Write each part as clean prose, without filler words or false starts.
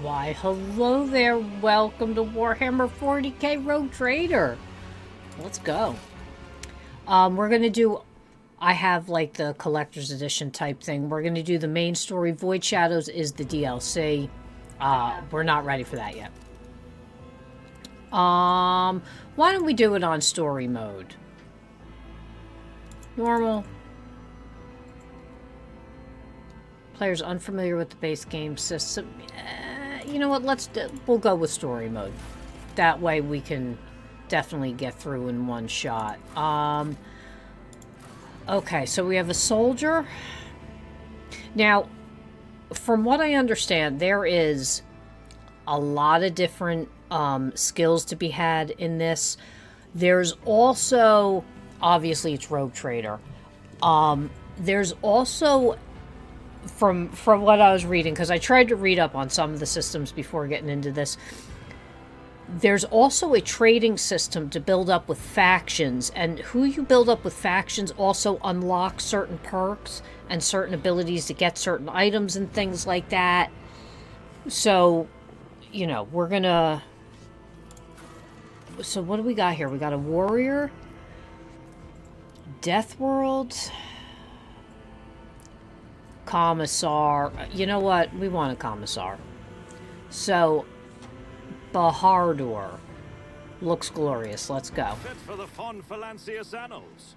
Why, hello there. Welcome to Warhammer 40k Rogue Trader. Let's go. We're going to do... I have, like, the collector's edition type thing. We're going to do the main story. Void Shadows is the DLC. We're not ready for that yet. Why don't we do it on story mode? Normal. Players unfamiliar with the base game system. You know what? We'll go with story mode. That way we can definitely get through in one shot. Okay, so we have a soldier. Now, from what I understand, there is a lot of different skills to be had in this. There's also, obviously it's Rogue Trader. There's also, from what I was reading, because I tried to read up on some of the systems before getting into this, there's also a trading system to build up with factions, and who you build up with factions also unlocks certain perks and certain abilities to get certain items and things like that. So, you know, we're gonna... So what do we got here? We got a warrior, Death World, Commissar. You know what? We want a Commissar. So, Bahardur. Looks glorious. Let's go. Fit for the Fon Phalancius Annals.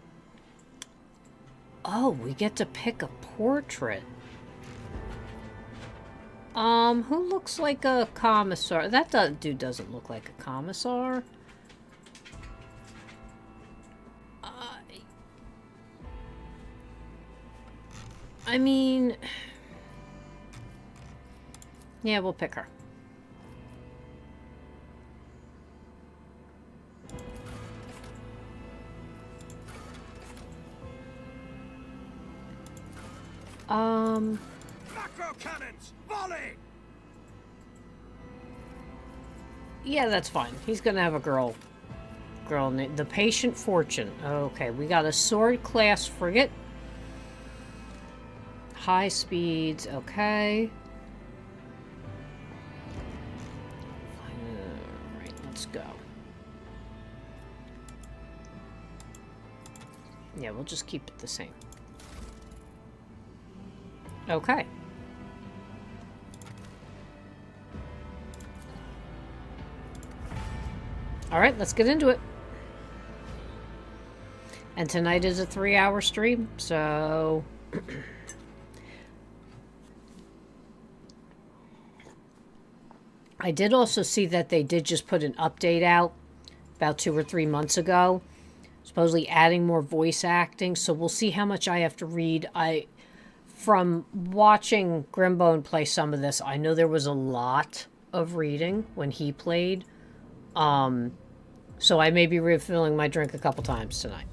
Oh, we get to pick a portrait. Who looks like a Commissar? That dude doesn't look like a Commissar. I mean... Yeah, we'll pick her. Macro cannons, volley! Yeah, that's fine. He's gonna have a girl named the Patient Fortune. Okay, we got a sword class frigate. High speeds, okay. Alright, let's go. Yeah, we'll just keep it the same. Okay. Alright, let's get into it. And tonight is a 3-hour stream, so... I did also see that they did just put an update out about 2 or 3 months ago. Supposedly adding more voice acting, so we'll see how much I have to read. From watching Grimbone play some of this, I know there was a lot of reading when he played. So I may be refilling my drink a couple times tonight.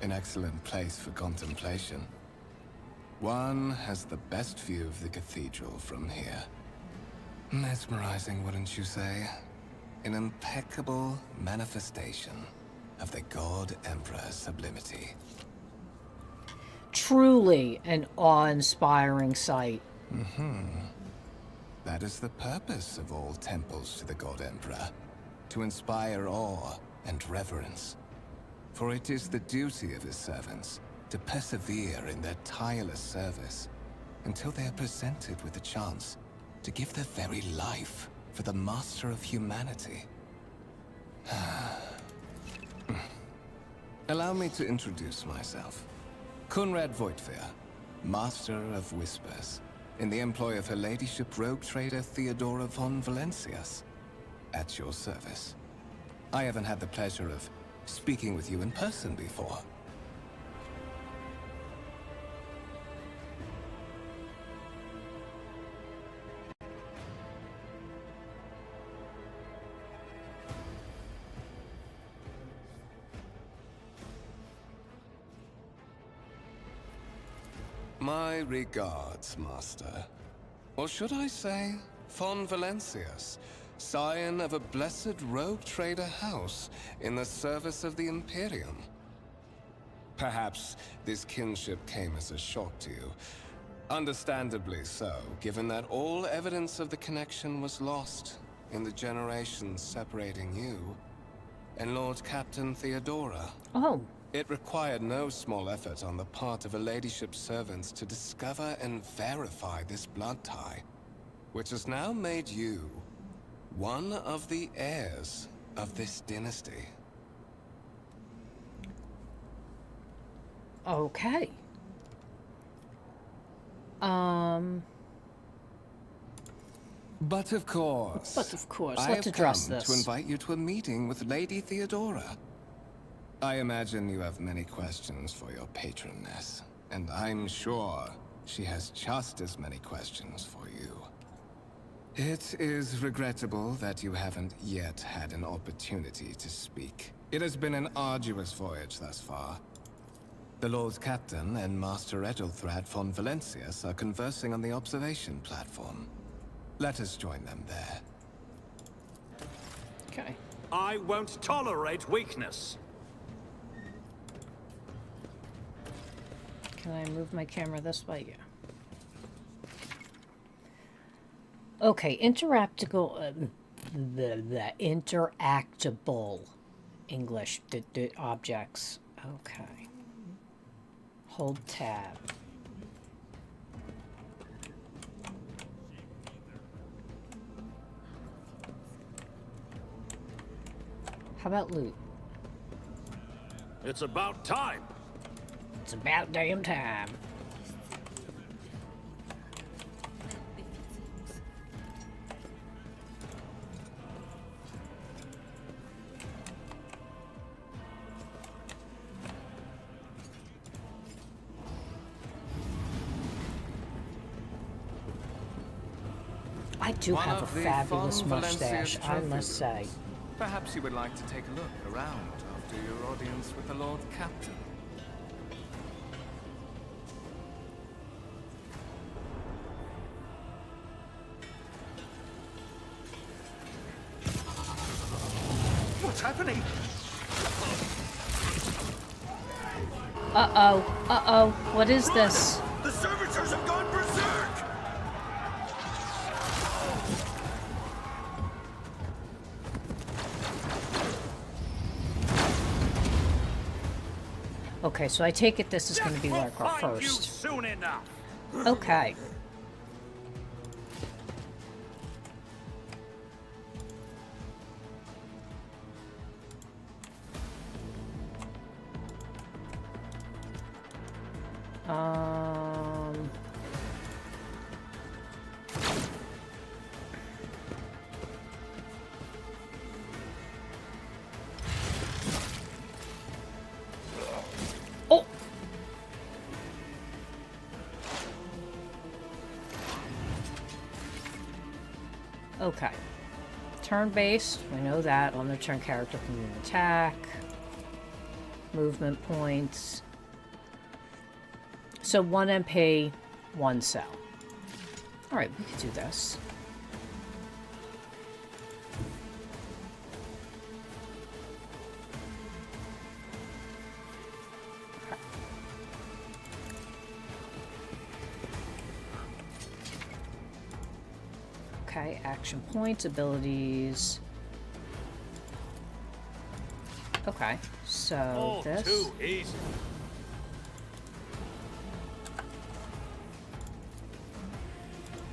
An excellent place for contemplation. One has the best view of the cathedral from here. Mesmerizing, wouldn't you say? An impeccable manifestation of the God Emperor's sublimity. Truly an awe-inspiring sight. That is the purpose of all temples to the God Emperor. To inspire awe and reverence. For it is the duty of his servants to persevere in their tireless service until they are presented with the chance to give their very life for the master of humanity. Allow me to introduce myself. Kunrad Voigtfir, Master of Whispers. in the employ of Her Ladyship rogue trader Theodora von Valencius. At your service. I haven't had the pleasure of speaking with you in person before. My regards, Master. Or should I say, von Valencius, scion of a blessed rogue trader house in the service of the Imperium. Perhaps this kinship came as a shock to you. Understandably so, given that all evidence of the connection was lost in the generations separating you and Lord Captain Theodora. Oh. It required no small effort on the part of Her Ladyship's servants to discover and verify this blood tie, which has now made you one of the heirs of this dynasty. Okay. But of course, I let's have address come this. to invite you to a meeting with Lady Theodora. I imagine you have many questions for your patroness, and I'm sure she has just as many questions for you. It is regrettable that you haven't yet had an opportunity to speak. It has been an arduous voyage thus far. The Lord Captain and Master Ethelthrad von Valencius are conversing on the observation platform. Let us join them there. Okay. I won't tolerate weakness. Can I move my camera this way? Yeah. Okay, interactable, the interactable English objects. Okay. Hold tab. How about loot? It's about time. It's about damn time. I do have a fabulous mustache, I must say. Perhaps you would like to take a look around after your audience with the Lord Captain. What's happening? Uh-oh, uh-oh, what is this? The servitors have gone berserk! Okay, so I take it this is going to be like our We'll find you first. soon enough. Okay. Um... Oh! Okay. Turn-based, we know that. On the turn character can do an attack. Movement points. So 1 MP, 1 cell. Alright, we could do this. Okay, action points, abilities. Okay, so Oh, this. too easy.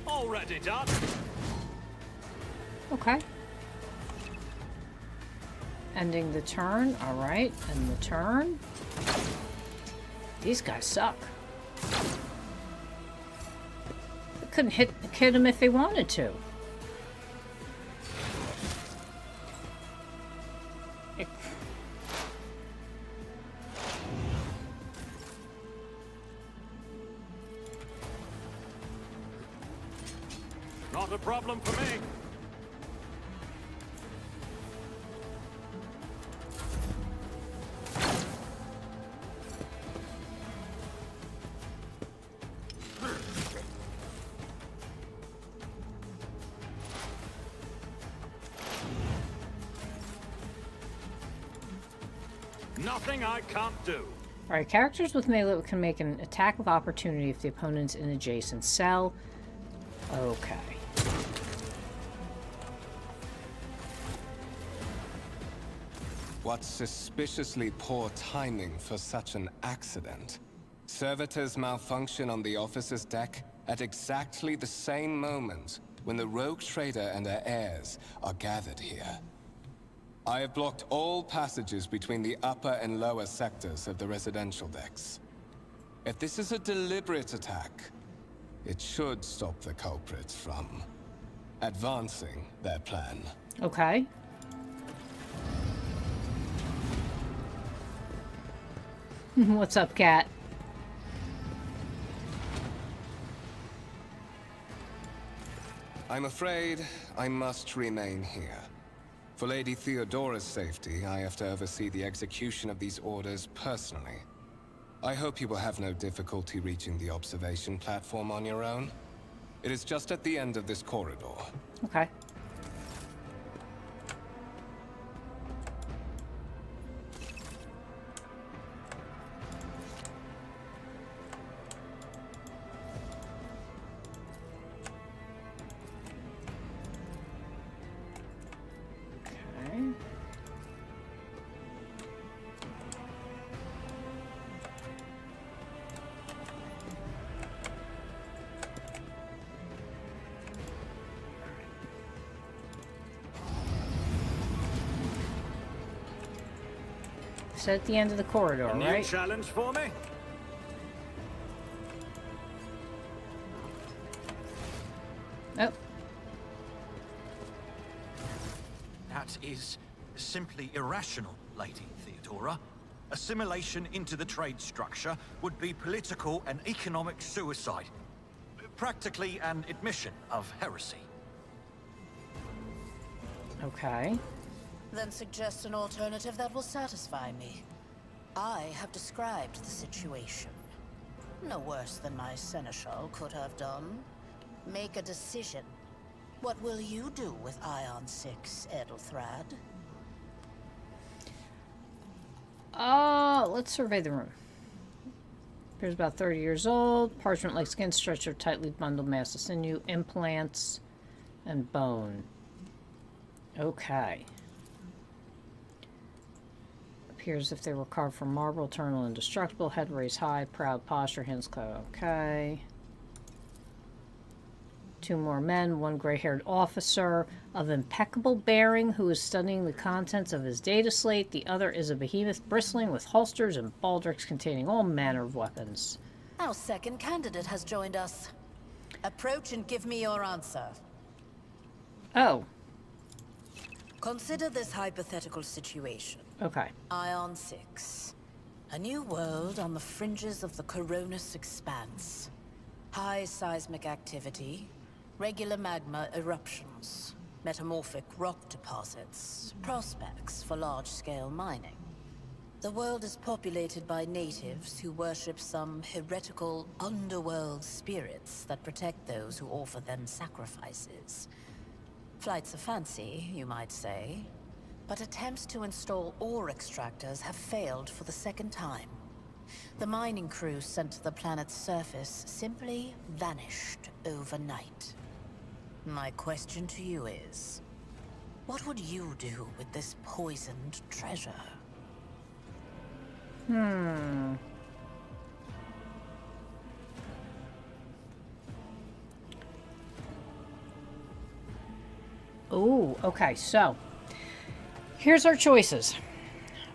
Already done. Okay. Ending the turn, alright, end the turn. These guys suck. couldn't hit him if they wanted to. Not a problem for me. Nothing I can't do. Alright, characters with melee can make an attack of opportunity if the opponent's in adjacent cell. Okay. What suspiciously poor timing for such an accident. Servitors malfunction on the officer's deck at exactly the same moment when the rogue trader and her heirs are gathered here. I have blocked all passages between the upper and lower sectors of the residential decks. If this is a deliberate attack, it should stop the culprits from advancing their plan. Okay. What's up, cat? I'm afraid I must remain here. For Lady Theodora's safety, I have to oversee the execution of these orders personally. I hope you will have no difficulty reaching the observation platform on your own. It is just at the end of this corridor. Okay. So at the end of the corridor, A new right? challenge for me? Oh. That is simply irrational, Lady Theodora. Assimilation into the trade structure would be political and economic suicide. Practically an admission of heresy. Okay. Then suggest an alternative that will satisfy me. I have described the situation. No worse than my seneschal could have done. Make a decision. What will you do with Ion 6, Edelthrad? Let's survey the room. Appears about 30 years old. Parchment-like skin, stretched or tightly bundled mass of sinew, implants, and bone. Okay. Appears if they were carved from marble, eternal, indestructible, head raised high, proud posture, hands closed. Okay. 2 more men, 1 gray-haired officer of impeccable bearing who is studying the contents of his data slate. The other is a behemoth bristling with holsters and baldricks containing all manner of weapons. Our second candidate has joined us. Approach and give me your answer. Oh, Consider this hypothetical situation. okay. Ion 6. A new world on the fringes of the Coronis expanse. High seismic activity, regular magma eruptions, metamorphic rock deposits, prospects for large-scale mining. The world is populated by natives who worship some heretical underworld spirits that protect those who offer them sacrifices. Flights of fancy, you might say, but attempts to install ore extractors have failed for the second time. The mining crew sent to the planet's surface simply vanished overnight. My question to you is, what would you do with this poisoned treasure? Oh, okay, so here's our choices.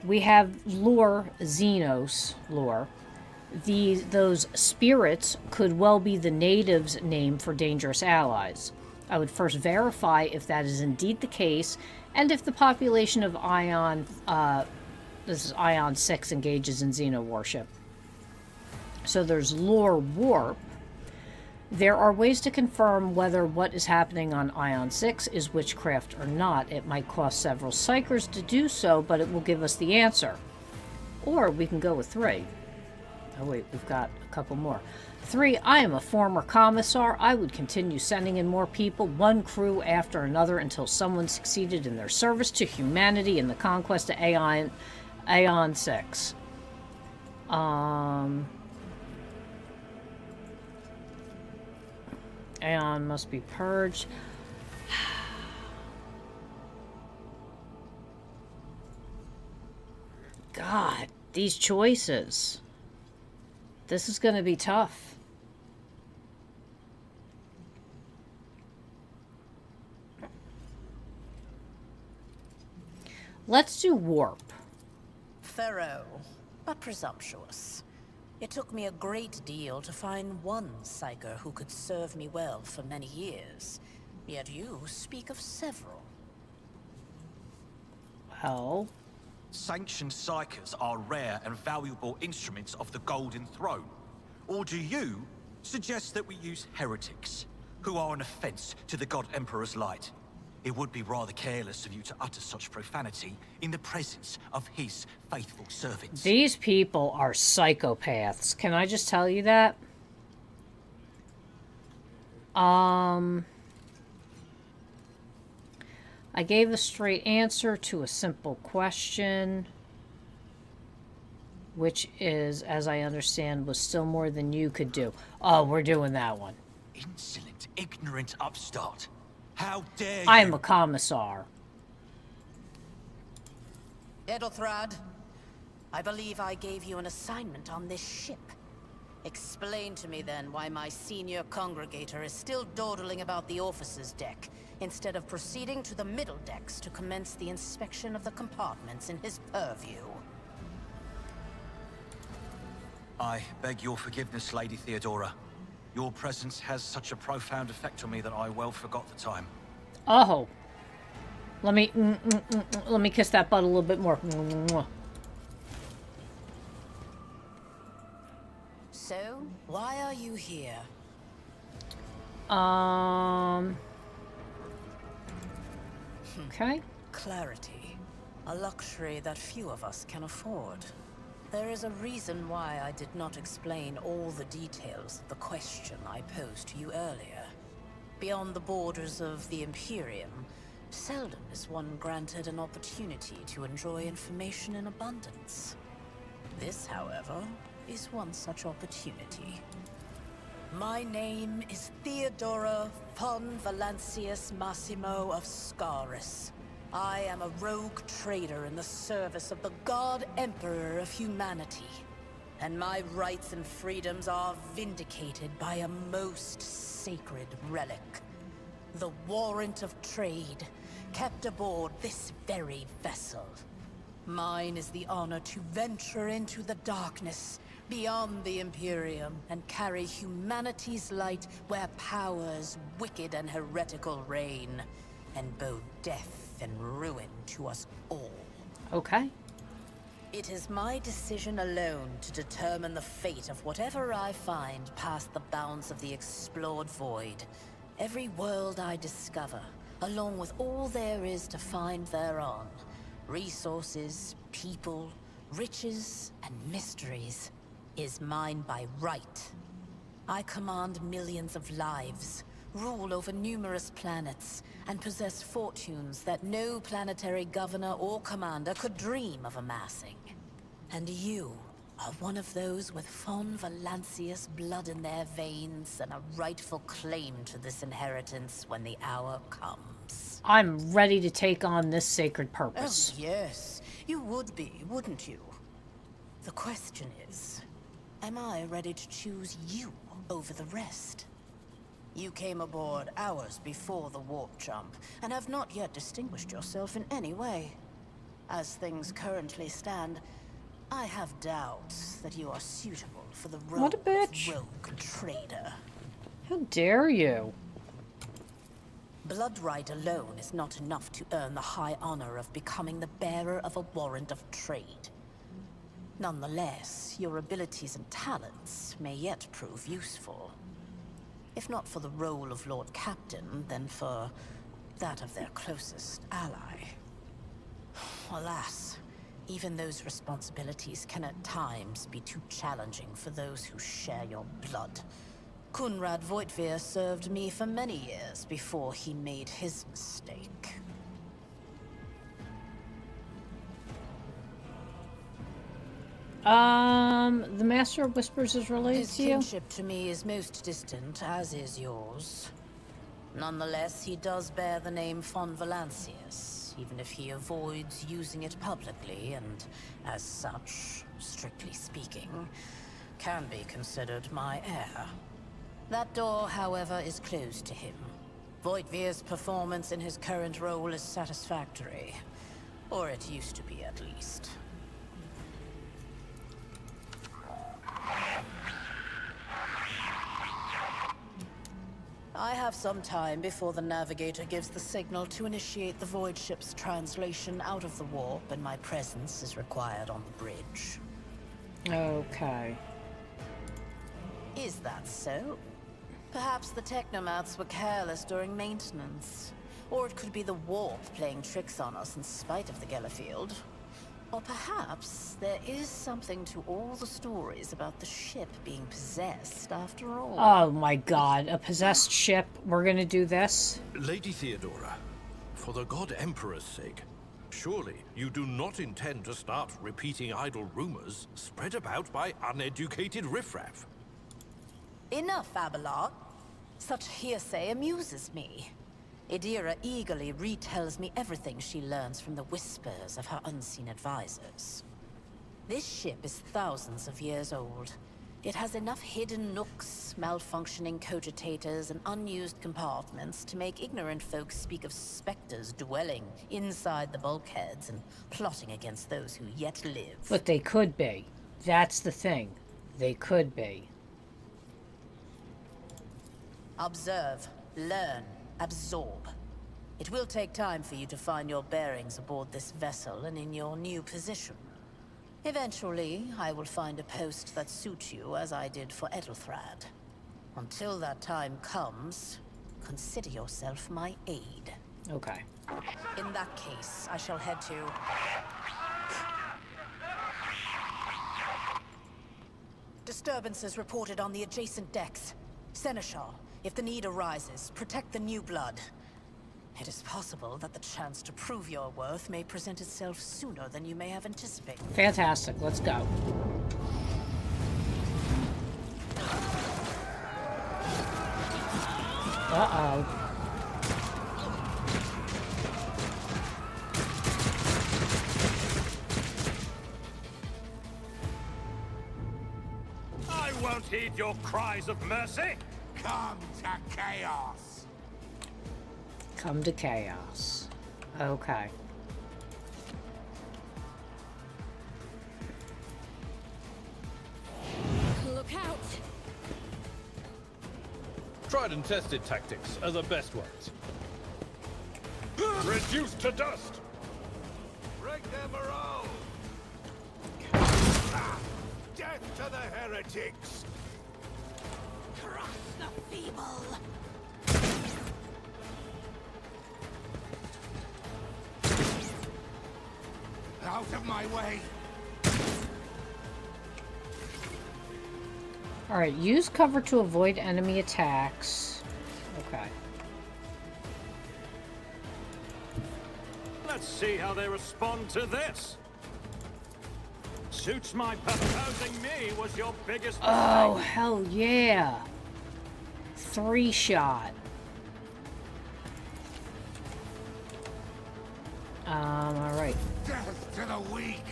We have lore, Xenos lore. those spirits could well be the natives' name for dangerous allies. I would first verify if that is indeed the case, and if the population of Ion, this is Ion 6, engages in Xeno worship. So there's lore warp. There are ways to confirm whether what is happening on Ion 6 is witchcraft or not. It might cost several psychers to do so, but it will give us the answer. Or we can go with 3. Oh wait, we've got a couple more. 3, I am a former commissar. I would continue sending in more people, one crew after another, until someone succeeded in their service to humanity in the conquest of Aeon 6. Aeon must be purged. God, these choices. This is going to be tough. Let's do warp. Thorough, but presumptuous. It took me a great deal to find one psyker who could serve me well for many years. Yet you speak of several. Well, Sanctioned psychers are rare and valuable instruments of the Golden Throne. Or do you suggest that we use heretics, who are an offense to the God Emperor's light? It would be rather careless of you to utter such profanity in the presence of his faithful servants. these people are psychopaths. Can I just tell you that? I gave a straight answer to a simple question, which is, as I understand, was still more than you could do. Oh, we're doing that one. Insolent, ignorant upstart. How dare you? I am a commissar. Edelthrad, I believe I gave you an assignment on this ship. Explain to me then why my senior congregator is still dawdling about the officer's deck, instead of proceeding to the middle decks to commence the inspection of the compartments in his purview. I beg your forgiveness, Lady Theodora. Your presence has such a profound effect on me that I well forgot the time. Oh. Let me kiss that butt a little bit more. So, why are you here? Okay. Clarity. A luxury that few of us can afford. There is a reason why I did not explain all the details of the question I posed to you earlier. Beyond the borders of the Imperium, seldom is one granted an opportunity to enjoy information in abundance. This, however, is one such opportunity. My name is Theodora von Valancius Massimo of Scaris. I am a rogue trader in the service of the God Emperor of humanity. And my rights and freedoms are vindicated by a most sacred relic. The warrant of trade, kept aboard this very vessel. Mine is the honor to venture into the darkness, beyond the Imperium, and carry humanity's light where powers wicked and heretical reign, and bow death and ruin to us all. Okay. It is my decision alone to determine the fate of whatever I find past the bounds of the explored void. Every world I discover, along with all there is to find thereon, resources, people, riches, and mysteries, is mine by right. I command millions of lives, rule over numerous planets, and possess fortunes that no planetary governor or commander could dream of amassing. And you are one of those with von Valancius blood in their veins and a rightful claim to this inheritance when the hour comes. I'm ready to take on this sacred Oh, purpose. yes. You would be, wouldn't you? The question is, am I ready to choose you over the rest? You came aboard hours before the warp jump, and have not yet distinguished yourself in any way. As things currently stand, I have doubts that you are suitable for the role What a bitch. of rogue trader. How dare you? Bloodright alone is not enough to earn the high honor of becoming the bearer of a warrant of trade. Nonetheless, your abilities and talents may yet prove useful. If not for the role of Lord Captain, then for that of their closest ally. Alas, even those responsibilities can at times be too challenging for those who share your blood. Kunrad Voitvir served me for many years before he made his mistake. The Master of Whispers is related His to you? kinship to me is most distant, as is yours. Nonetheless, he does bear the name von Valancius, even if he avoids using it publicly, and as such, strictly speaking, can be considered my heir. That door, however, is closed to him. Voitvir's performance in his current role is satisfactory. Or it used to be, at least. I have some time before the Navigator gives the signal to initiate the Void ship's translation out of the warp, and my presence is required on the bridge. Okay. Is that so? Perhaps the Technomats were careless during maintenance. Or it could be the warp playing tricks on us in spite of the Gellerfield. Or perhaps there is something to all the stories about the ship being possessed after all. Oh my god, a possessed ship. We're gonna do this? Lady Theodora, for the God Emperor's sake, surely you do not intend to start repeating idle rumors spread about by uneducated riffraff. Enough, Abelard. Such hearsay amuses me. Idira eagerly retells me everything she learns from the whispers of her unseen advisors. This ship is thousands of years old. It has enough hidden nooks, malfunctioning cogitators, and unused compartments to make ignorant folks speak of specters dwelling inside the bulkheads and plotting against those who yet live. But they could be. That's the thing. They could be. Observe, learn, absorb. It will take time for you to find your bearings aboard this vessel and in your new position. Eventually, I will find a post that suits you as I did for Ethelthrad. Until that time comes, consider yourself my aide. Okay. In that case, I shall head to... Disturbances reported on the adjacent decks. Seneschal, if the need arises, protect the new blood. It is possible that the chance to prove your worth may present itself sooner than you may have anticipated. Fantastic. Let's go. Uh-oh. I won't heed your cries of mercy. Come to chaos. Come to chaos. Okay. Look out! Tried and tested tactics are the best ones. Reduced to dust! Break their morale. Death to the heretics. Crush the feeble! Out of my way. Alright, use cover to avoid enemy attacks. Okay. Let's see how they respond to this. Suits my proposing me was your biggest Oh, mistake. hell yeah. 3-shot. Alright. Death to the weak.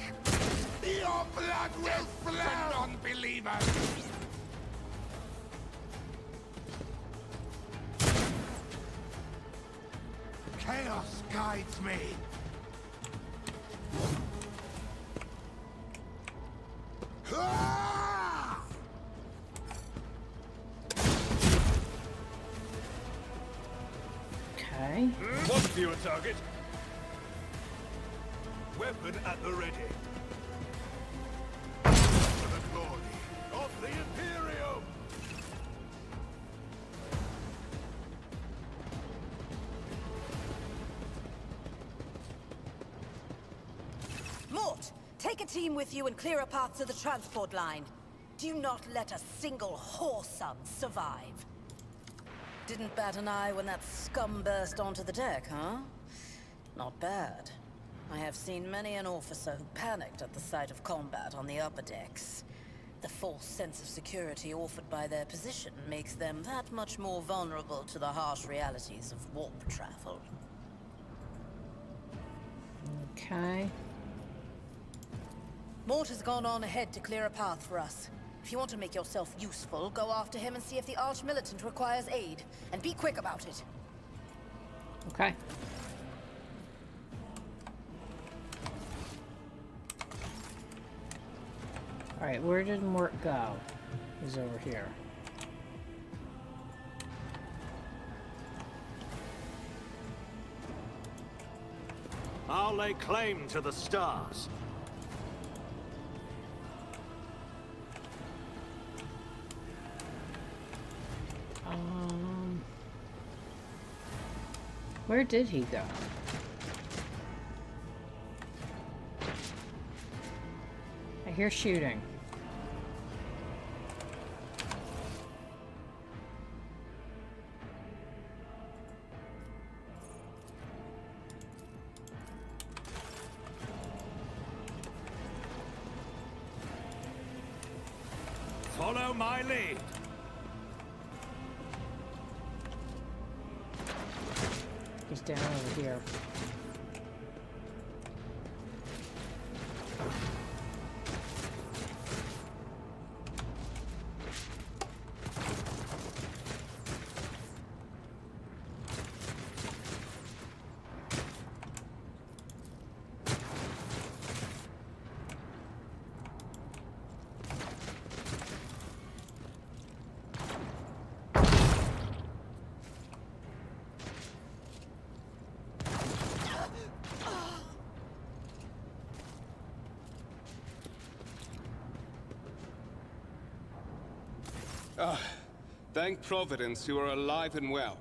Your blood will flow, unbelievers. Chaos guides me. Ah! make you a target. Weapon at the ready. For the glory of the Imperium! Mort, take a team with you and clear a path to the transport line. Do not let a single whoreson survive. Didn't bat an eye when that scum burst onto the deck, huh? Not bad. I have seen many an officer who panicked at the sight of combat on the upper decks. The false sense of security offered by their position makes them that much more vulnerable to the harsh realities of warp travel. Okay. Mort has gone on ahead to clear a path for us. If you want to make yourself useful, go after him and see if the Arch-Militant requires aid. And be quick about it. Okay. Alright, where did Mort go? He's over here. I'll lay claim to the stars. Where did he go? I hear shooting. Follow my lead. He's down over here. Thank Providence you are alive and well.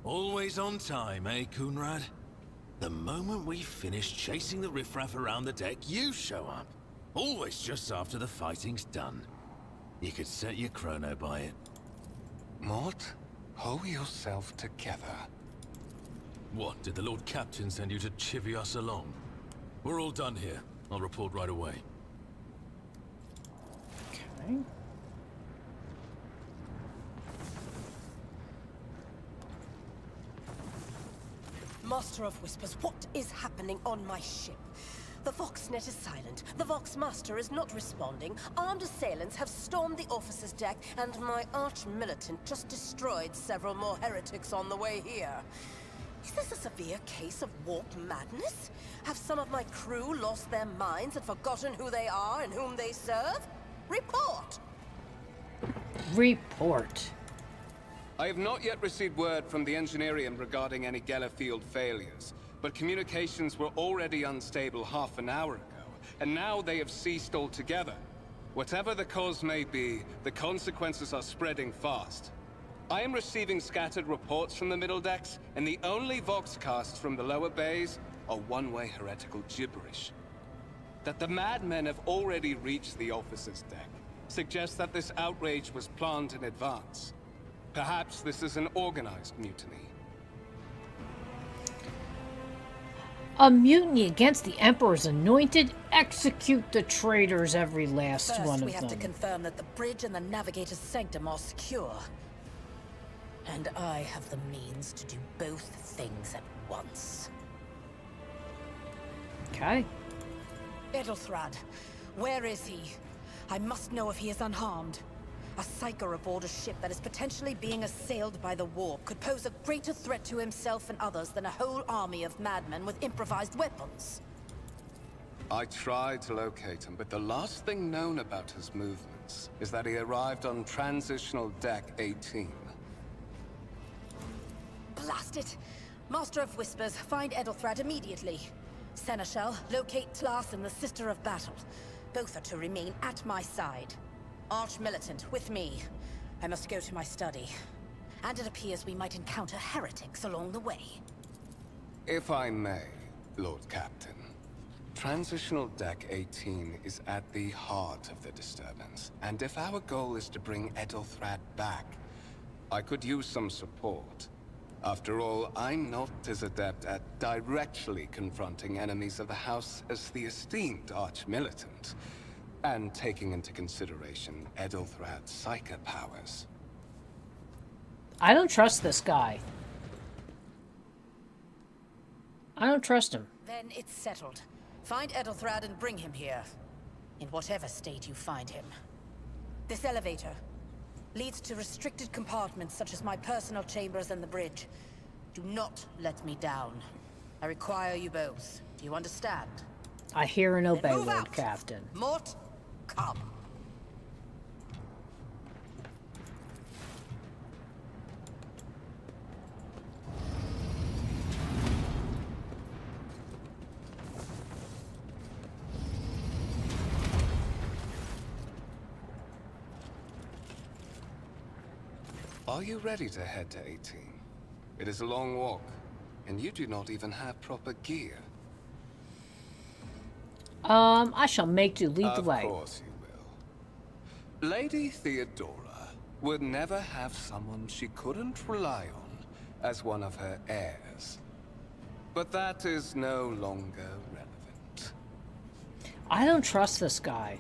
Always on time, eh, Coonrad? The moment we finish chasing the riffraff around the deck, you show up. Always just after the fighting's done. You could set your chrono by it. Mort, hold yourself together. What, did the Lord Captain send you to chivvy us along? We're all done here. I'll report right away. Okay. Master of Whispers, what is happening on my ship? The Voxnet is silent. The Voxmaster is not responding. Armed assailants have stormed the officer's deck, and my arch-militant just destroyed several more heretics on the way here. Is this a severe case of warp madness? Have some of my crew lost their minds and forgotten who they are and whom they serve? Report! Report. I have not yet received word from the Engineerium regarding any Gellerfield failures, but communications were already unstable half an hour ago, and now they have ceased altogether. Whatever the cause may be, the consequences are spreading fast. I am receiving scattered reports from the middle decks, and the only voxcasts from the lower bays are one-way heretical gibberish. That the madmen have already reached the officer's deck suggests that this outrage was planned in advance. Perhaps this is an organized mutiny. A mutiny against the Emperor's anointed? Execute the traitors, every last First, one of we have to them. confirm that the bridge and the Navigator's Sanctum are secure. And I have the means to do both things at once. Okay. Edelthrad, where is he? I must know if he is unharmed. A psyker aboard a ship that is potentially being assailed by the warp could pose a greater threat to himself and others than a whole army of madmen with improvised weapons. I tried to locate him, but the last thing known about his movements is that he arrived on Transitional Deck 18. Blast it! Master of Whispers, find Edelthrad immediately. Seneschal, locate Tlas and the Sister of Battle. Both are to remain at my side. Arch-Militant, with me. I must go to my study. And it appears we might encounter heretics along the way. If I may, Lord Captain. Transitional Deck 18 is at the heart of the disturbance. And if our goal is to bring Edelthrad back, I could use some support. After all, I'm not as adept at directly confronting enemies of the House as the esteemed Arch-Militant, and taking into consideration Edelthrad's psychic powers. I don't trust this guy. I don't trust him. Then it's settled. Find Edelthrad and bring him here. In whatever state you find him. This elevator leads to restricted compartments such as my personal chambers and the bridge. Do not let me down. I require you both. Do you understand? I hear and obey, Move Lord out. Captain. Mort, come. Are you ready to head to 18? It is a long walk, and you do not even have proper gear. I shall make do. Lead the way. Of course you will. Lady Theodora would never have someone she couldn't rely on as one of her heirs. But that is no longer relevant. I don't trust this guy.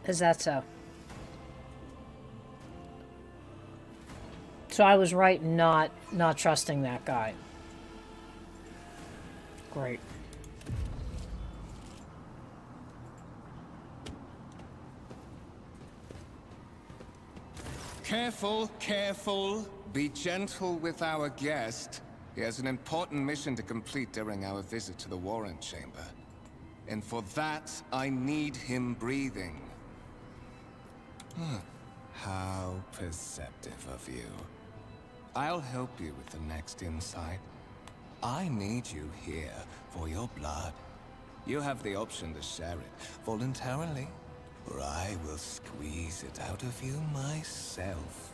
Is that so? So I was right in not trusting that guy. Great. Careful, careful. Be gentle with our guest. He has an important mission to complete during our visit to the Warrant Chamber. And for that, I need him breathing. How perceptive of you. I'll help you with the next insight. I need you here for your blood. You have the option to share it voluntarily, or I will squeeze it out of you myself.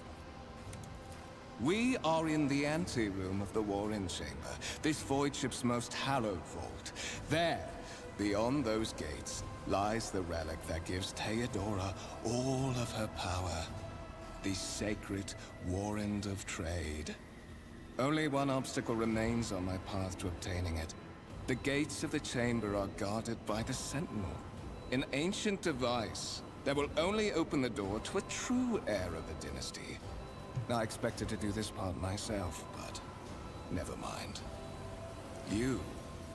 We are in the anteroom of the Warren Chamber, this void ship's most hallowed vault. There, beyond those gates, lies the relic that gives Theodora all of her power. The sacred Warrant of Trade. Only one obstacle remains on my path to obtaining it. The gates of the chamber are guarded by the Sentinel, an ancient device that will only open the door to a true heir of the dynasty. I expected to do this part myself, but never mind. You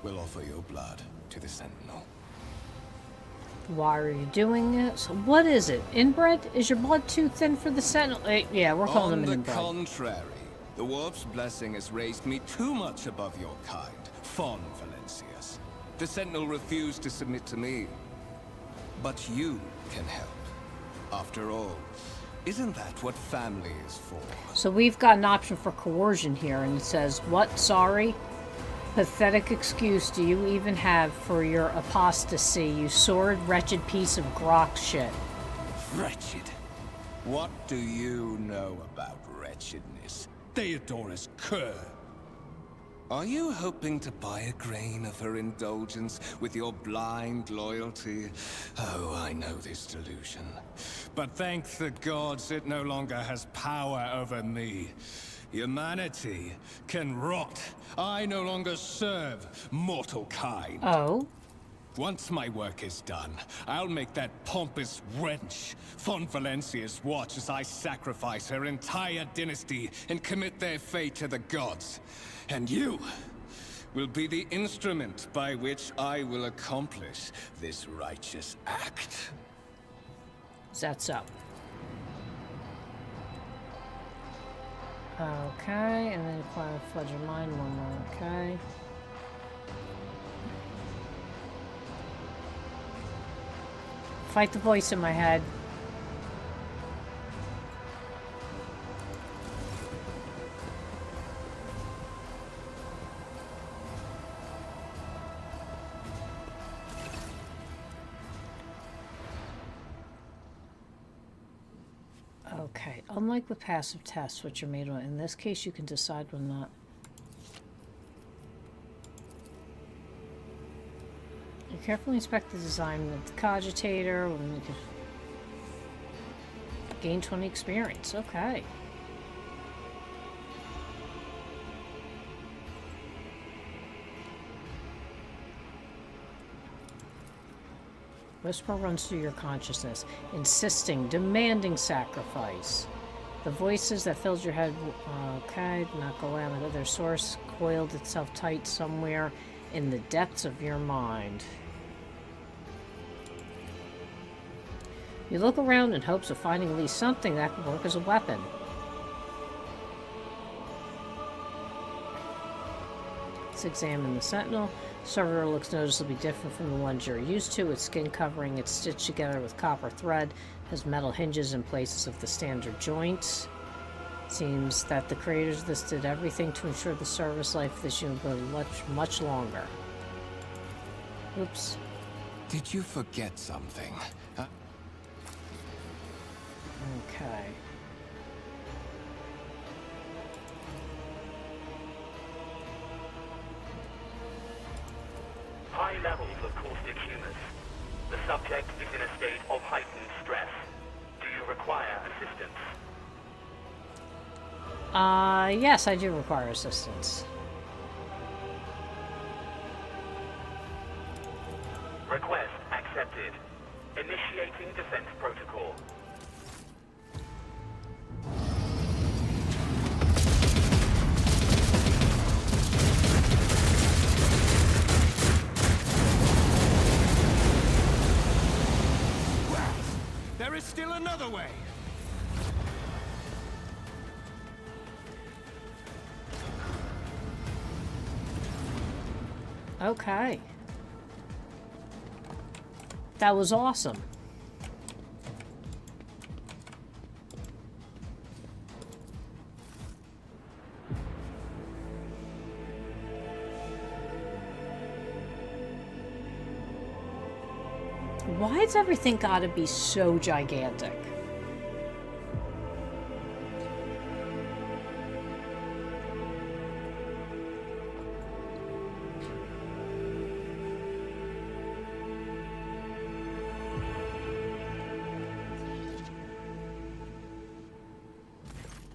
will offer your blood to the Sentinel. Why are you doing this? What is it? Inbred? Is your blood too thin for the Sentinel? Yeah, we're calling them inbred. On the contrary, the Warp's blessing has raised me too much above your kind, Fon Valencius. The Sentinel refused to submit to me. But you can help. After all, isn't that what family is for? So we've got an option for coercion here, and it says, what? Sorry? Pathetic excuse do you even have for your apostasy, you sordid, wretched piece of grok shit? Wretched? What do you know about wretchedness? Theodora's cur. Are you hoping to buy a grain of her indulgence with your blind loyalty? Oh, I know this delusion. But thank the gods it no longer has power over me. Humanity can rot. I no longer serve mortal kind. Oh? Once my work is done, I'll make that pompous wench Fon Valencius watch as I sacrifice her entire dynasty and commit their fate to the gods. And you will be the instrument by which I will accomplish this righteous act. Is that so? Okay, and then acquire Fledger Mine, one more, okay. Fight the voice in my head. Okay, unlike with passive tests, which are made on, in this case you can decide whether or not. You carefully inspect the design of the cogitator, when you can gain 20 experience. Okay. Whisper runs through your consciousness, insisting, demanding sacrifice. The voices that filled your head, okay, do not go out. Their source coiled itself tight somewhere in the depths of your mind. You look around in hopes of finding at least something that could work as a weapon. Let's examine the Sentinel. Servitor looks noticeably different from the ones you're used to. Its skin covering, it's stitched together with copper thread, has metal hinges in places of the standard joints. Seems that the creators of this did everything to ensure the service life of this unit would be much longer. Oops. Did you forget something? Okay. High levels of caustic humus. The subject is in a state of heightened stress. Do you require assistance? Yes, I do require assistance. Request accepted. Initiating defense protocol. There is still another way. Okay. That was awesome. Why's everything gotta be so gigantic?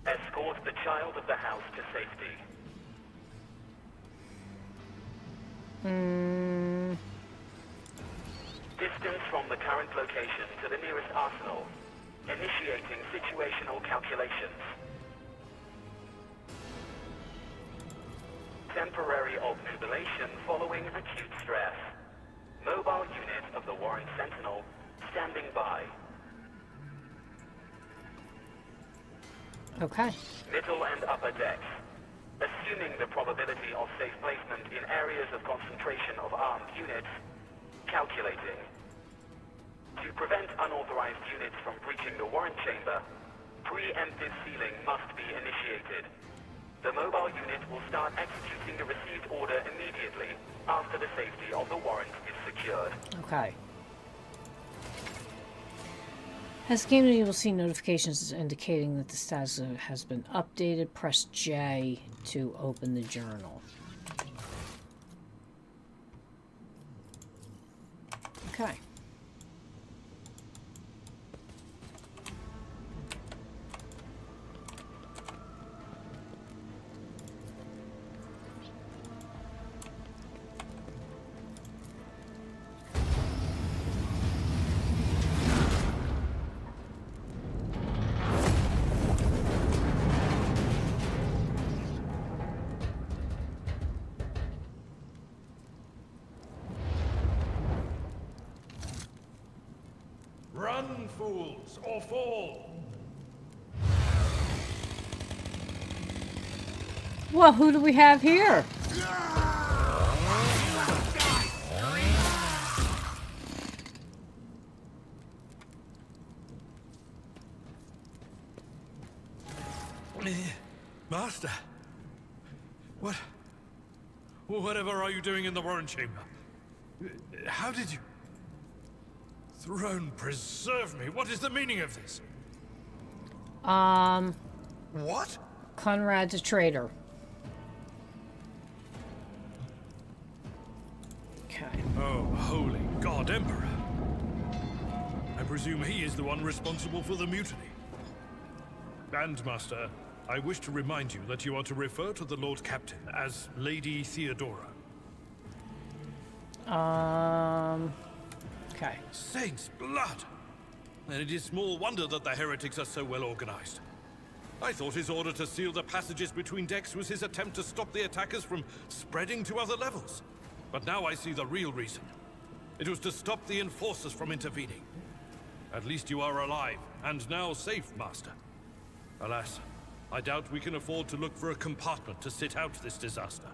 Escort the child of the house to safety. Distance from the current location to the nearest arsenal. Initiating situational calculations. Temporary obnubilation following acute stress. Mobile unit of the Warren Sentinel standing by. Okay. Middle and upper decks. Assuming the probability of safe placement in areas of concentration of armed units, calculating. To prevent unauthorized units from breaching the warrant chamber, preemptive sealing must be initiated. The mobile unit will start executing the received order immediately after the safety of the warrant is secured. Okay. As the game, you will see notifications indicating that the status has been updated. Press J to open the journal. Okay. Run, fools, or fall! Well, who do we have here? Master, whatever are you doing in the Warren Chamber? How did you... Throne preserve me, what is the meaning of this? What? Conrad's a traitor. Okay. Oh, holy God, Emperor. I presume he is the one responsible for the mutiny. And, Master, I wish to remind you that you are to refer to the Lord Captain as Lady Theodora. Okay. Saints' blood! And it is small wonder that the heretics are so well organized. I thought his order to seal the passages between decks was his attempt to stop the attackers from spreading to other levels. But now I see the real reason. It was to stop the enforcers from intervening. At least you are alive, and now safe, Master. Alas, I doubt we can afford to look for a compartment to sit out this disaster.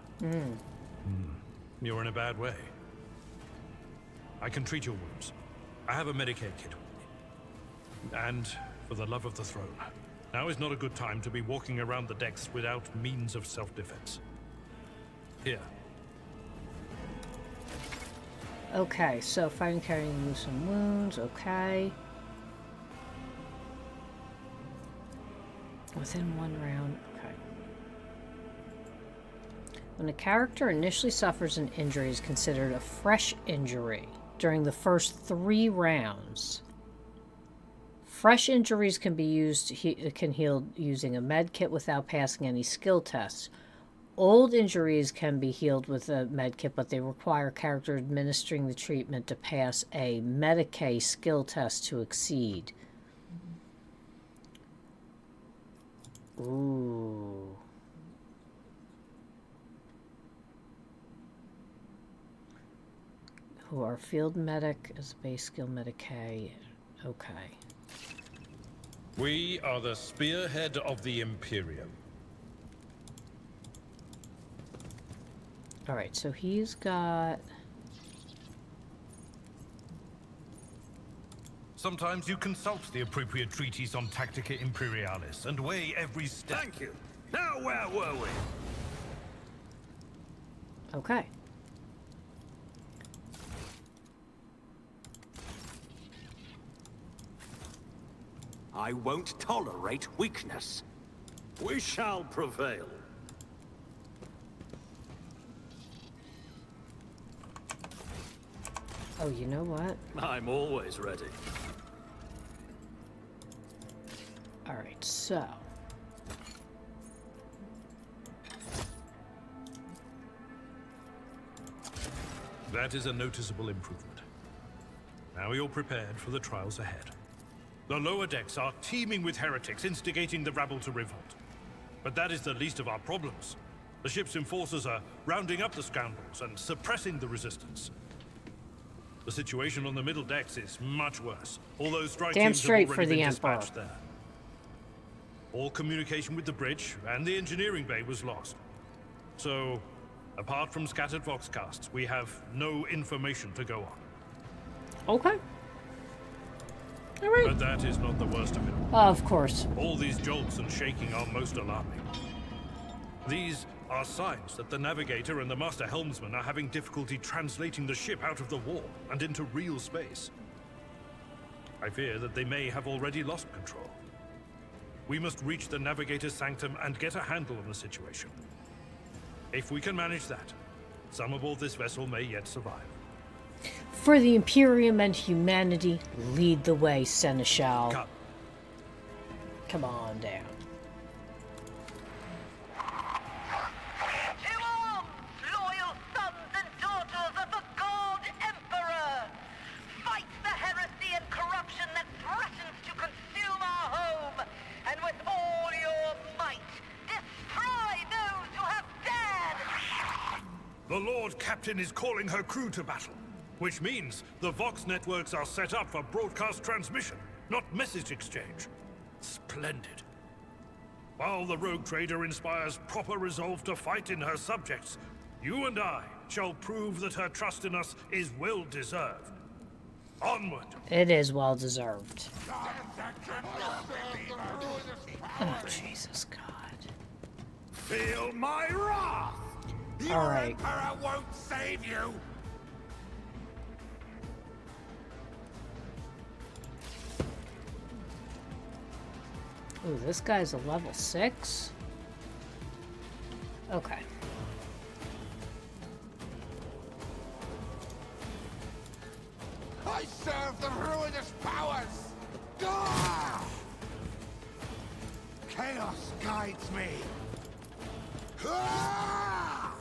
You're in a bad way. I can treat your wounds. I have a Medicaid kit with me. And, for the love of the throne, now is not a good time to be walking around the decks without means of self-defense. Here. Okay, so fighting, carrying, lose some wounds, okay. Within one round, okay. When a character initially suffers an injury, it is considered a fresh injury during the first 3 rounds. Fresh injuries can be healed using a med kit without passing any skill tests. Old injuries can be healed with a med kit, but they require character administering the treatment to pass a Medicaid skill test to exceed. Ooh. Who are field medic as base skill Medicaid. Okay. We are the spearhead of the Imperium. Alright, so he's got... Sometimes you consult the appropriate treatise on Tactica Imperialis and weigh every step. Thank you. Now where were we? Okay. I won't tolerate weakness. We shall prevail. Oh, you know what? I'm always ready. Alright, so... That is a noticeable improvement. Now you're prepared for the trials ahead. The lower decks are teeming with heretics instigating the rabble to revolt. But that is the least of our problems. The ship's enforcers are rounding up the scoundrels and suppressing the resistance. The situation on the middle decks is much worse, although strike Damn teams have straight already for the been Emperor. dispatched there. All communication with the bridge and the engineering bay was lost. So, apart from scattered voxcasts, we have no information to go on. Okay. Alright. But that is not the worst of it. Of course. All these jolts and shaking are most alarming. These are signs that the navigator and the master helmsman are having difficulty translating the ship out of the war and into real space. I fear that they may have already lost control. We must reach the navigator's sanctum and get a handle on the situation. If we can manage that, some aboard this vessel may yet survive. For the Imperium and humanity, lead the way, Seneschal. Cut. Come on down. To arms, loyal sons and daughters of the God Emperor! Fight the heresy and corruption that threatens to consume our home, and with all your might, destroy those who have dared! The Lord Captain is calling her crew to battle, which means the Vox networks are set up for broadcast transmission. not message exchange. Splendid. While the rogue trader inspires proper resolve to fight in her subjects, you and I shall prove that her trust in us is well deserved. Onward. It is well deserved. Oh, Jesus God. Feel my wrath! All right. Emperor won't save you! Ooh, this guy's a level 6? Okay. I serve the ruinous powers! Gah! Chaos guides me! Ah!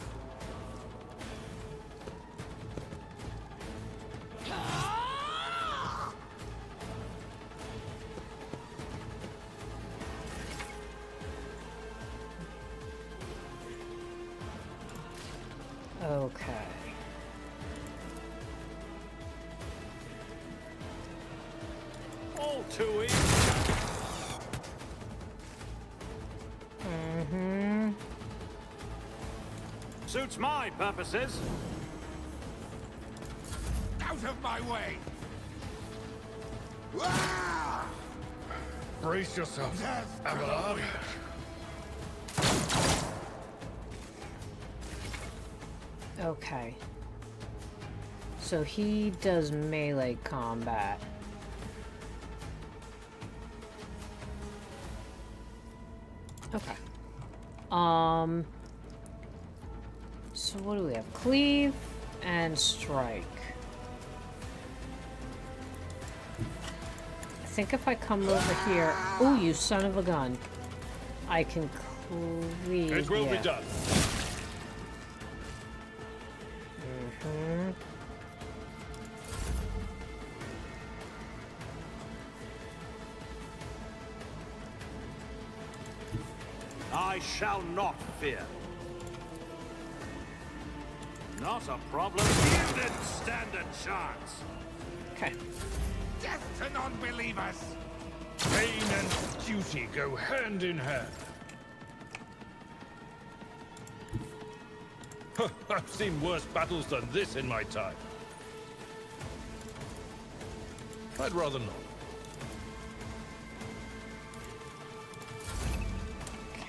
Ah! Okay. All too easy. Mm-hmm. Suits my purposes. Out of my way! Ah! Brace yourself, Abelard. Okay. So he does melee combat. Okay. So what do we have? Cleave and strike. I think if I come over here... Oh, you son of a gun. I can cleave. It will be done. Mm-hmm. I shall not fear. Not a problem. You didn't stand a chance. Okay. Death to non-believers! Pain and duty go hand in hand. I've seen worse battles than this in my time. I'd rather not.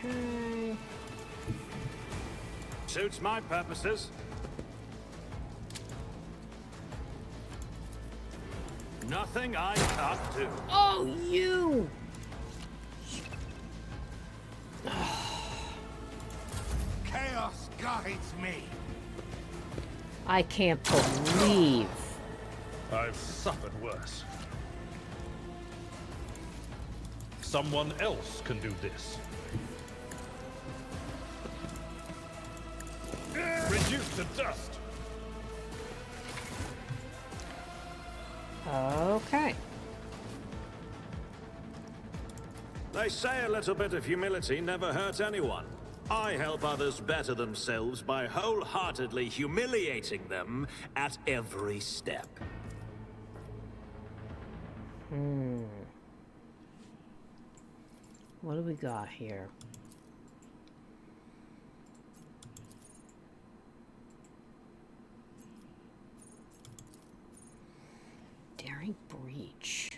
Okay. Suits my purposes. Nothing I can't do. Oh, you! Chaos guides me! I can't believe. I've suffered worse. Someone else can do this. Reduced to dust. Okay. They say a little bit of humility never hurts anyone. I help others better themselves by wholeheartedly humiliating them at every step. What do we got here? Daring breach.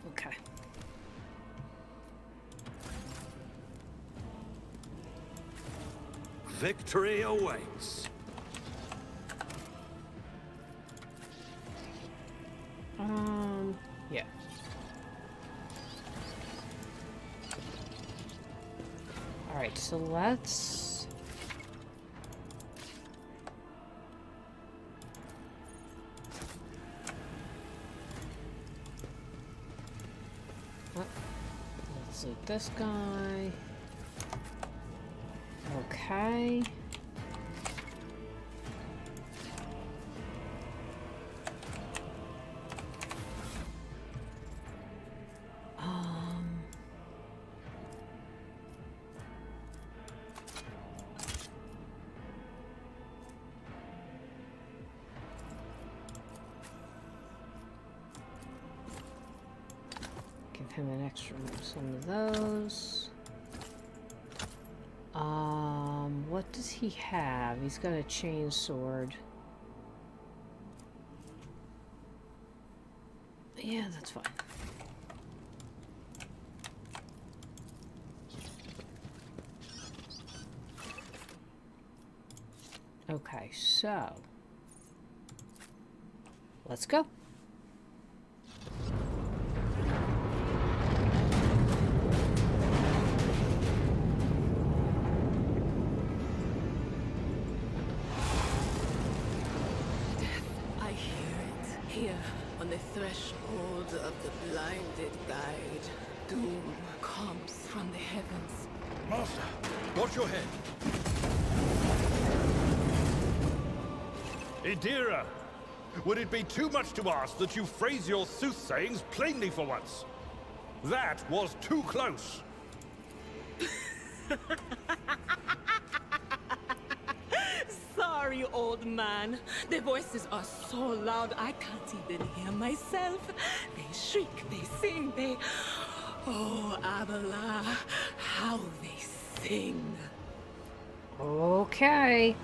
Okay. Victory awaits. Yeah. All right, so let's... Let's loot this guy. Okay. Give him an extra some of those. What does he have? He's got a chain sword. Yeah, that's fine. Okay, so let's go. Here, on the threshold of the blinded guide, doom comes from the heavens. Master, watch your head. Idira, would it be too much to ask that you phrase your soothsayings plainly for once? That was too close. Sorry, old man. Their voices are so loud I can't even hear myself. They shriek, they sing, they... Oh, Abala, how they sing. Okay.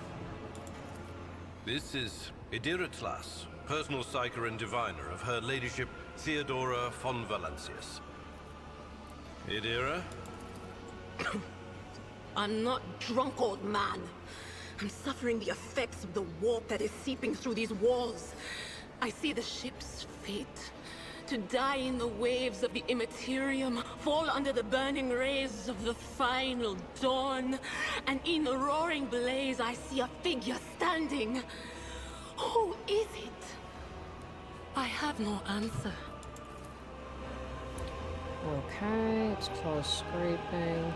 This is Idira Tlas, personal psyker and diviner of Her Ladyship Theodora von Valancius. Idira? I'm not drunk, old man. I'm suffering the effects of the warp that is seeping through these walls. I see the ship's fate. To die in the waves of the immaterium, fall under the burning rays of the final dawn. And in the roaring blaze, I see a figure standing. Who is it? I have no answer. Okay, it's close scraping.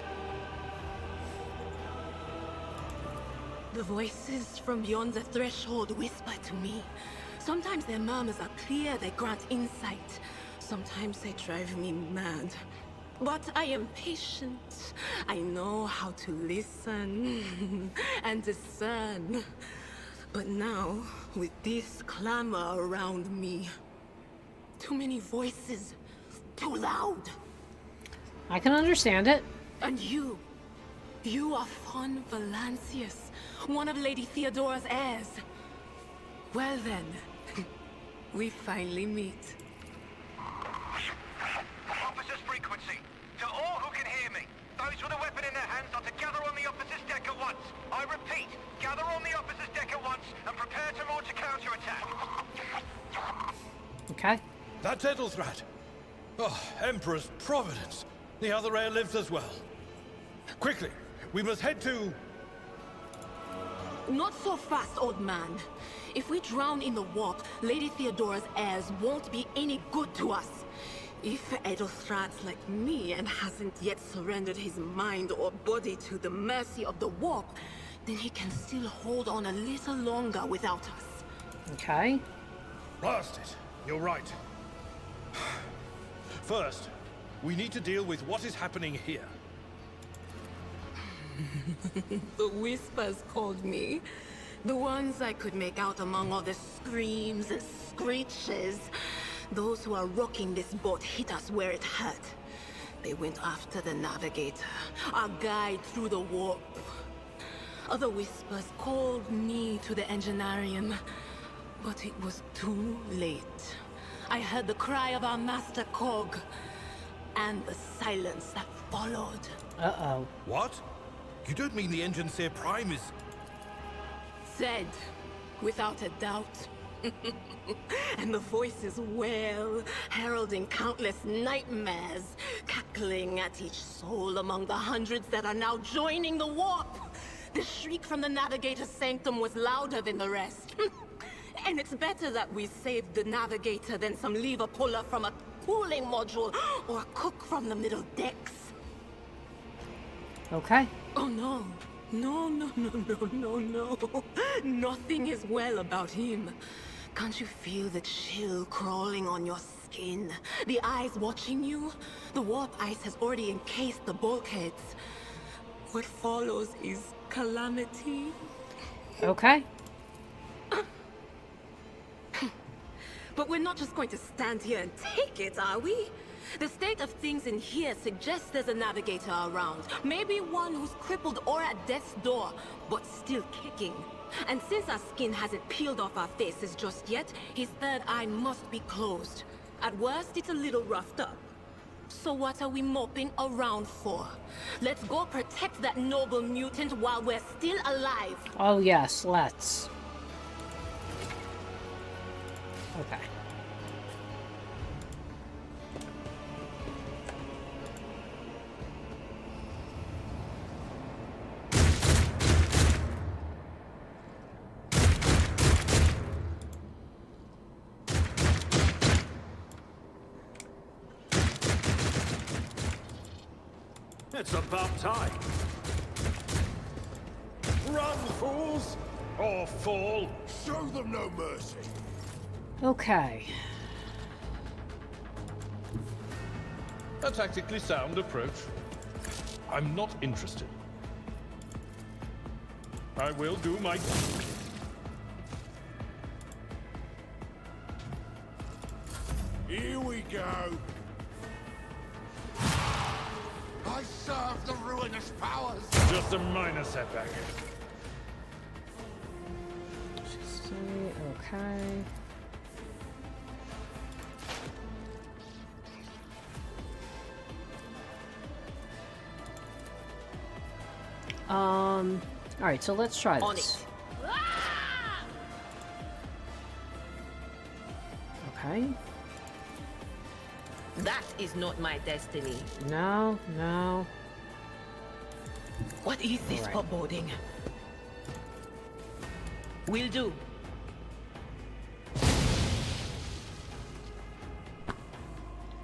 The voices from beyond the threshold whisper to me. Sometimes their murmurs are clear, they grant insight. Sometimes they drive me mad. But I am patient. I know how to listen and discern. But now, with this clamor around me, too many voices, too loud. I can understand it. And you are von Valancius, one of Lady Theodora's heirs. Well then, we finally meet. Officer's frequency. To all who can hear me, those with a weapon in their hands are to gather on the officer's deck at once. I repeat, gather on the officer's deck at once and prepare to launch a counterattack. Okay. That's Ethelthrat. Oh, Emperor's providence. The other heir lives as well. Quickly, we must head to... Not so fast, old man. If we drown in the warp, Lady Theodora's heirs won't be any good to us. If Ethelthrat's like me and hasn't yet surrendered his mind or body to the mercy of the warp, then he can still hold on a little longer without us. Okay. Blast it. You're right. First, we need to deal with what is happening here. The whispers called me. The ones I could make out among all the screams and screeches. Those who are rocking this boat hit us where it hurt. They went after the navigator, our guide through the warp. Other whispers called me to the enginarium, but it was too late. I heard the cry of our master cog, and the silence that followed. Uh-oh. What? You don't mean the Enginseer Prime is... Said, without a doubt. And the voices wail, heralding countless nightmares, cackling at each soul among the hundreds that are now joining the warp. The shriek from the navigator's sanctum was louder than the rest. And it's better that we saved the navigator than some lever puller from a cooling module or a cook from the middle decks. Okay. Oh no, No. Nothing is well about him. Can't you feel the chill crawling on your skin? The eyes watching you? The warp ice has already encased the bulkheads. What follows is calamity. Okay. But we're not just going to stand here and take it, are we? The state of things in here suggests there's a navigator around. Maybe one who's crippled or at death's door, but still kicking. And since our skin hasn't peeled off our faces just yet, his third eye must be closed. At worst, it's a little roughed up. So what are we moping around for? Let's go protect that noble mutant while we're still alive. Oh yes, let's. Okay. It's about time. Run, fools! Or fall! Show them no mercy! Okay. A tactically sound approach. I'm not interested. I will do my... Here we go! I serve the ruinous powers! Just a minor setback. Okay. All right, so let's try On this. it. Okay. That is not my destiny. No. What is this Alright. foreboding? Will do.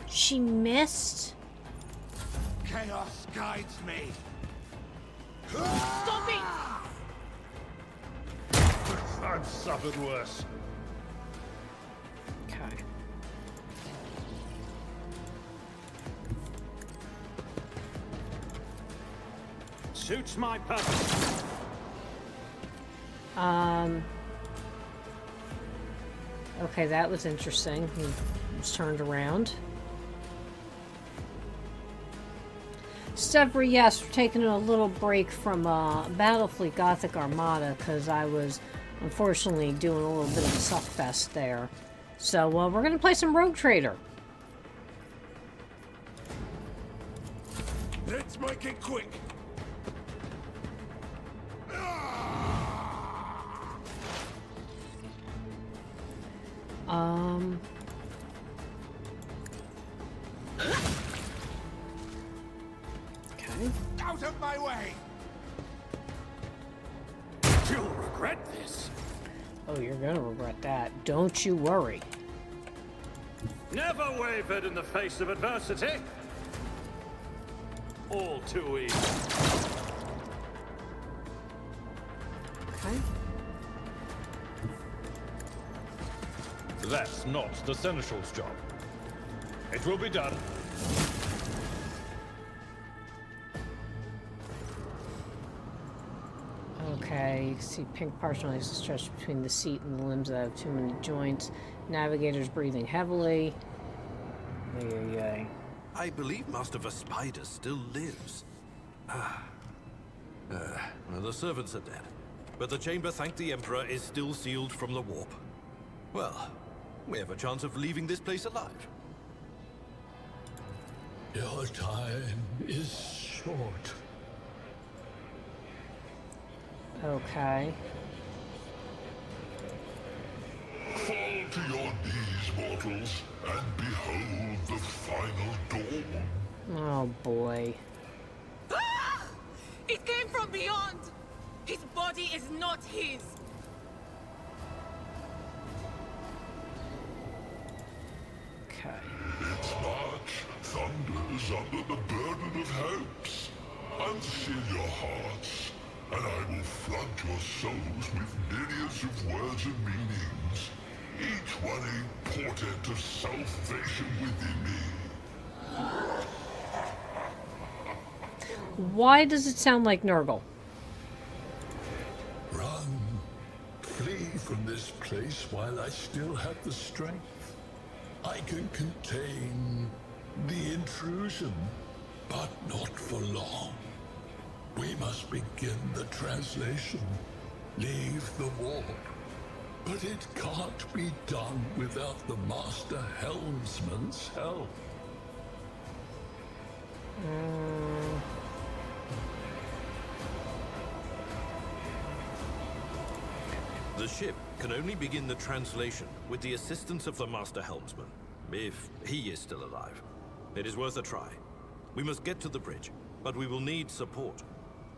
She missed? Chaos guides me! Stop it! I've suffered worse. Okay. Suits my purpose. Okay, that was interesting. He was turned around. Stevry, yes, we're taking a little break from Battlefleet Gothic Armada because I was unfortunately doing a little bit of a suckfest there. So we're going to play some Rogue Trader. Let's make it quick! Okay. Out of my way! You'll regret this. Oh, you're going to regret that. Don't you worry. Never wavered in the face of adversity. All too easy. Okay. That's not the Seneschal's job. It will be done. Okay, you can see pink parchment is stretched between the seat and the limbs that have too many joints. Navigator's breathing heavily. Ay. I believe Master Vespider still lives. Well, the servants are dead. But the chamber, thank the Emperor, is still sealed from the warp. Well, we have a chance of leaving this place alive. Your time is short. Okay. Fall to your knees, mortals, and behold the final dawn. Oh boy. Ah! It came from beyond! His body is not his! Okay. Its march thunders under the burden of hopes. Unseal your hearts. and I will flood your souls with myriads of words and meanings, each one a portent of salvation within me. Why does it sound like Nurgle? Run. Flee from this place while I still have the strength. I can contain the intrusion, but not for long. We must begin the translation. Leave the warp. But it can't be done without the Master Helmsman's help. The ship can only begin the translation with the assistance of the Master Helmsman, if he is still alive. It is worth a try. We must get to the bridge, but we will need support.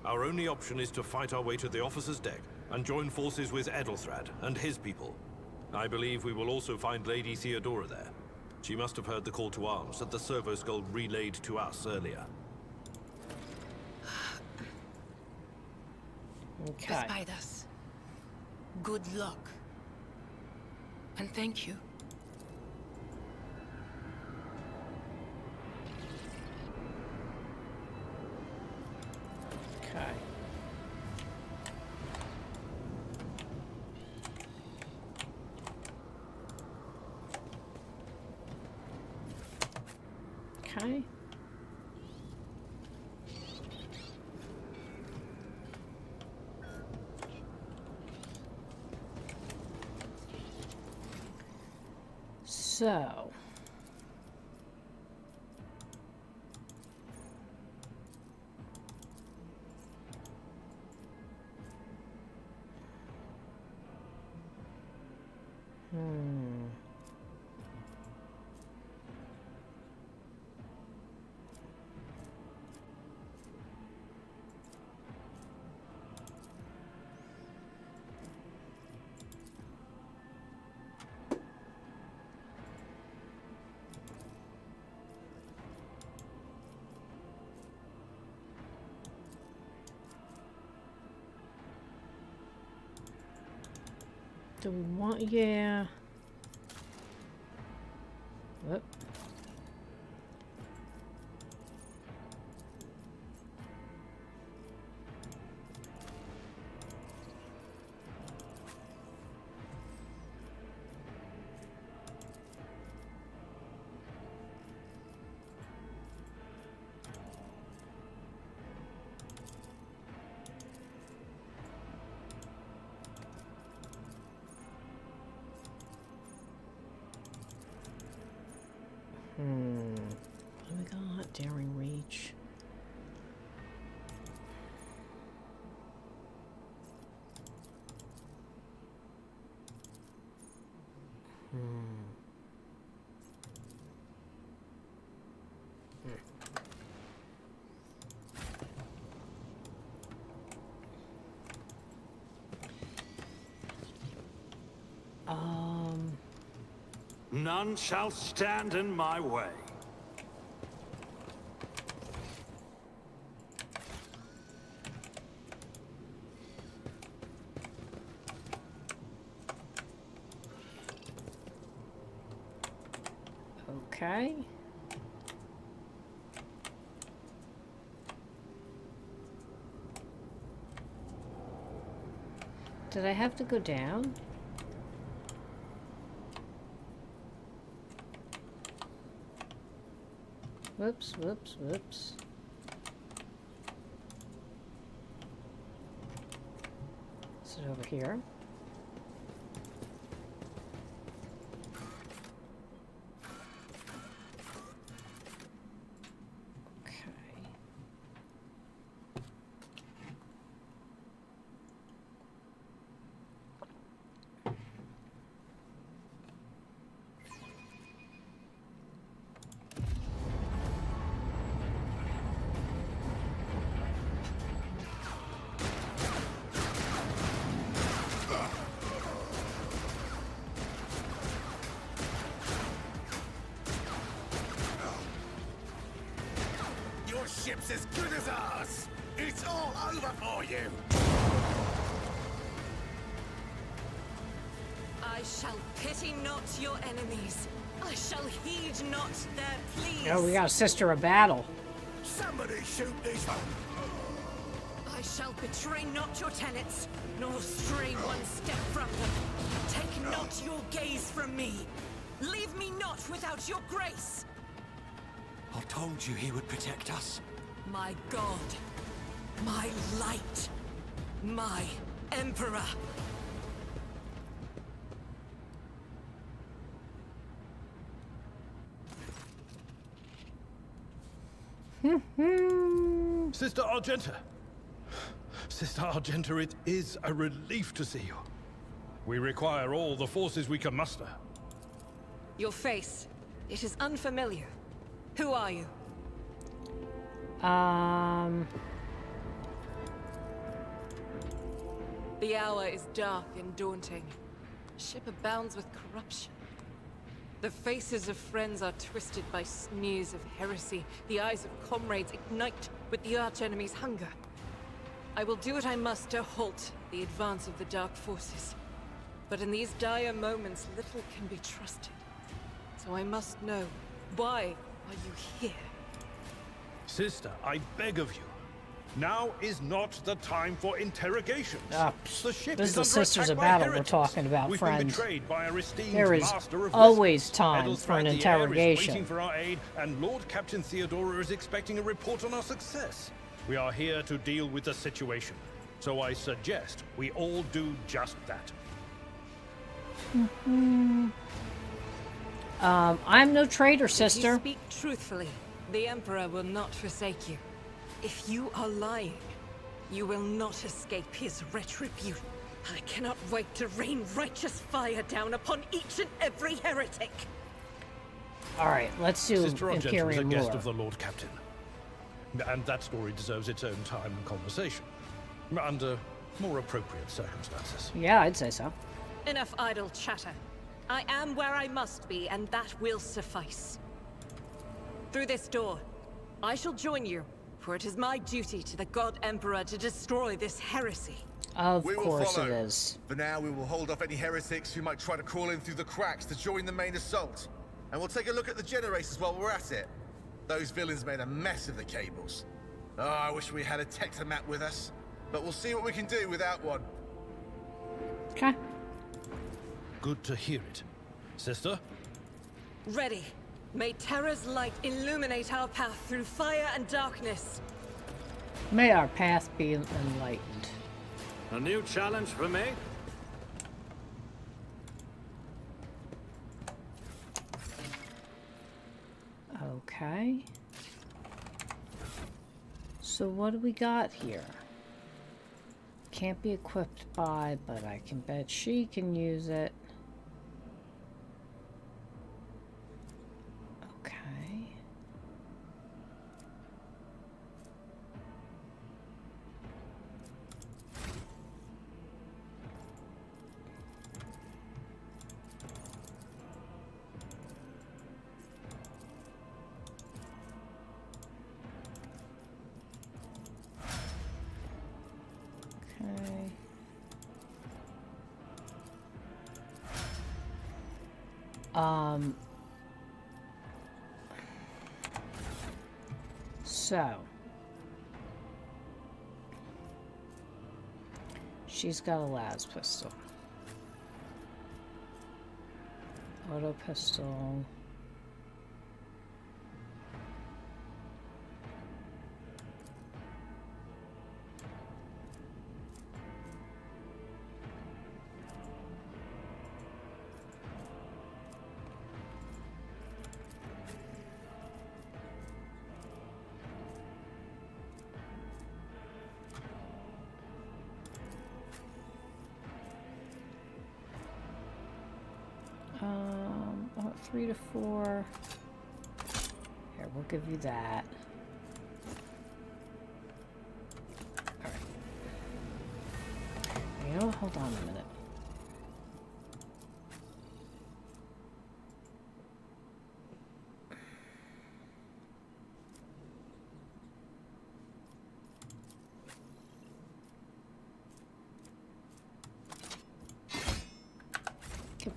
Our only option is to fight our way to the officer's deck and join forces with Edelthrad and his people. I believe we will also find Lady Theodora there. She must have heard the call to arms that the Servo Skull relayed to us earlier. Okay. Despite us. Good luck. And thank you. Okay. Okay. So, do we want, yeah. Whoop. What do we got? Daring Reach. None shall stand in my way. Okay. Did I have to go down? Whoops, whoops, whoops. Is it over here? Your ship's as good as ours! It's all over for you! I shall pity not your enemies. I shall heed not their pleas. Oh, we got a sister of battle. Somebody shoot these folk! I shall betray not your tenets, nor stray one step from them. Take not your gaze from me. Leave me not without your grace. I told you he would protect us. My God, my light, my Emperor. Sister Argenta! Sister Argenta, it is a relief to see you. We require all the forces we can muster. Your face, it is unfamiliar. Who are you? The hour is dark and daunting. Ship abounds with corruption. The faces of friends are twisted by sneers of heresy. The eyes of comrades ignite with the archenemy's hunger. I will do what I must to halt the advance of the dark forces. But in these dire moments, little can be trusted. So I must know, why are you here? Sister, I beg of you. Now is not the time for interrogations. The ship This is the under Sisters attack of by Battle we're heretics. talking about, We've friend. been betrayed by our esteemed There is master of always whispers. time Edel's for an threat the air is interrogation. waiting for our aid, and Lord Captain Theodora is expecting a report on our success. We are here to deal with the situation, so I suggest we all do just that. I'm no traitor, If sister. you speak truthfully, the Emperor will not forsake you. If you are lying, you will not escape his retribution. I cannot wait to rain righteous fire down upon each and every heretic. Alright, let's do Sister Argenta is a Imperium guest lore. of the Lord Captain. And that story deserves its own time and conversation. Under more appropriate circumstances. Yeah, I'd say so. Enough idle chatter. I am where I must be, and that will suffice. Through this door, I shall join you, for it is my duty to the God Emperor to destroy this heresy. Of We will course it follow. is. For now, we will hold off any heretics who might try to crawl in through the cracks to join the main assault. And we'll take a look at the generators while we're at it. Those villains made a mess of the cables. Oh, I wish we had a Tectomat with us. But we'll see what we can do without one. Okay. Good to hear it. Sister? Ready. May Terra's light illuminate our path through fire and darkness. May our path be enlightened. A new challenge for me? Okay. So what do we got here? Can't be equipped by, but I can bet she can use it. Okay. Okay. So she's got a las pistol, auto pistol. About 3 to 4. Here, we'll give you that. Alright. You know what? Hold on a minute.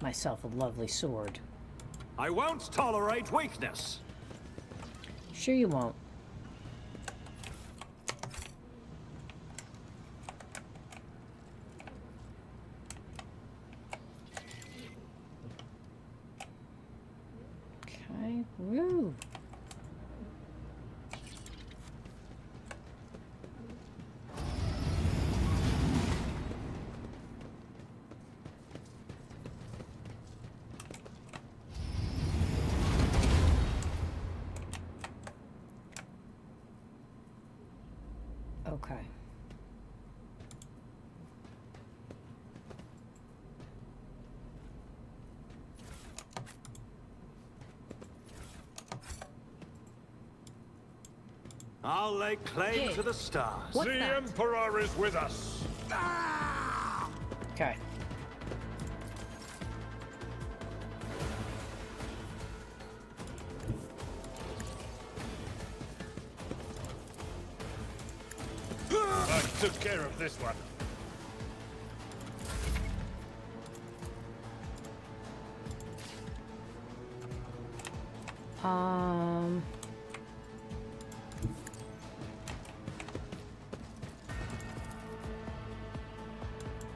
myself a lovely sword. I won't tolerate weakness. Sure you won't. Okay, woo. Okay. I'll lay claim to the stars. The Emperor is with us. Okay. I took care of this one.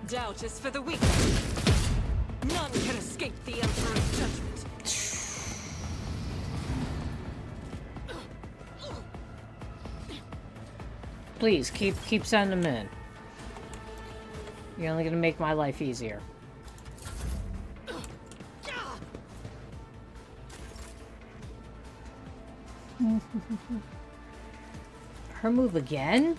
Doubt is for the weak. None can escape the Emperor's judgment. Please keep sending them in. You're only gonna make my life easier. Her move again?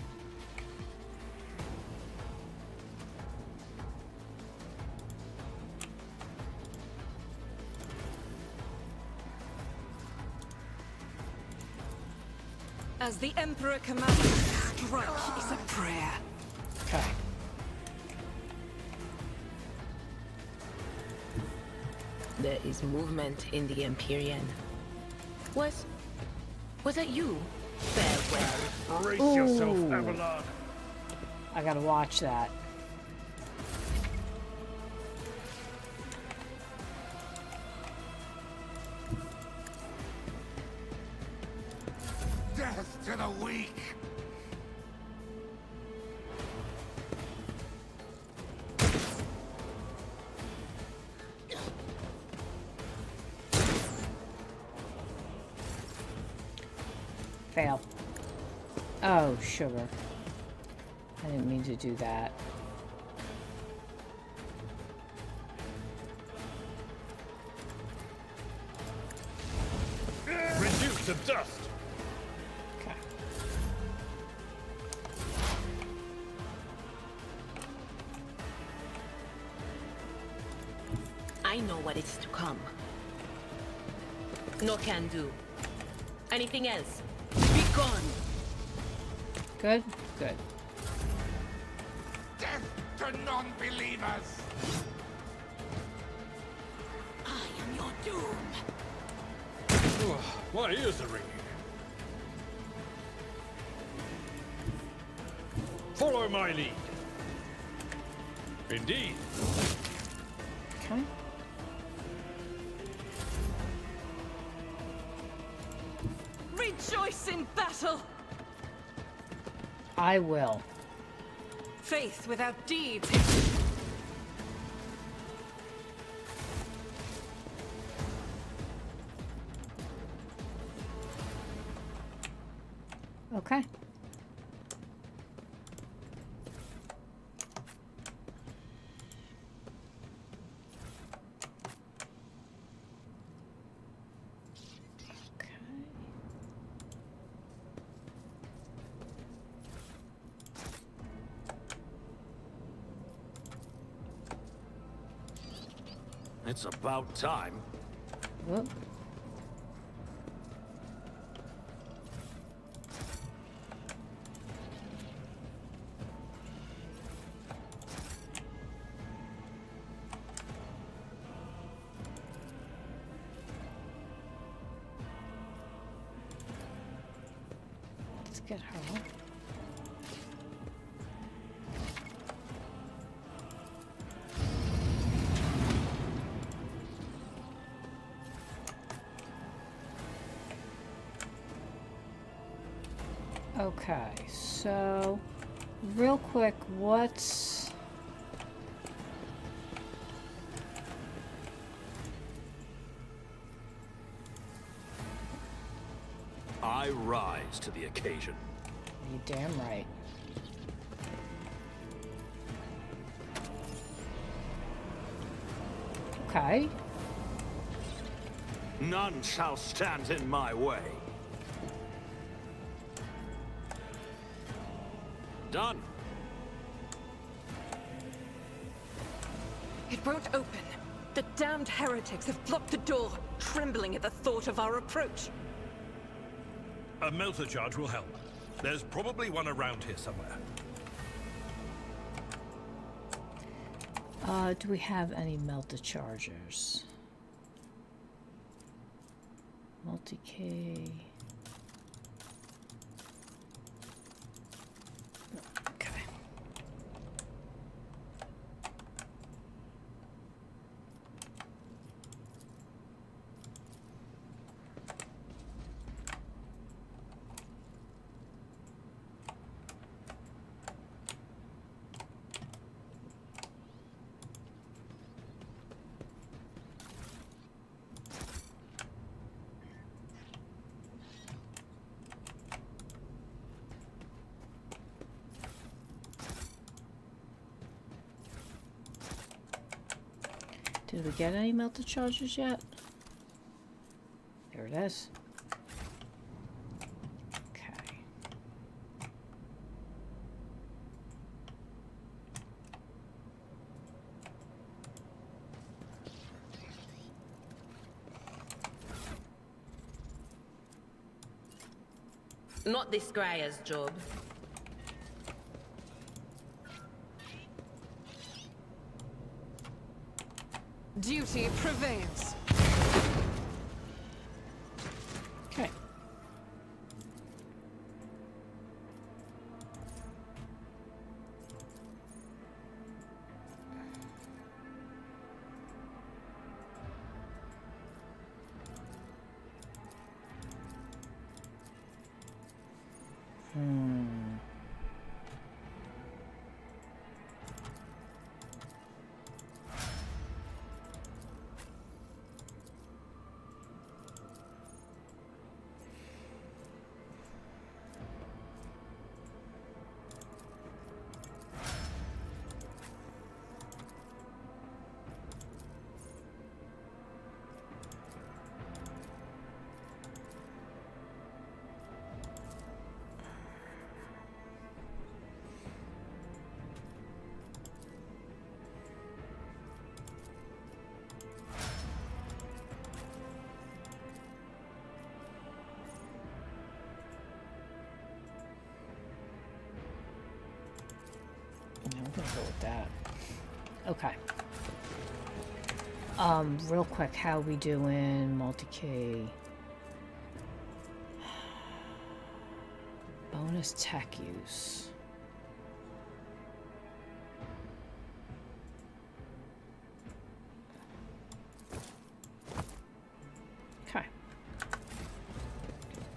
As the Emperor commands, strike is a prayer. Okay. There is movement in the Empyrean. Was that you? Farewell. Brace Ooh. yourself, Avalon. I gotta watch that. Death to the weak! Fail. Oh, sugar. I didn't mean to do that. Reduced to dust. Okay. I know what is to come. No can do. Anything else? Be gone. Good? Good. Death to non-believers! I am your doom. My ears are ringing. Follow my lead. Indeed. Okay. Rejoice in battle. I will. Faith without deeds. Okay. It's about time. Whoop. Let's get her. Okay, so real quick, what's... I rise to the occasion. You damn right. Okay. None shall stand in my way. Done. It won't open. The damned heretics have blocked the door, trembling at the thought of our approach. A melter charge will help. There's probably one around here somewhere. Do we have any melter chargers? Multi-K. Okay. Did we get any melted charges yet? There it is. Okay. Not this Greyer's job. Duty prevails. Okay. I'm gonna go with that. Okay. Real quick, how we doing? Multi-K. Bonus tech use. Okay.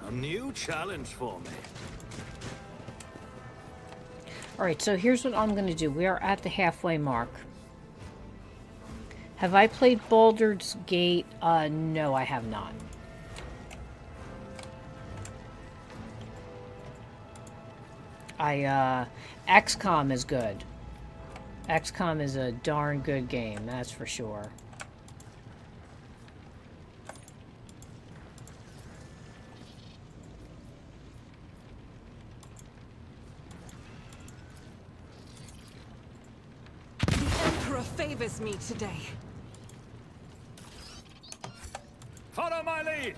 A new challenge for me. Alright, so here's what I'm going to do. We are at the halfway mark. Have I played Baldur's Gate? No, I have not. XCOM is good. XCOM is a darn good game, that's for sure. Favors me today. Follow my lead.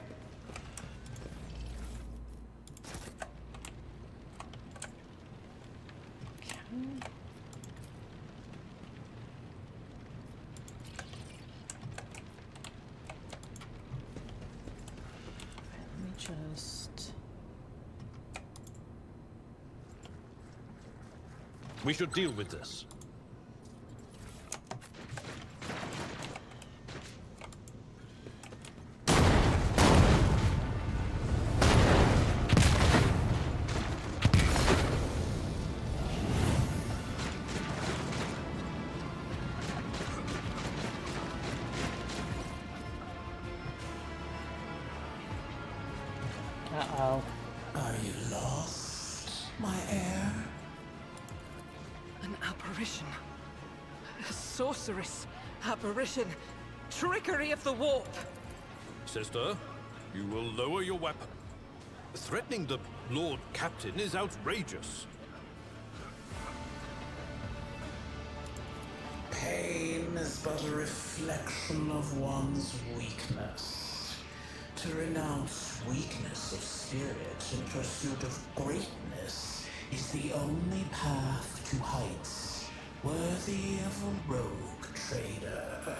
Let me just... We should deal with this. Uh-oh. Are you lost, my heir? An apparition. A sorceress apparition. Trickery of the warp. Sister, you will lower your weapon. Threatening the Lord Captain is outrageous. Pain is but a reflection of one's weakness. To renounce weakness of spirit in pursuit of greatness is the only path to heights worthy of a rogue trader.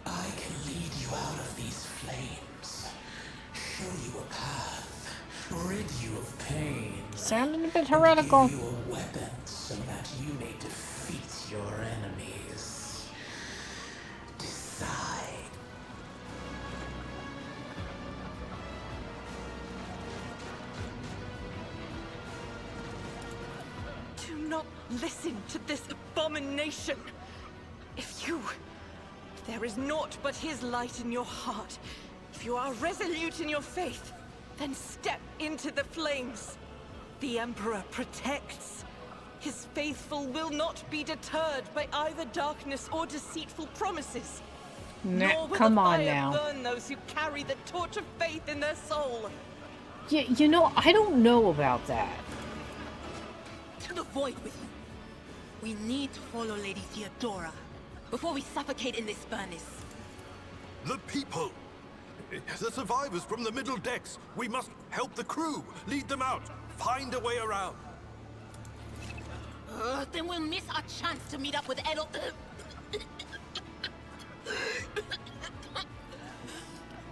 I can lead you out of these flames, show you a path, rid you of pain. Sounding a bit heretical. Give you a weapon so that you may defeat your enemies. Decide. Do not listen to this abomination. If there is naught but his light in your heart. If you are resolute in your faith, then step into the flames. The Emperor protects. His faithful will not be deterred by either darkness or deceitful promises. Nor will come the on fire now. burn those who carry the torch of faith in their soul. You know, I don't know about that. To the void with you. We need to follow Lady Theodora before we suffocate in this furnace. The people! The survivors from the middle decks! We must help the crew! Lead them out! Find a way around! Then we'll miss our chance to meet up with Edel.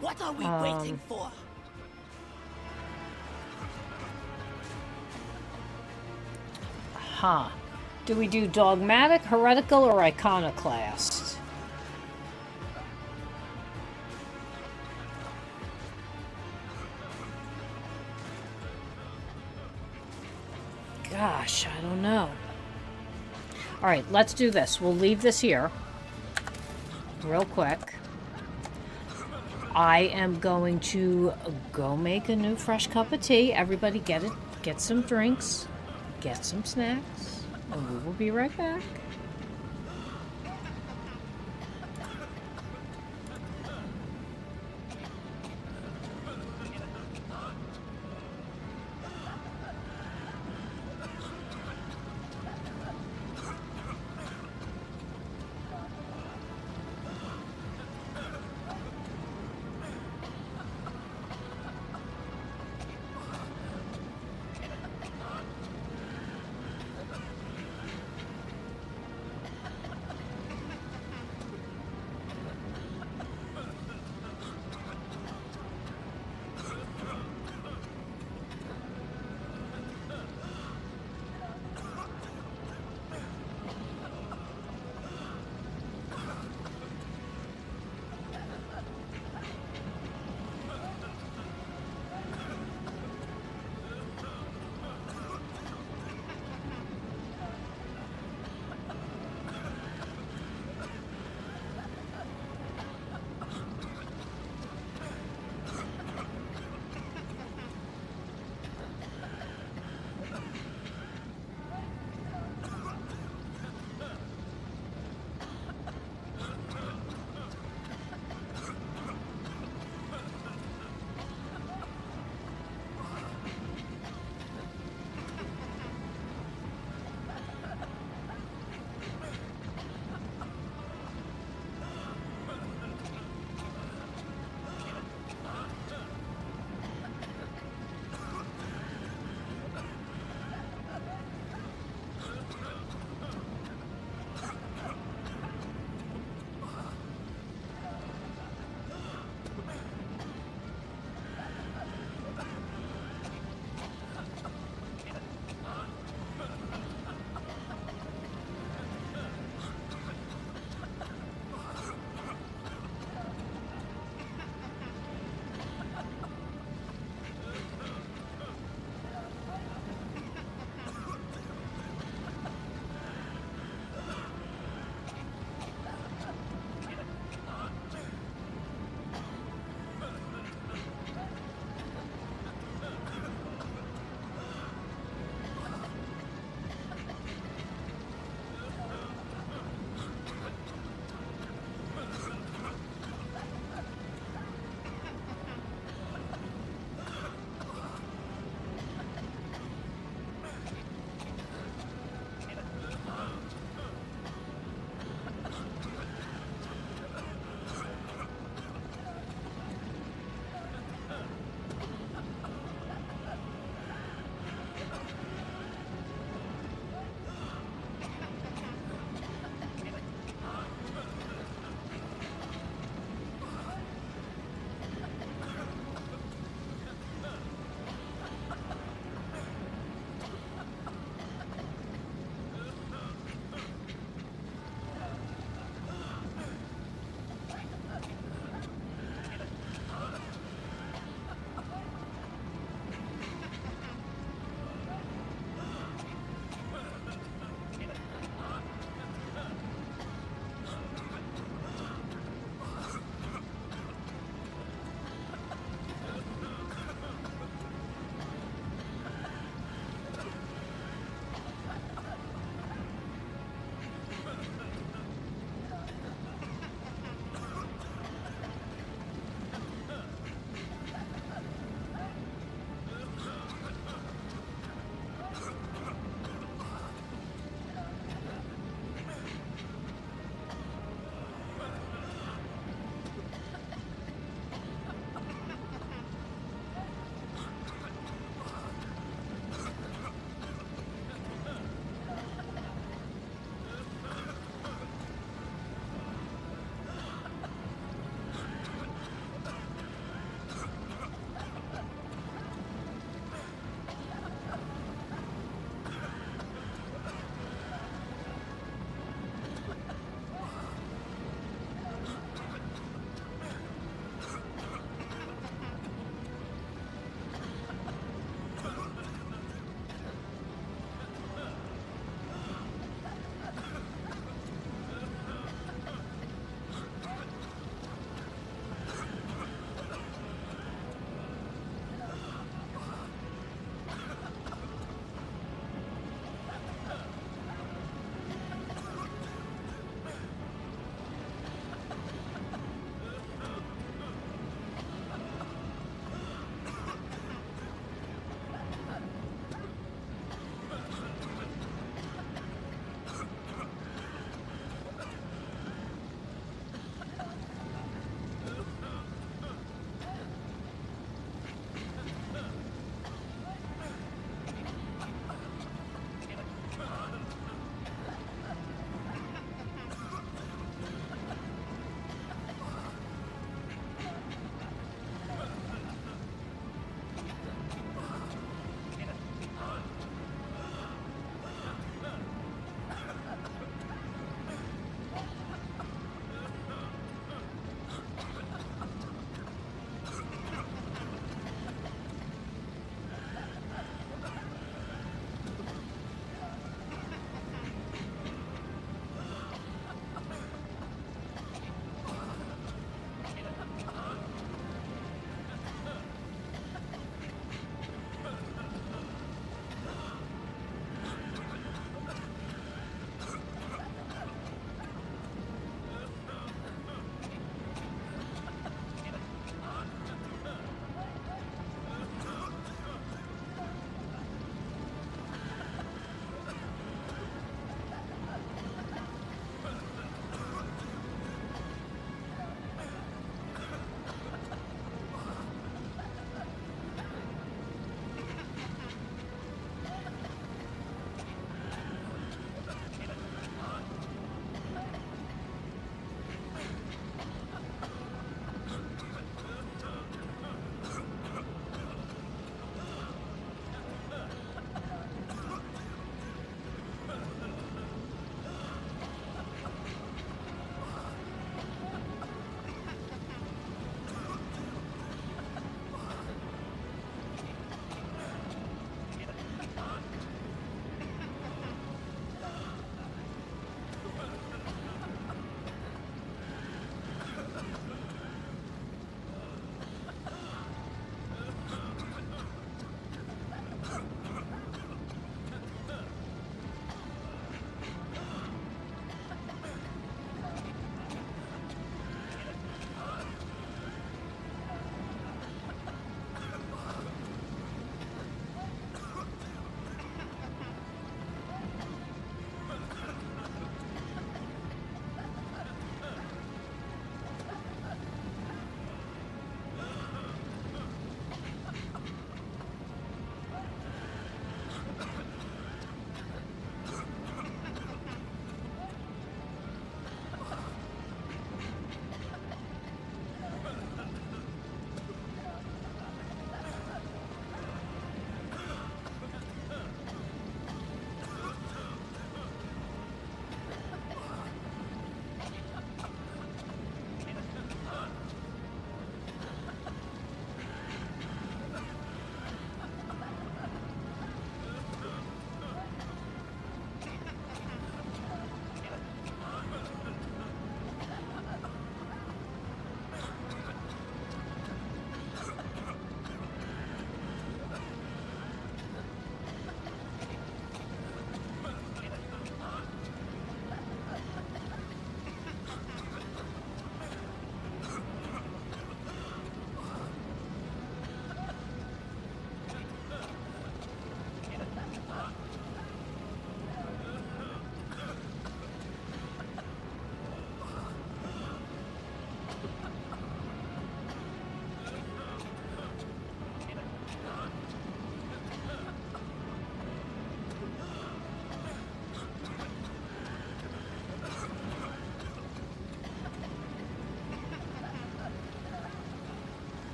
What are we waiting for? Huh. Do we do dogmatic, heretical, or iconoclast? Gosh, I don't know. All right, let's do this. We'll leave this here real quick. I am going to go make a new fresh cup of tea. Everybody get some drinks, get some snacks, and we will be right back.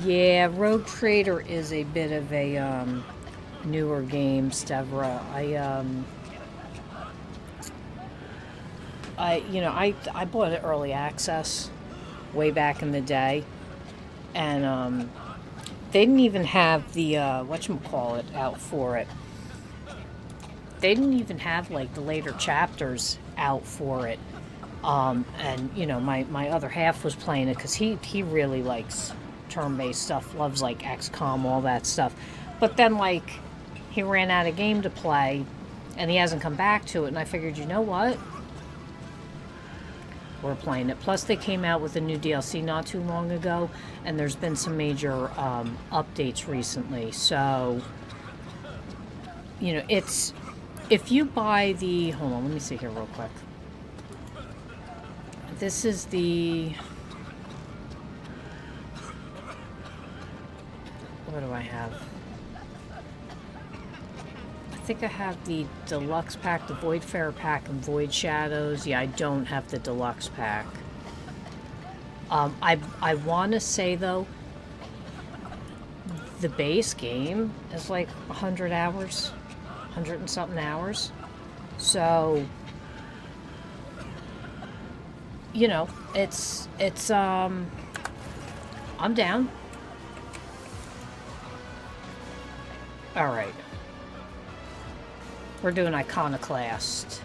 Yeah, Rogue Trader is a bit of a newer game, Stevra. I bought it early access way back in the day, and they didn't even have the whatchamacallit out for it. They didn't even have like the later chapters out for it. And you know, my other half was playing it because he really likes turn-based stuff, loves like XCOM, all that stuff. But then like he ran out of game to play, and he hasn't come back to it. And I figured, you know what? We're playing it. Plus, they came out with a new DLC not too long ago, and there's been some major updates recently. So, you know, it's if you buy the hold on, let me see here real quick. This is the what do I have? I think I have the deluxe pack, the Voidfarer pack, and Void Shadows. Yeah, I don't have the deluxe pack. I want to say though, the base game is like 100 hours, 100 and something hours. So, you know, it's I'm down. All right. We're doing Iconoclast.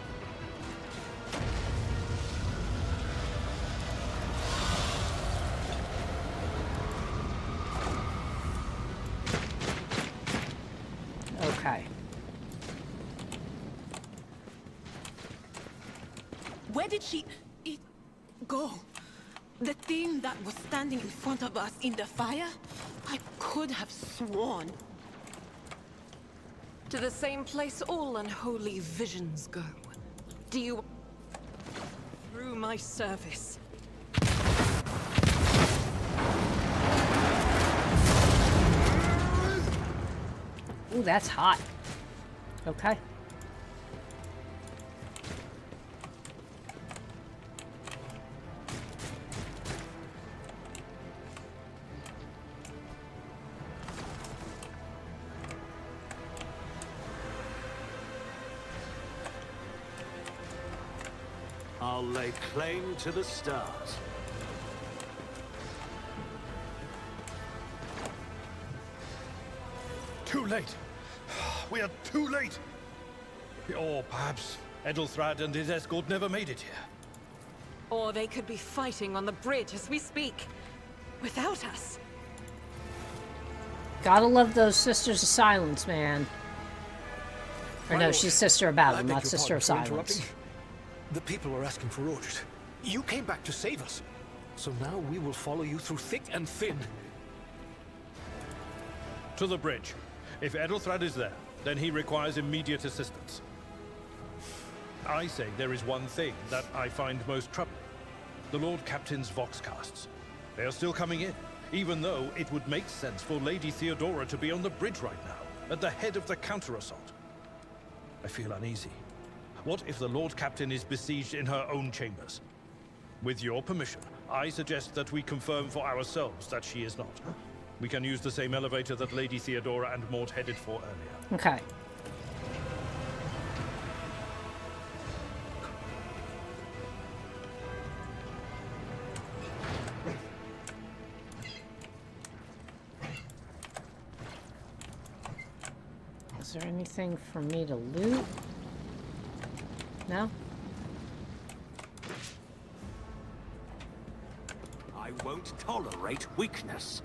Okay. Where did she go? The thing that was standing in front of us in the fire? I could have sworn. To the same place all unholy visions go. Do you... Through my service. Ooh, that's hot. Okay. I'll lay claim to the stars. Too late. We are too late. Or perhaps Edelthrad and his escort never made it here. Or they could be fighting on the bridge as we speak. Without us. Gotta love those Sisters of Silence, man. Or no, she's Sister of Battle, not Sister of Silence. The people are asking for orders. You came back to save us. So now we will follow you through thick and thin. To the bridge. If Edelthrad is there, then he requires immediate assistance. I say there is one thing that I find most troubling. The Lord Captain's Voxcasts. They are still coming in, even though it would make sense for Lady Theodora to be on the bridge right now, at the head of the counter-assault. I feel uneasy. What if the Lord Captain is besieged in her own chambers? With your permission, I suggest that we confirm for ourselves that she is not. We can use the same elevator that Lady Theodora and Mort headed for earlier. Okay. Is there anything for me to loot? No? I won't tolerate weakness.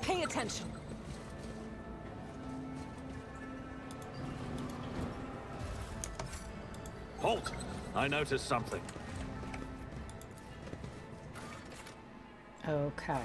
Pay attention. Halt! I noticed something. Okay.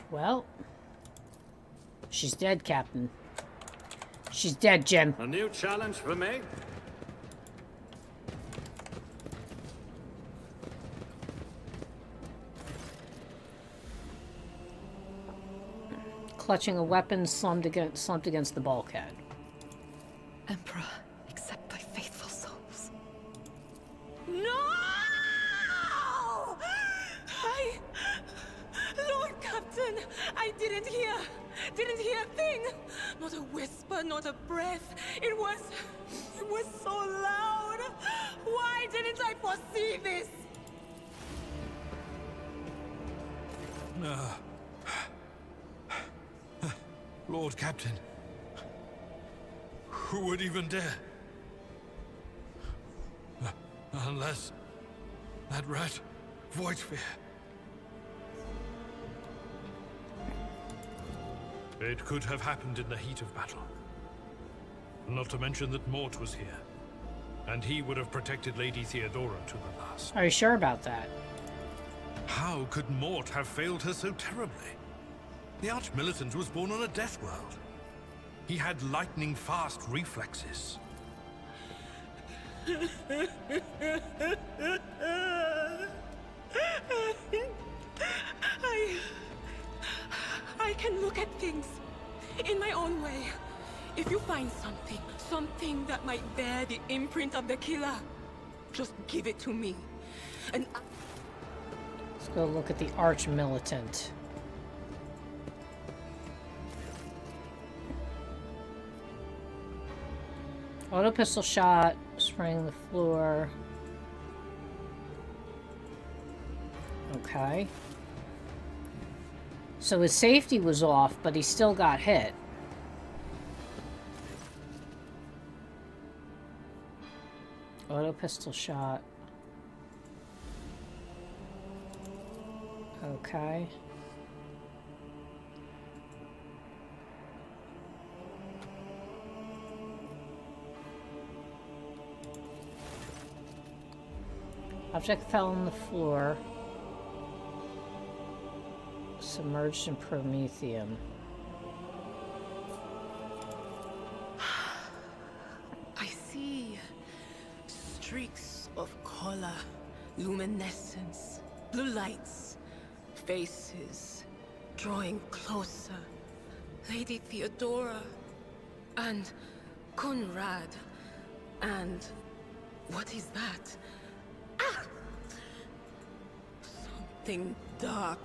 Well, she's dead, Captain. She's dead, Jim. A new challenge for me? Clutching a weapon, slumped against the bulkhead. Emperor, accept thy faithful souls. No! Lord Captain, I didn't hear a thing. Not a whisper, not a breath. It was so loud. Why didn't I foresee this? Lord Captain, who would even dare? Unless that rat, Voidsphere. It could have happened in the heat of battle. Not to mention that Mort was here, and he would have protected Lady Theodora to the last. Are you sure about that? How could Mort have failed her so terribly? The Arch-Militant was born on a death world. He had lightning-fast reflexes. I can look at things in my own way. If you find something that might bear the imprint of the killer, just give it to me. And Let's go look at the Arch-Militant. Auto pistol shot, spraying the floor. Okay. So his safety was off, but he still got hit. Auto pistol shot. Okay. Object fell on the floor. Submerged in promethium. I see streaks of color, luminescence, blue lights, faces drawing closer. Lady Theodora and Conrad and what is that? Ah! Something dark,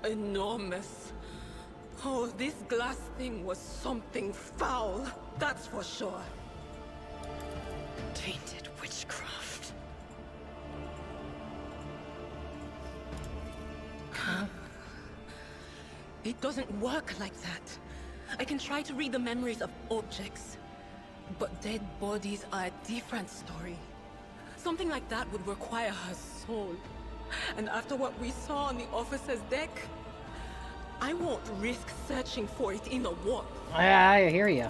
enormous. Oh, this glass thing was something foul, that's for sure. Tainted witchcraft. It doesn't work like that. I can try to read the memories of objects, but dead bodies are a different story. Something like that would require her soul. And after what we saw on the officer's deck, I won't risk searching for it in the warp. I hear you.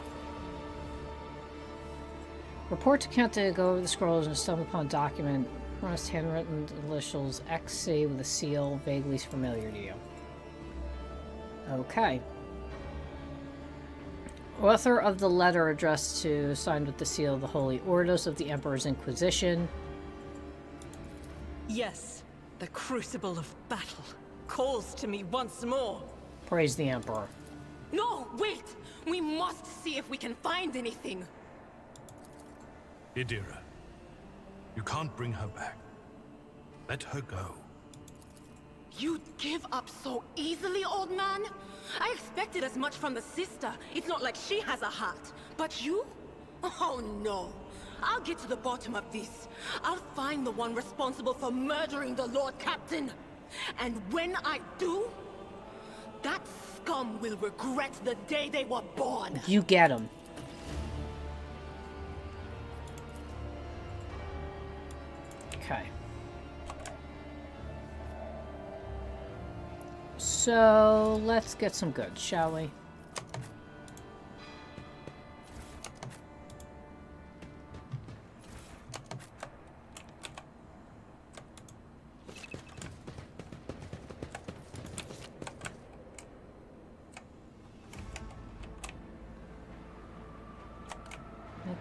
Report to Count to go over the scrolls and stumble upon a document. Honest handwritten initials XC with a seal vaguely familiar to you. Okay. Author of the letter addressed to, signed with the seal of the Holy Ordos of the Emperor's Inquisition. Yes, the crucible of battle calls to me once more. Praise the Emperor. No, wait! We must see if we can find anything. Idira, you can't bring her back. Let her go. You'd give up so easily, old man? I expected as much from the sister. It's not like she has a heart. But you? Oh no. I'll get to the bottom of this. I'll find the one responsible for murdering the Lord Captain. And when I do, that scum will regret the day they were born. You get him. Okay. So, let's get some goods, shall we?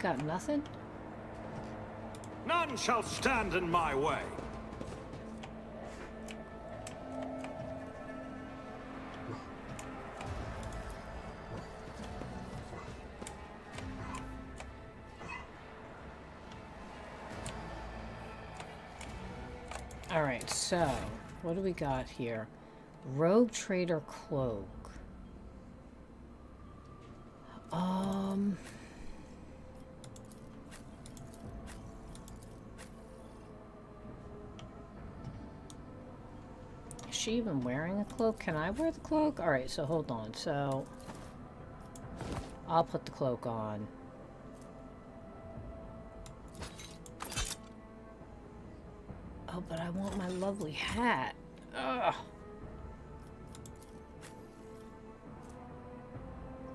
Got nothing? None shall stand in my way. Alright, so, what do we got here? Rogue Trader Cloak. Is she even wearing a cloak? Can I wear the cloak? Alright, so hold on. So, I'll put the cloak on. Oh, but I want my lovely hat. Ugh.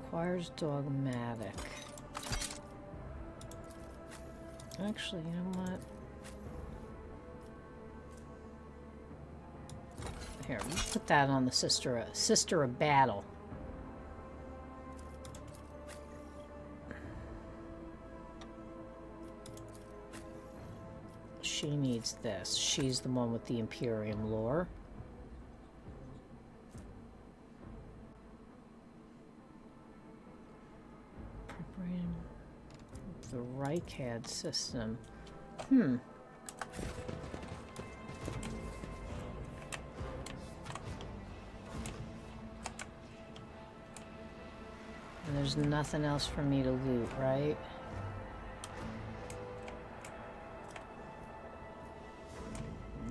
Requires dogmatic. Actually, you know what? Here, we'll put that on the Sister of Battle. She needs this. She's the one with the Imperium lore. The Reichad system. And there's nothing else for me to loot, right?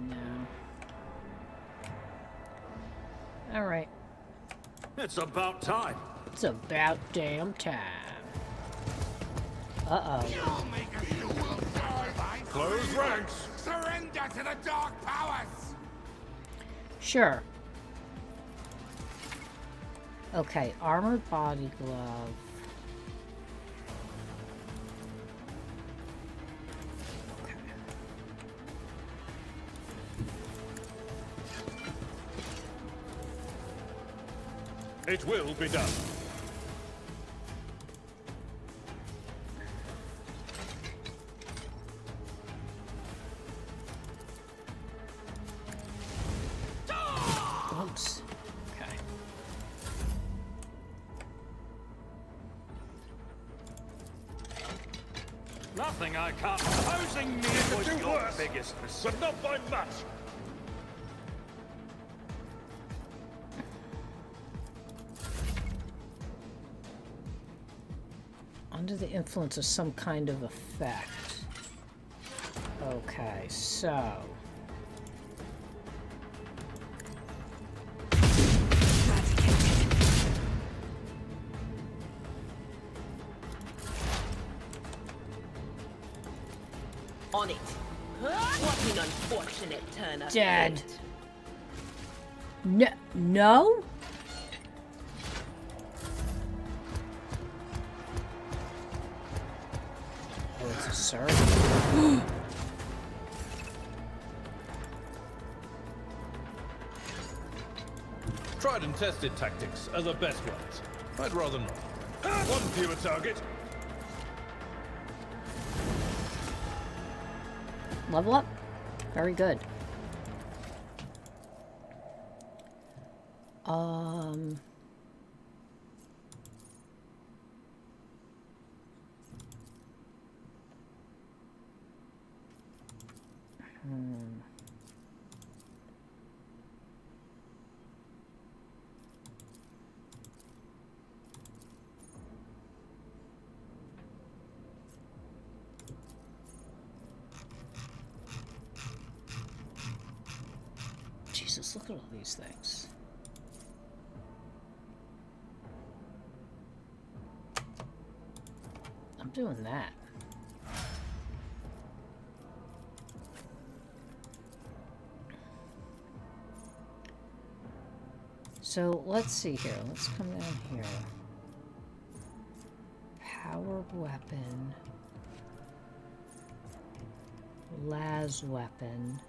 No. Alright. It's about time. It's about damn time. Uh-oh. Close ranks. Surrender to the dark powers. Sure. Okay, armored body glove. Okay. It will be done. Oops. Okay. Nothing I can't. Opposing me was your biggest mistake. But not by much. Under the influence of some kind of effect. Okay, so... On it. What an unfortunate turn of Dead. fate. No? Oh, it's a servant. Tried and tested tactics are the best ones. I'd rather not. One fewer target. Level up. Very good. Jesus, look at all these things. I'm doing that. So let's see here. Let's come down here. Powered weapon. Las weapon.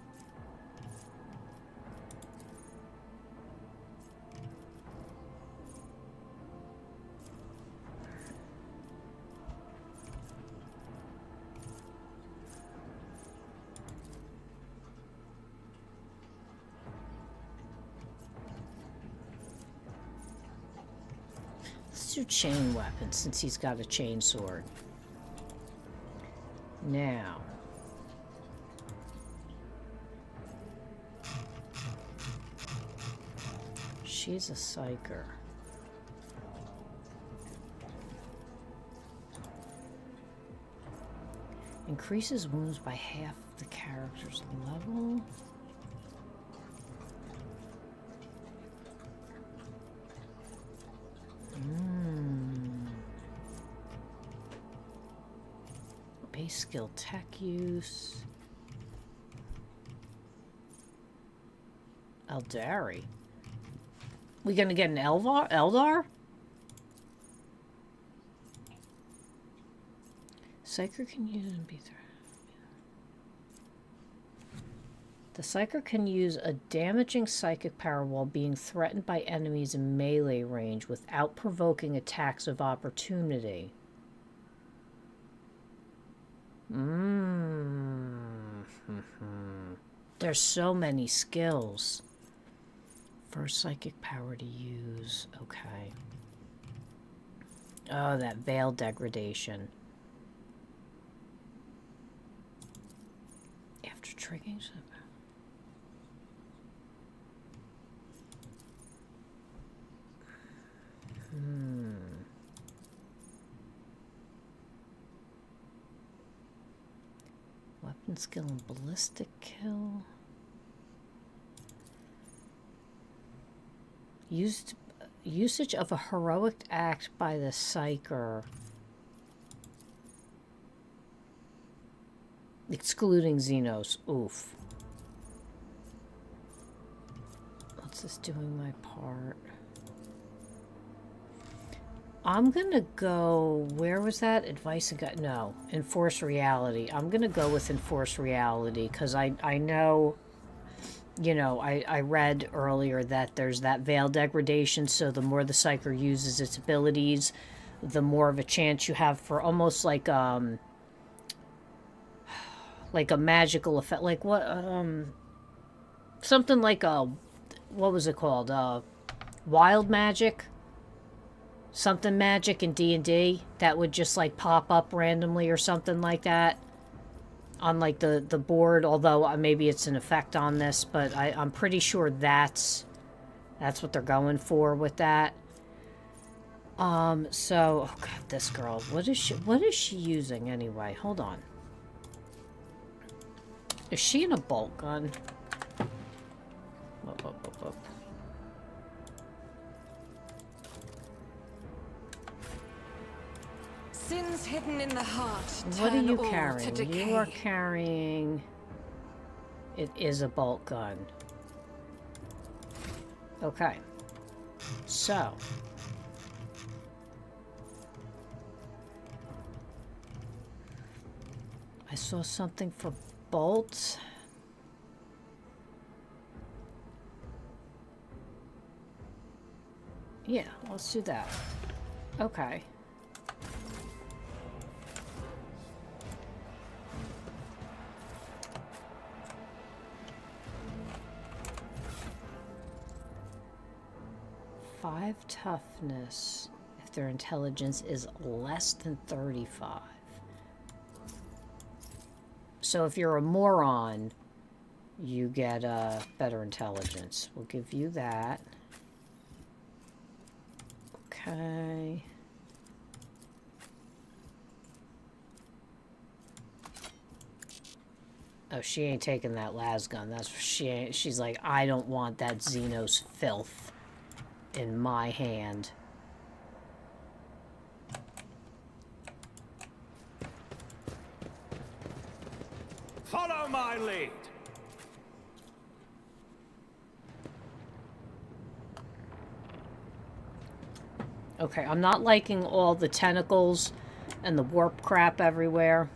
do chain weapons since he's got a chain sword. Now. She's a psyker. Increases wounds by half the character's level. Base skill tech use. Eldari. We gonna get an Eldar? Psyker can use and be the Psyker can use a damaging psychic power while being threatened by enemies in melee range without provoking attacks of opportunity. There's so many skills. First psychic power to use. Okay. Oh, that veil degradation. After triggering... Weapon skill and ballistic kill. Usage of a heroic act by the Psyker. Excluding Xenos. Oof. What's this doing my part? I'm gonna go, where was that? Advice and gut, no. Enforce reality. I'm gonna go with enforce reality because I know, you know, I read earlier that there's that veil degradation, so the more the Psyker uses its abilities, the more of a chance you have for almost like a magical effect, like what, something like a, what was it called? Wild magic? Something magic in D&D that would just like pop up randomly or something like that on like the board, although maybe it's an effect on this, but I'm pretty sure that's what they're going for with that. So, oh god, this girl, what is she using anyway? Hold on. Is she in a bolt gun? Whoop, whoop, whoop, whoop. Sins hidden in the heart. What are you carrying? You are carrying... It is a bolt gun. Okay. So. I saw something for bolts. Yeah, let's do that. Okay. Toughness if their intelligence is less than 35. So if you're a moron, you get better intelligence. We'll give you that. Okay. Oh, she ain't taking that lasgun. That's she ain't. She's like, I don't want that Xenos filth in my hand. Follow my lead. Okay, I'm not liking all the tentacles and the warp crap everywhere.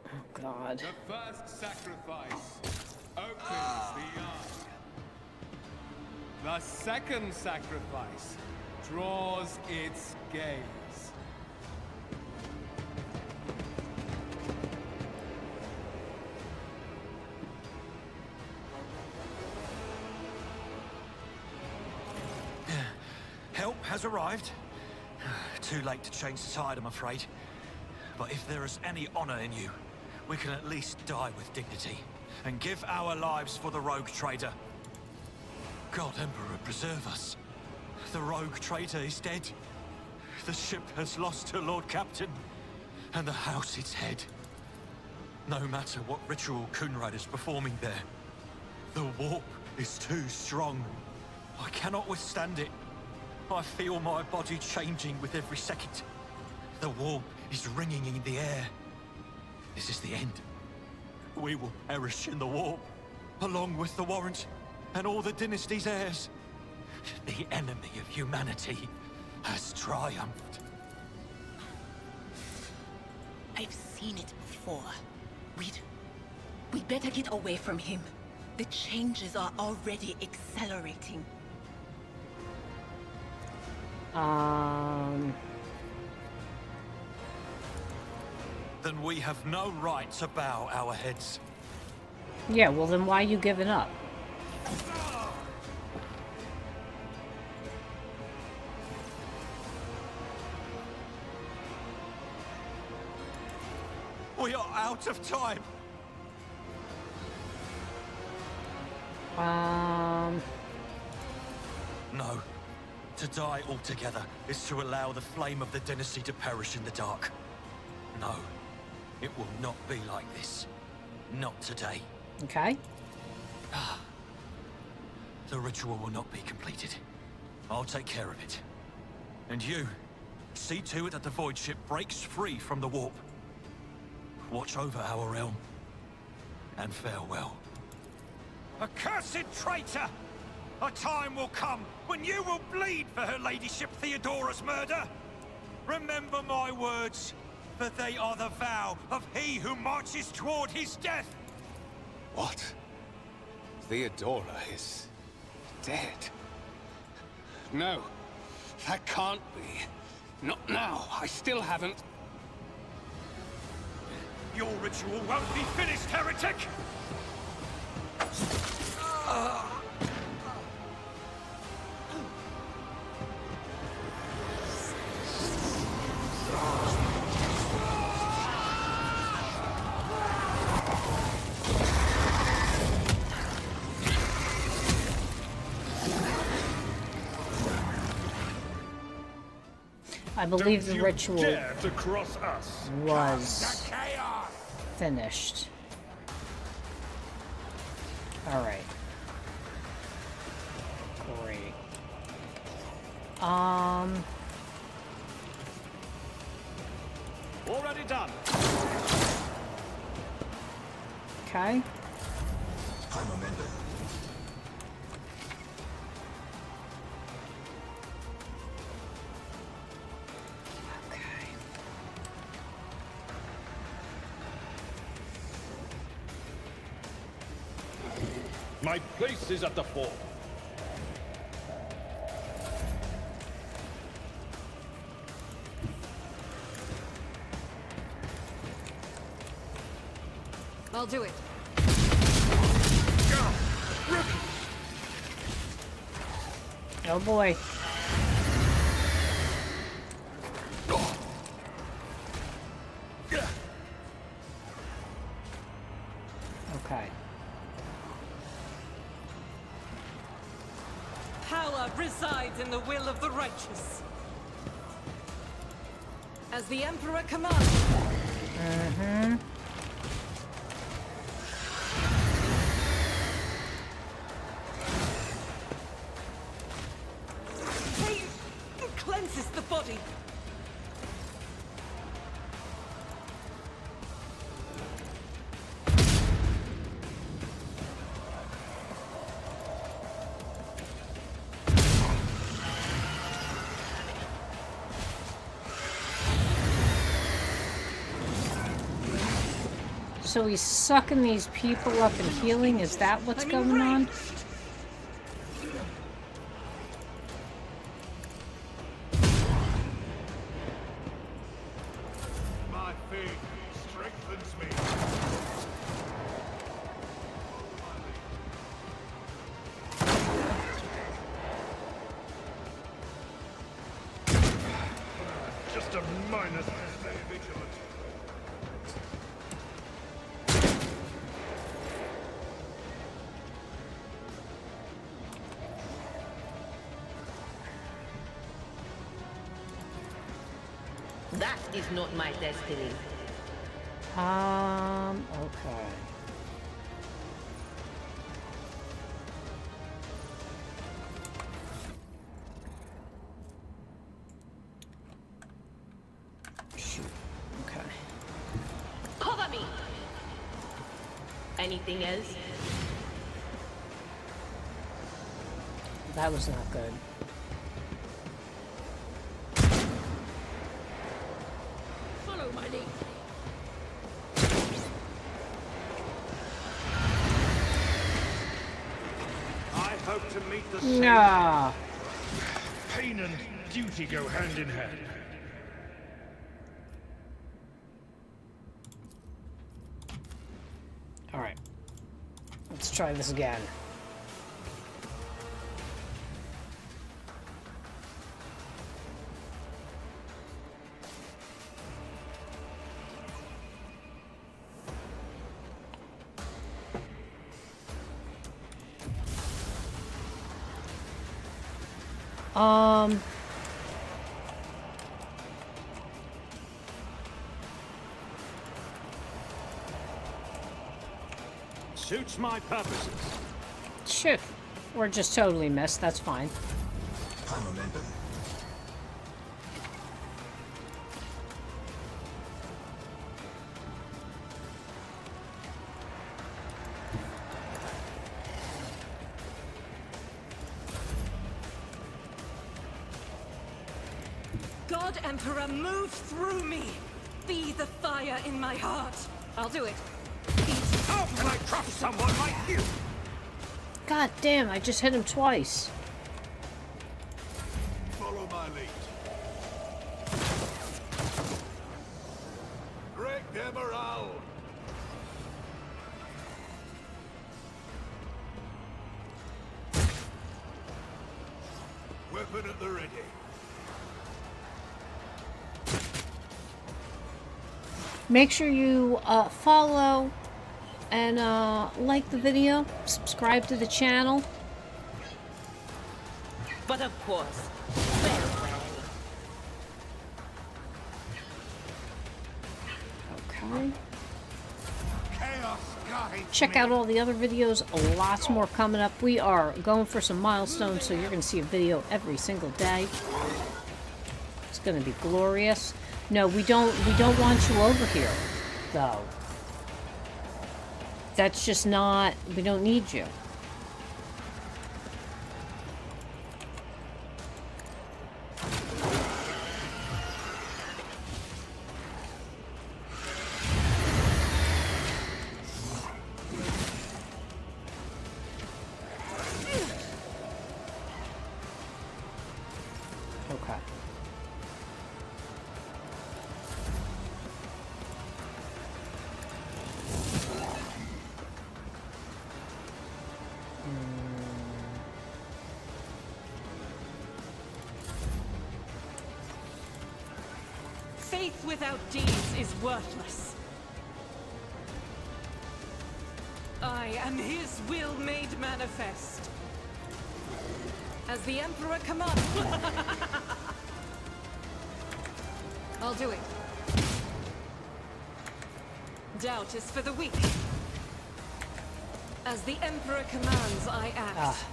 Oh god. The first sacrifice opens the eye. The second sacrifice draws its gaze. has arrived. Too late to change the tide, I'm afraid. But if there is any honor in you, we can at least die with dignity and give our lives for the rogue trader. God Emperor preserve us. The rogue trader is dead. The ship has lost her Lord Captain, and the house its head. No matter what ritual Kunrad is performing there, the warp is too strong. I cannot withstand it. I feel my body changing with every second. The warp is ringing in the air. This is the end. We will perish in the warp, along with the Warrant and all the dynasty's heirs. The enemy of humanity has triumphed. I've seen it before. We'd better get away from him. The changes are already accelerating. Then we have no right to bow our heads. Yeah, well then why are you giving up? We are out of time. No. To die altogether is to allow the flame of the dynasty to perish in the dark. No. It will not be like this. Not today. Okay. The ritual will not be completed. I'll take care of it. And you, see to it that the void ship breaks free from the warp. Watch over our realm. And farewell. Accursed traitor! A time will come when you will bleed for her ladyship Theodora's murder. Remember my words, for they are the vow of he who marches toward his death. What? Theodora is dead? No, that can't be. Not now. I still haven't... Your ritual won't be finished, heretic! I believe the ritual dare to cross us. was finished. Alright. Great. Already done. Okay. I'm amended. My place is at the fore. I'll do it. Oh boy. Okay. Power resides in the will of the righteous. As the Emperor commands. Mm-hmm. Cleanses the body. So he's sucking these people up and healing? Is that what's going on? My faith strengthens me. just a minus. Stay vigilant. That is not my destiny. Okay. Shoot. Okay. Cover me! Anything else? That was not good. Follow my lead. I hope to meet the same. Nah. Pain and duty go hand in hand. All right. Let's try this again. Suits my purposes. Shit. Or just totally missed. That's fine. God Emperor, move through me! Be the fire in my heart! I'll do it. How can I trust someone like you? God damn, I just hit him twice. Follow my lead. Great Emerald. Weapon at the ready. Make sure you follow and like the video, subscribe to the channel. But of course, very well. Okay. Chaos guides Check out all the other videos, lots more coming up. We are going for some milestones, so you're going to see a video every single day. It's going to be glorious. No, we don't want you over here, though. That's just not, we don't need you. Okay. Faith without deeds is worthless. I am his will made manifest. As the Emperor commands. I'll do it. Doubt is for the weak. As the Emperor commands, I act. Ah.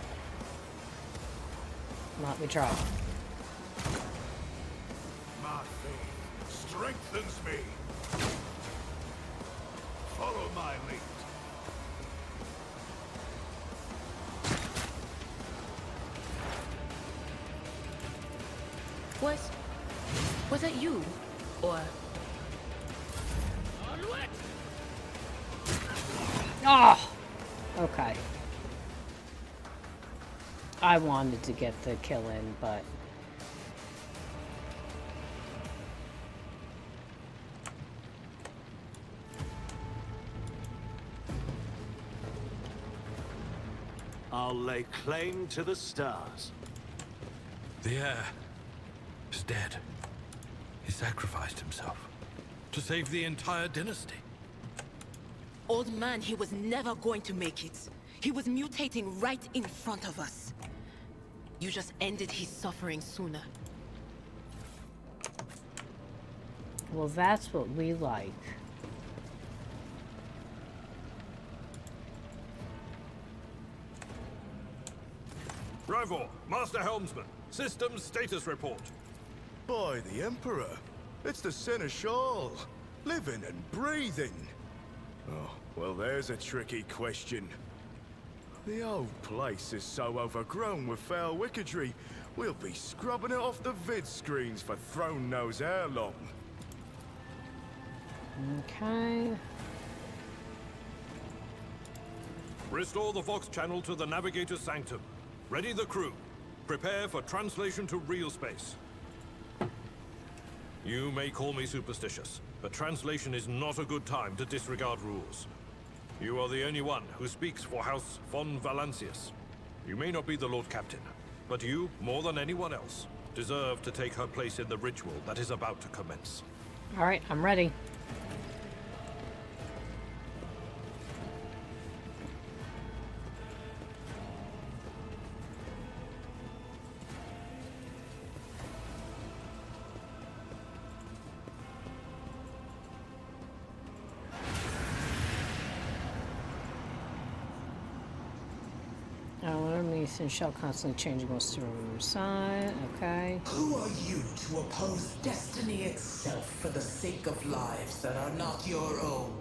Not me try. My faith strengthens me. Follow my lead. Was that you? Or... Oh! Okay. I wanted to get the kill in, but... I'll lay claim to the stars. The air is dead. He sacrificed himself to save the entire dynasty. Old man, he was never going to make it. He was mutating right in front of us. You just ended his suffering sooner. Well, that's what we like. Rivor, Master Helmsman, systems status report. By the Emperor, it's the Seneschal, living and breathing. Oh, well, there's a tricky question. The old place is so overgrown with foul wickedry, we'll be scrubbing it off the vid screens for throne knows how long. Okay. Restore the Vox channel to the Navigator's Sanctum. Ready the crew. Prepare for translation to real space. You may call me superstitious, but translation is not a good time to disregard rules. You are the only one who speaks for House von Valancius. You may not be the Lord Captain, but you, more than anyone else, deserve to take her place in the ritual that is about to commence. All right, I'm ready. And shell constantly changing goes through side. Okay. Who are you to oppose destiny itself for the sake of lives that are not your own?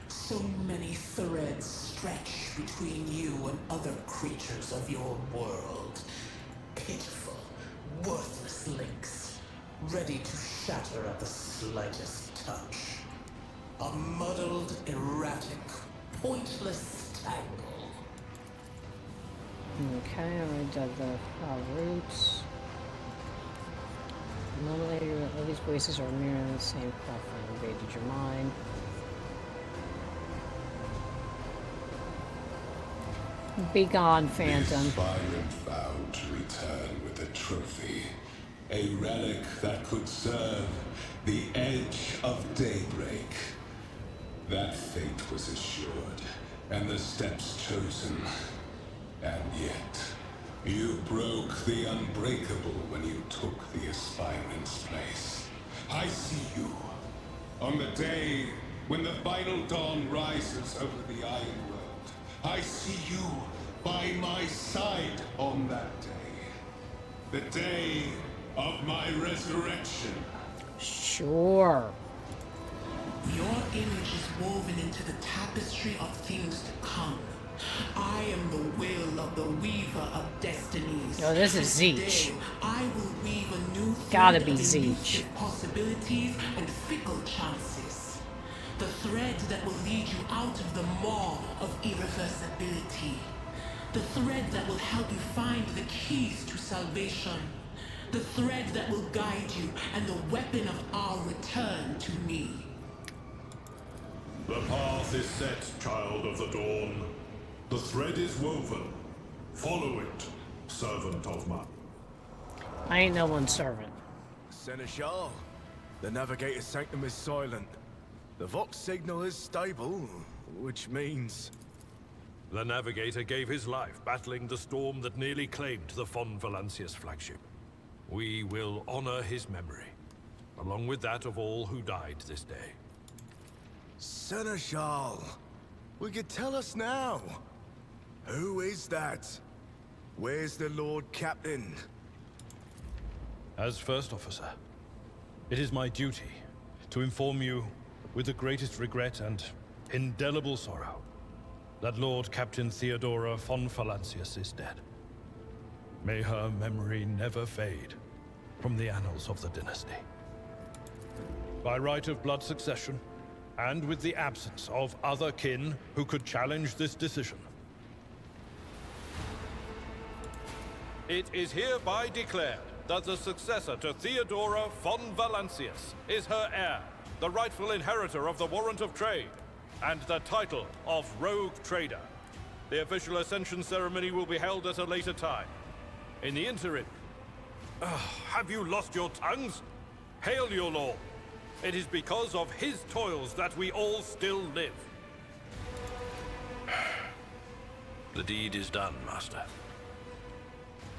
So many threads stretch between you and other creatures of your world. Pitiful, worthless links, ready to shatter at the slightest touch. A muddled, erratic, pointless tangle. Okay, I already did the roots. Eliminated all these voices are mirroring the same Pathfinder invaded your mind. Be gone, Phantom. The aspirant vowed to return with a trophy. A relic that could serve the edge of daybreak. That fate was assured, and the steps chosen. And yet, you broke the unbreakable when you took the aspirant's place. I see you. On the day when the final dawn rises over the Iron World, I see you by my side on that day. The day of my resurrection. Sure. Your image is woven into the tapestry of things to come. I am the will of the weaver of destinies. Oh, this is Zeech. I will weave a new Gotta thread be of Zeech. elusive possibilities and fickle chances. The thread that will lead you out of the maw of irreversibility. The thread that will help you find the keys to salvation. The thread that will guide you and the weapon of our return to me. The path is set, child of the dawn. The thread is woven. Follow it, servant of mine. I ain't no one's servant. Seneschal, the Navigator's Sanctum is silent. The Vox signal is stable, which means... The Navigator gave his life battling the storm that nearly claimed the von Valancius flagship. We will honor his memory, along with that of all who died this day. Seneschal, will you tell us now? Who is that? Where's the Lord Captain? As First Officer, it is my duty to inform you, with the greatest regret and indelible sorrow, that Lord Captain Theodora von Valancius is dead. May her memory never fade from the annals of the dynasty. By right of blood succession, and with the absence of other kin who could challenge this decision, it is hereby declared that the successor to Theodora von Valancius is her heir, the rightful inheritor of the Warrant of Trade, and the title of Rogue Trader. The official ascension ceremony will be held at a later time. In the interim... have you lost your tongues? Hail your lord. It is because of his toils that we all still live. The deed is done, Master.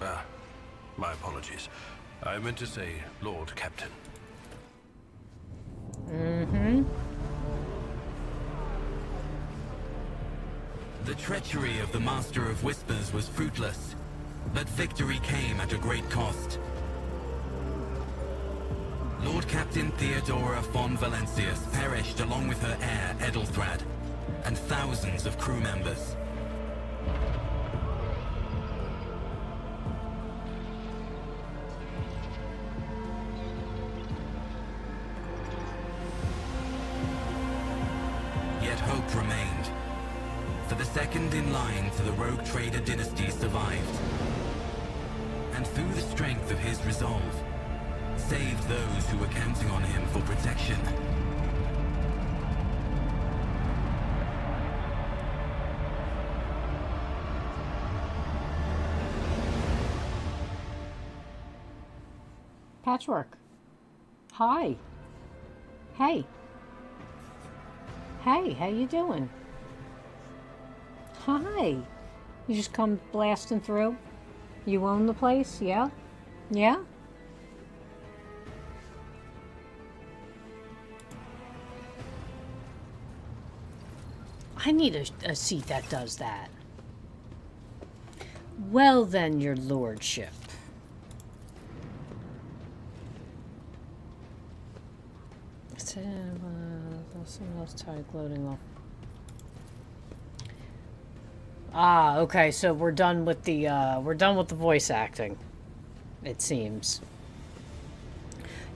Ah, my apologies. I meant to say Lord Captain. Mm-hmm. The treachery of the Master of Whispers was fruitless, but victory came at a great cost. Lord Captain Theodora von Valencius perished along with her heir, Edelthrad, and thousands of crew members. Yet hope remained, for the second in line to the rogue trader dynasty survived, and through the strength of his resolve, saved those who were counting on him for protection. Patchwork. Hi. Hey. Hey, how you doing? Hi. You just come blasting through? You own the place? Yeah? Yeah? I need a seat that does that. Well then, your lordship. Someone else tried loading off. Ah, okay, so we're done with the voice acting, it seems.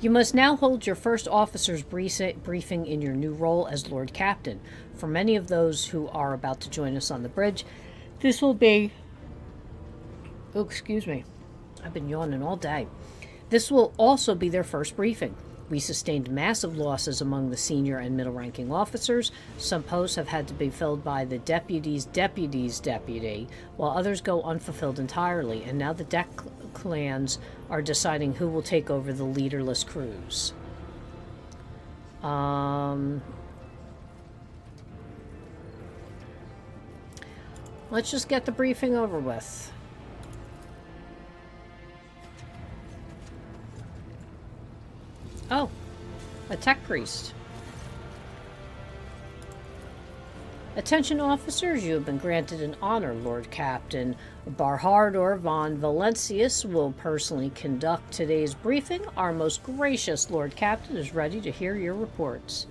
You must now hold your first officer's briefing in your new role as Lord Captain. For many of those who are about to join us on the bridge, this will be... Oh, excuse me. I've been yawning all day. This will also be their first briefing. We sustained massive losses among the senior and middle-ranking officers. Some posts have had to be filled by the deputy's deputy, while others go unfulfilled entirely, and now the deck clans are deciding who will take over the leaderless crews. Let's just get the briefing over with. Oh, a tech priest. Attention officers, you have been granted an honor. Lord Captain Barhardor von Valencius will personally conduct today's briefing. Our most gracious Lord Captain is ready to hear your reports.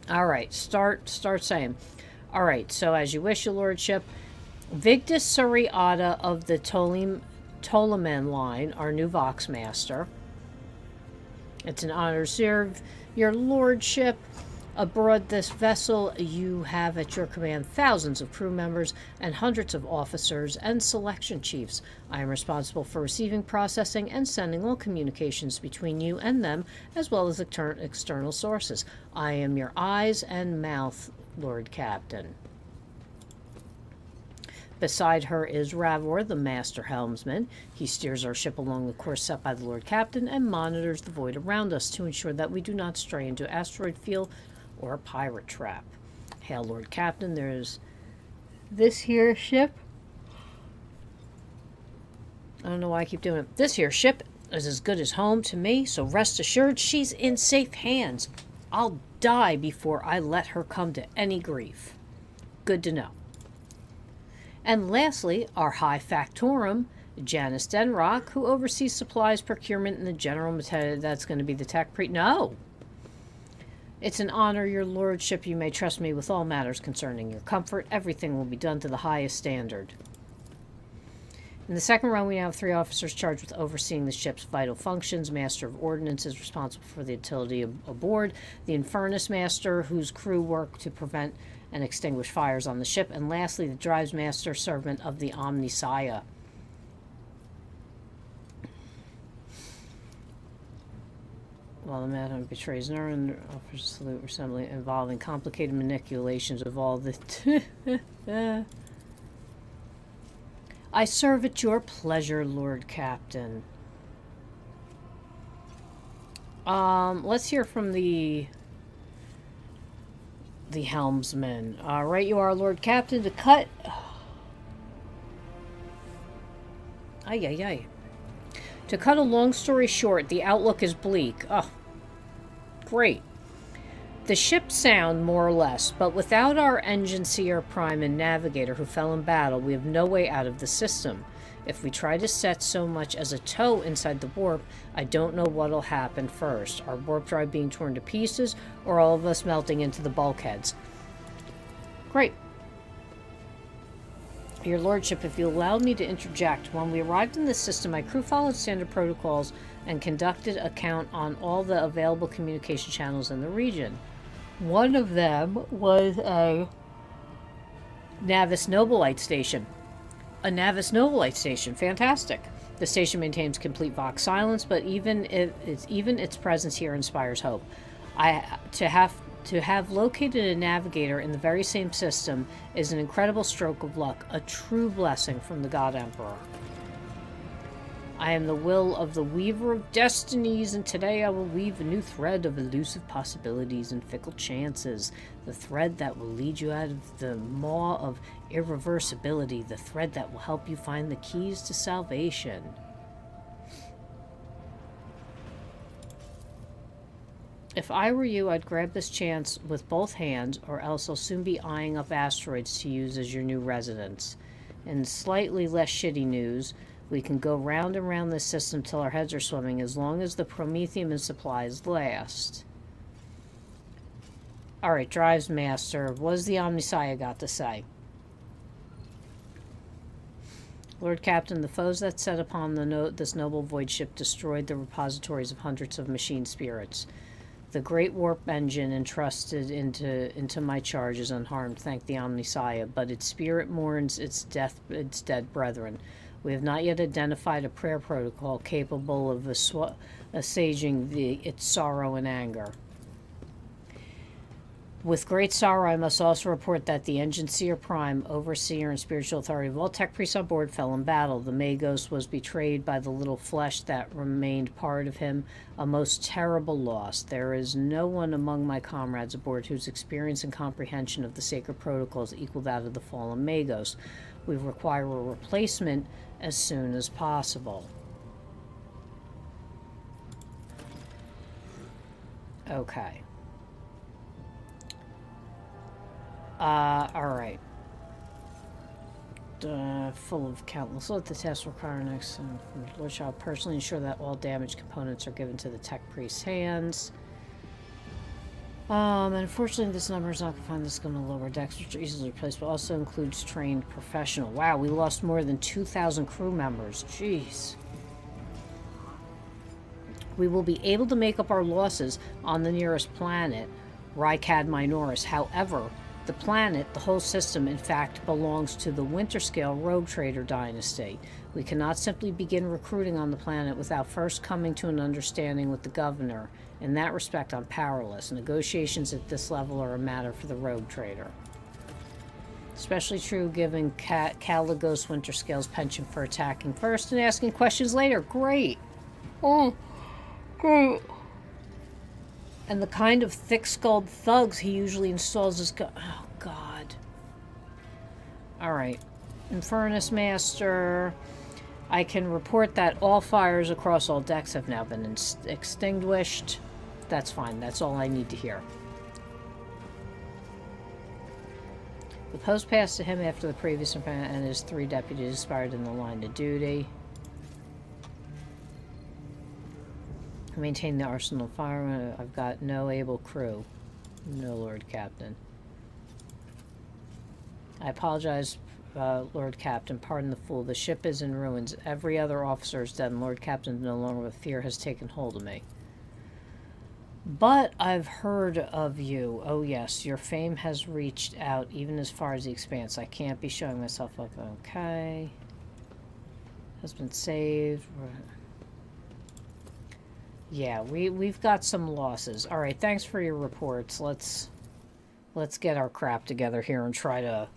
Alright, start saying. Alright, so as you wish, your lordship. Vigdis Suriata of the Ptoleman line, our new Voxmaster. It's an honor to serve your lordship. Aboard this vessel, you have at your command thousands of crew members and hundreds of officers and selection chiefs. I am responsible for receiving, processing, and sending all communications between you and them, as well as external sources. I am your eyes and mouth, Lord Captain. Beside her is Ravor, the master helmsman. He steers our ship along the course set by the Lord Captain and monitors the void around us to ensure that we do not stray into asteroid field or a pirate trap. Hail, Lord Captain. There's this here ship. I don't know why I keep doing it. This here ship is as good as home to me, so rest assured she's in safe hands. I'll die before I let her come to any grief. Good to know. And lastly, our High Factorum, Janice Denrock, who oversees supplies, procurement, and the general material. That's going to be the tech pre... No! It's an honor, your lordship. You may trust me with all matters concerning your comfort. Everything will be done to the highest standard. In the second row, we now have 3 officers charged with overseeing the ship's vital functions. Master of Ordnance is responsible for the utility aboard. The Infernus Master, whose crew work to prevent and extinguish fires on the ship. And lastly, the Drives Master, servant of the Omnissiah. While the madman betrays Neuron, offers a salute assembly involving complicated manipulations of all the... I serve at your pleasure, Lord Captain. Let's hear from the helmsman. Right you are, Lord Captain, to cut... Ay, ay, ay. To cut a long story short, the outlook is bleak. Oh, great. The ship's sound, more or less, but without our engine seer prime and navigator who fell in battle, we have no way out of the system. If we try to set so much as a toe inside the warp, I don't know what'll happen first. Our warp drive being torn to pieces, or all of us melting into the bulkheads. Great. Your Lordship, if you allow me to interject, when we arrived in the system, my crew followed standard protocols and conducted a count on all the available communication channels in the region. One of them was a Navis Nobilite station. A Navis Nobilite station. Fantastic. The station maintains complete Vox silence, but even its presence here inspires hope. To have located a navigator in the very same system is an incredible stroke of luck, a true blessing from the God Emperor. I am the will of the Weaver of Destinies, and today I will weave a new thread of elusive possibilities and fickle chances. The thread that will lead you out of the maw of irreversibility. The thread that will help you find the keys to salvation. If I were you, I'd grab this chance with both hands, or else I'll soon be eyeing up asteroids to use as your new residence. In slightly less shitty news, we can go round and round this system till our heads are swimming, as long as the promethium and supplies last. Alright, Drives Master, what has the Omniscience got to say? Lord Captain, the foes that set upon this noble void ship destroyed the repositories of hundreds of machine spirits. The great warp engine entrusted into my charge is unharmed, thank the Omniscience, but its spirit mourns its dead brethren. We have not yet identified a prayer protocol capable of assuaging its sorrow and anger. With great sorrow, I must also report that the Engine Seer Prime, Overseer, and Spiritual Authority of all tech priests on board fell in battle. The Magos was betrayed by the little flesh that remained part of him, a most terrible loss. There is no one among my comrades aboard whose experience and comprehension of the sacred protocols equal that of the fallen Magos. We require a replacement as soon as possible. Okay. Alright. Full of countless. Let the test require next from the Lord shall personally ensure that all damaged components are given to the tech priest's hands. And unfortunately this number is not confined to skill and lower decks, which are easily replaced, but also includes trained professional. Wow, we lost more than 2,000 crew members. Jeez. We will be able to make up our losses on the nearest planet, Rykad Minoris. However, the planet, the whole system, in fact, belongs to the Winterscale Rogue Trader dynasty. We cannot simply begin recruiting on the planet without first coming to an understanding with the governor. In that respect, I'm powerless. Negotiations at this level are a matter for the Rogue Trader. Especially true given Caligos Winterscale's penchant for attacking first and asking questions later. Great! Oh, great! And the kind of thick-skulled thugs he usually installs as oh, God. Alright. Infernus Master. I can report that all fires across all decks have now been extinguished. That's fine. That's all I need to hear. The post passed to him after the previous and his 3 deputies expired in the line of duty. Maintain the arsenal of fire. I've got no able crew. No, Lord Captain. I apologize, Lord Captain. Pardon the fool. The ship is in ruins. Every other officer is dead, and Lord Captain no longer with fear has taken hold of me. But I've heard of you. Oh yes, your fame has reached out even as far as the expanse. I can't be showing myself up. Okay. Has been saved. Yeah, we've got some losses. All right, thanks for your reports. Let's get our crap together here and try to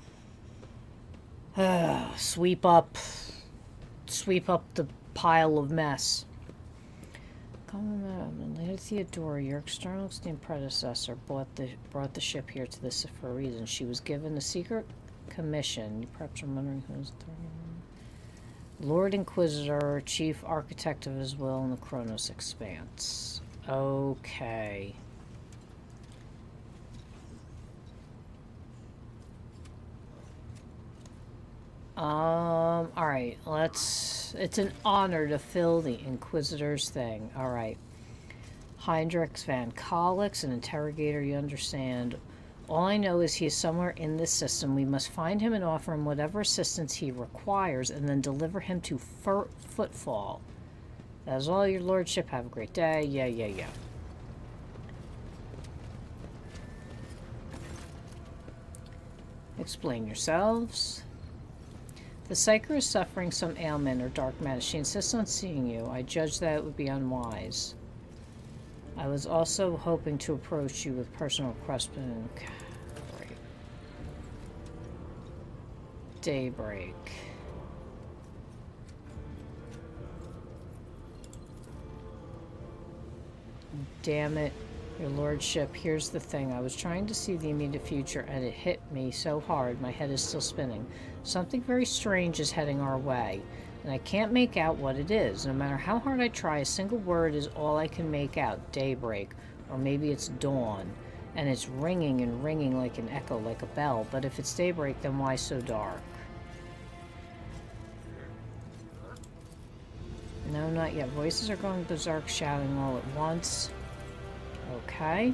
sweep up sweep up the pile of mess. Lady Theodora, your external esteemed predecessor, brought the ship here to this for a reason. She was given a secret commission. You perhaps are wondering who's the Lord Inquisitor, chief architect of his will in the Kronos Expanse. Okay. Alright, it's an honor to fill the Inquisitor's thing. Alright. Heinrich Van Kalix, an interrogator, you understand. All I know is he is somewhere in this system. We must find him and offer him whatever assistance he requires, and then deliver him to Footfall. That is all, your lordship. Have a great day. Yeah. Explain yourselves. The Psyker is suffering some ailment or dark matter. She insists on seeing you. I judge that it would be unwise. I was also hoping to approach you with personal requests. Great. Daybreak. Damn it, your lordship. Here's the thing. I was trying to see the immediate future, and it hit me so hard my head is still spinning. Something very strange is heading our way, and I can't make out what it is. No matter how hard I try, a single word is all I can make out. Daybreak. Or maybe it's dawn. And it's ringing and ringing like an echo, like a bell. But if it's daybreak, then why so dark? No, not yet. Voices are going berserk, shouting all at once. Okay.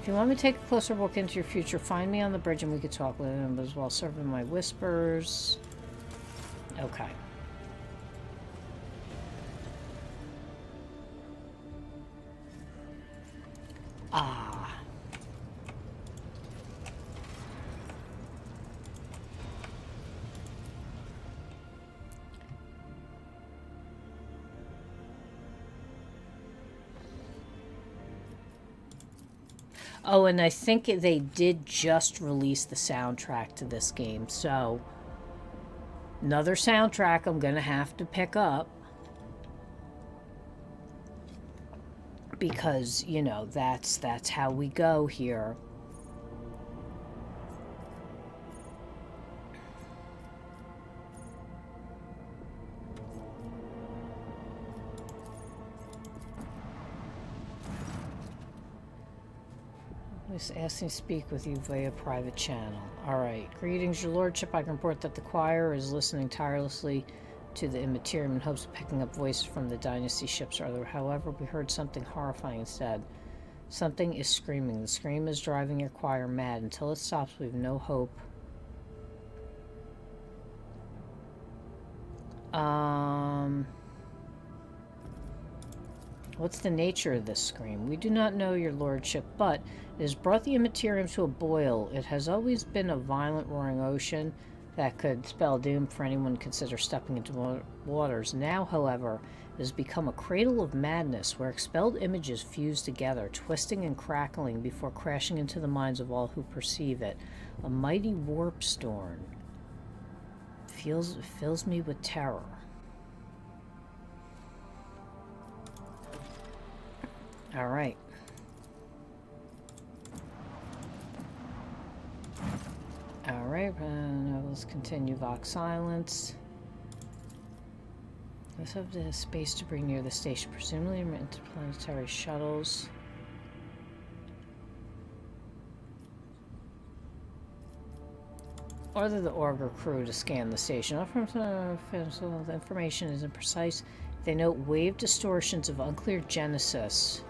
If you want me to take a closer look into your future, find me on the bridge and we could talk with him as well. Serving my whispers. Okay. Ah. Oh, and I think they did just release the soundtrack to this game, so another soundtrack I'm gonna have to pick up because, you know, that's how we go here. Asking to speak with you via private channel. Alright. Greetings, your lordship. I can report that the choir is listening tirelessly to the Immaterium in hopes of picking up voices from the Dynasty ships or other. However, we heard something horrifying instead. Something is screaming. The scream is driving your choir mad. Until it stops, we have no hope. What's the nature of this scream? We do not know, your lordship, but it has brought the Immaterium to a boil. It has always been a violent roaring ocean that could spell doom for anyone consider stepping into waters. Now, however, it has become a cradle of madness where expelled images fuse together, twisting and crackling before crashing into the minds of all who perceive it. A mighty warp storm fills me with terror. All right. All right, now let's continue Vox Silence. Let's have the space to bring near the station, presumably interplanetary shuttles. Order the Orger crew to scan the station. The information isn't precise. They note wave distortions of unclear genesis.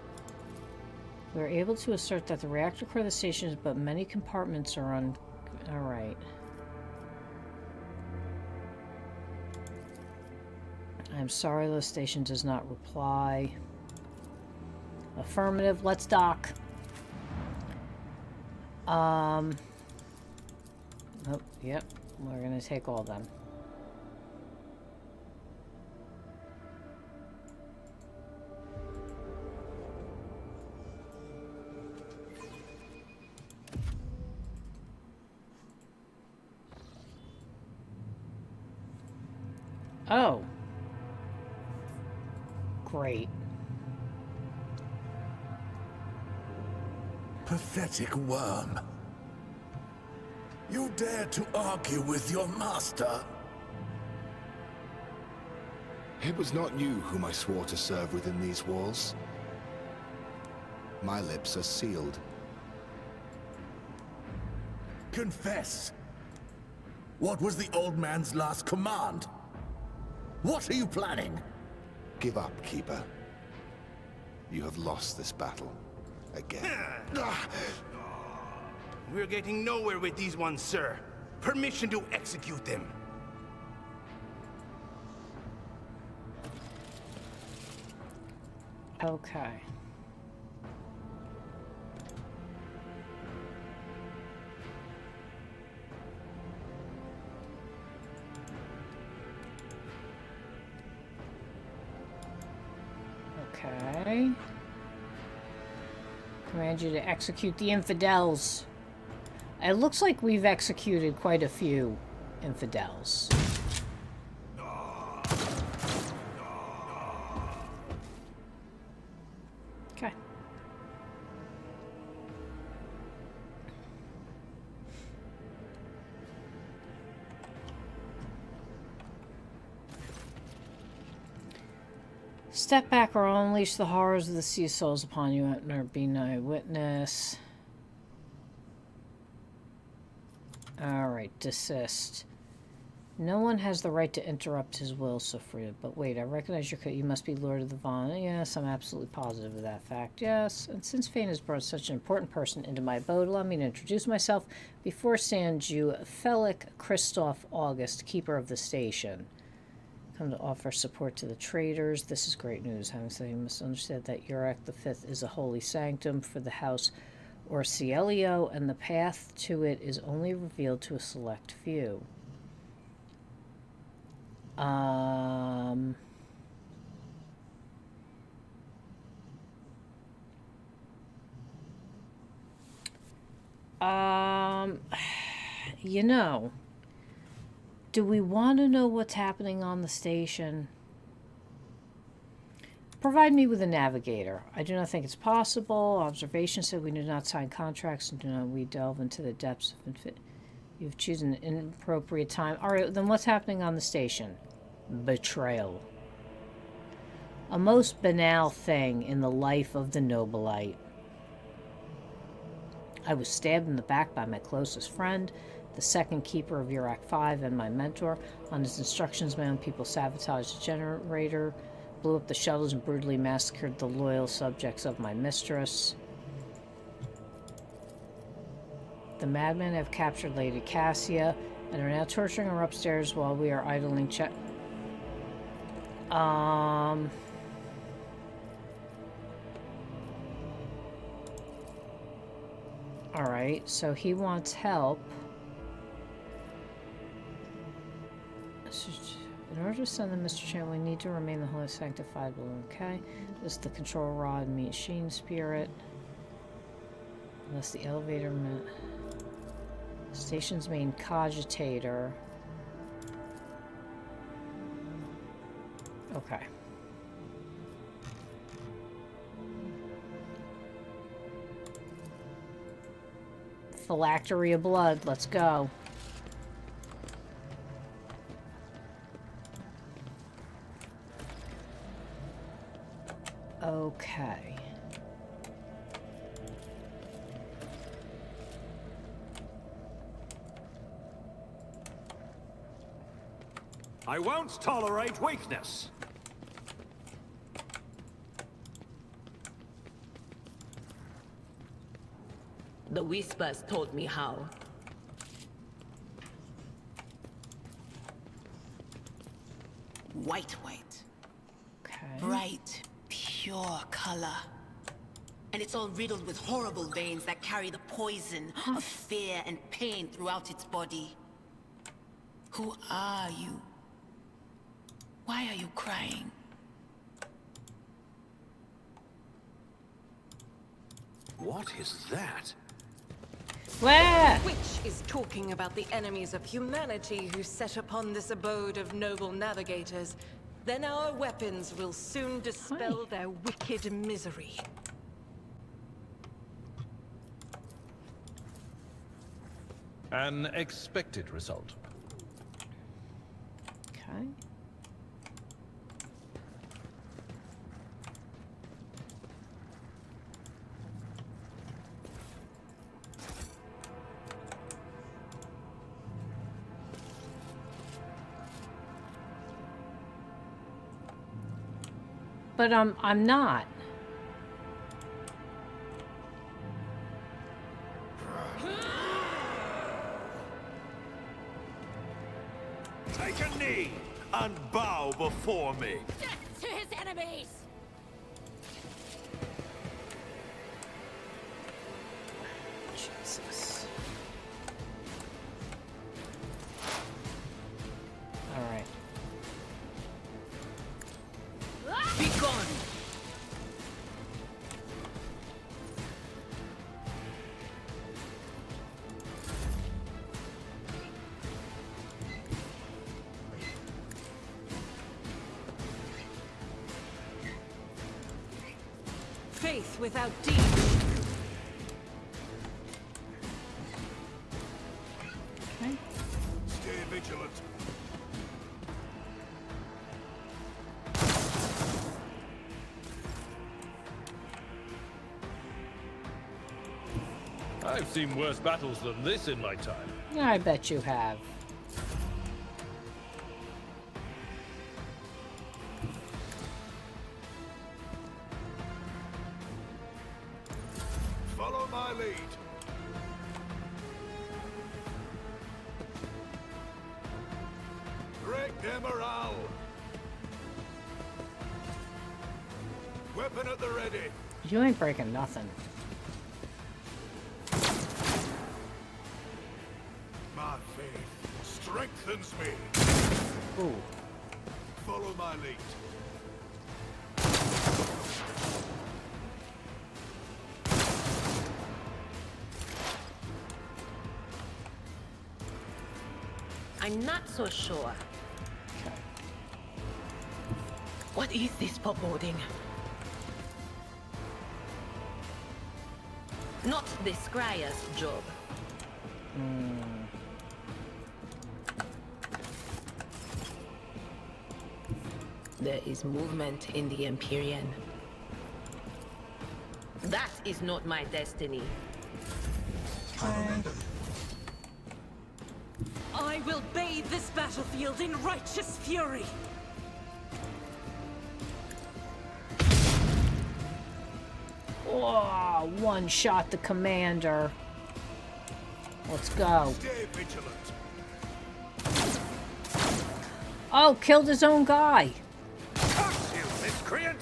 We are able to assert that the reactor core of the station is, but many compartments are on. Alright. I'm sorry, the station does not reply. Affirmative, let's dock. Oh, yep, we're gonna take all of them. Oh. Great. Pathetic worm. You dare to argue with your master? It was not you whom I swore to serve within these walls. My lips are sealed. Confess. What was the old man's last command? What are you planning? Give up, Keeper. You have lost this battle. Again. We're getting nowhere with these ones, sir. Permission to execute them. Okay. Okay. Command you to execute the infidels. It looks like we've executed quite a few infidels. Okay. Step back or I'll unleash the horrors of the sea souls upon you and be no witness. Alright, desist. No one has the right to interrupt his will, so free. But wait, I recognize you must be Lord of the Vaughn. Yes, I'm absolutely positive of that fact. Yes, and since Fane has brought such an important person into my abode, allow me to introduce myself. Before stand you, Felic Christoph August, keeper of the station. Come to offer support to the traders. This is great news. Having said, you must understand that Urek V is a holy sanctum for the house Orcielio, and the path to it is only revealed to a select few. You know, do we want to know what's happening on the station? Provide me with a navigator. I do not think it's possible. Observation said we do not sign contracts and do not we delve into the depths of infit. You've chosen an inappropriate time. All right, then what's happening on the station? Betrayal. A most banal thing in the life of the Nobilite. I was stabbed in the back by my closest friend, the second keeper of Urek V and my mentor. On his instructions, my own people sabotaged the generator, blew up the shuttles, and brutally massacred the loyal subjects of my mistress. The madmen have captured Lady Cassia and are now torturing her upstairs while we are idling Alright, so he wants help. In order to send the Mr. Chan, we need to remain the holy sanctified. Okay. This is the control rod, machine spirit. Unless the elevator station's main cogitator. Okay. Phylactery of blood. Let's go. Okay. I won't tolerate weakness. The whispers told me how. White. Okay. Bright, pure color. And it's all riddled with horrible veins that carry the poison of fear and pain throughout its body. Who are you? Why are you crying? What is that? Where? Which is talking about the enemies of humanity who set upon this abode of noble navigators. Then our weapons will soon dispel their wicked misery. An expected result. Okay. But I'm not. Take a knee and bow before me. Death to his enemies! Jesus. All right. Be gone! Faith without deed. Okay. Stay vigilant. I've seen worse battles than this in my time. I bet you have. Follow my lead. Break their morale. Weapon at the ready. You ain't breaking nothing. My faith strengthens me. Ooh. Follow my lead. I'm not so sure. What is this foreboding? Not the Scryer's job. There is movement in the Empyrean. That is not my destiny. I will bathe this battlefield in righteous fury. Oh, one shot the commander. Let's go. Stay vigilant. Oh, killed his own guy. Curse you, miscreant!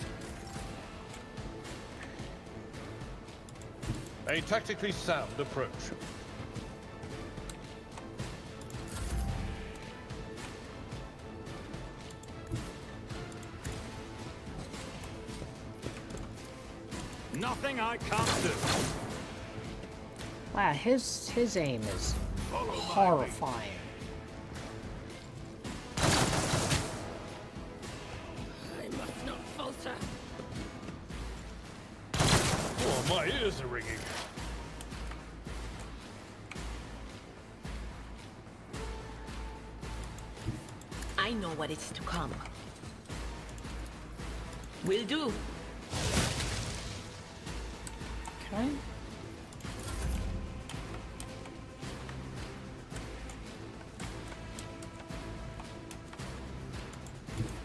A tactically sound approach. Nothing I can't do. Wow, his aim is horrifying. I must not falter. Oh, my ears are ringing. I know what is to come. Will do. Okay.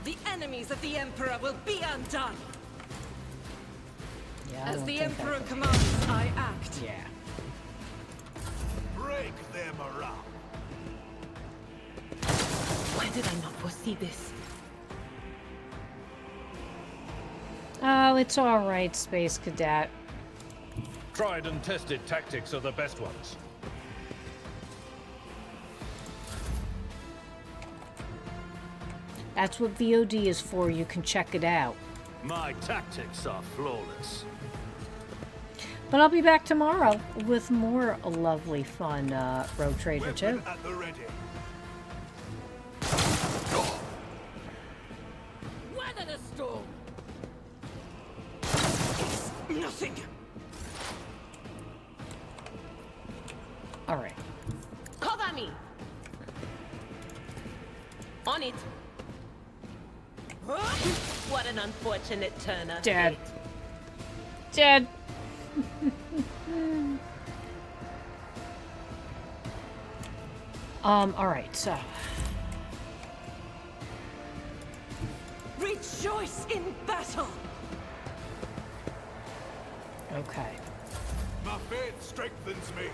The enemies of the Emperor will be undone. Yeah, I As don't the think Emperor I can- commands, I act. Yeah. Break their morale. Why did I not foresee this? Oh, it's all right, Space Cadet. Tried and tested tactics are the best ones. That's what VOD is for. You can check it out. My tactics are flawless. But I'll be back tomorrow with more lovely, fun Rogue Trader 2. At the ready. Weather the storm! Nothing! Alright. Cover me! On it! What an unfortunate turn of Dead. fate. Dead. Alright, so. Rejoice in battle! Okay. My faith strengthens me.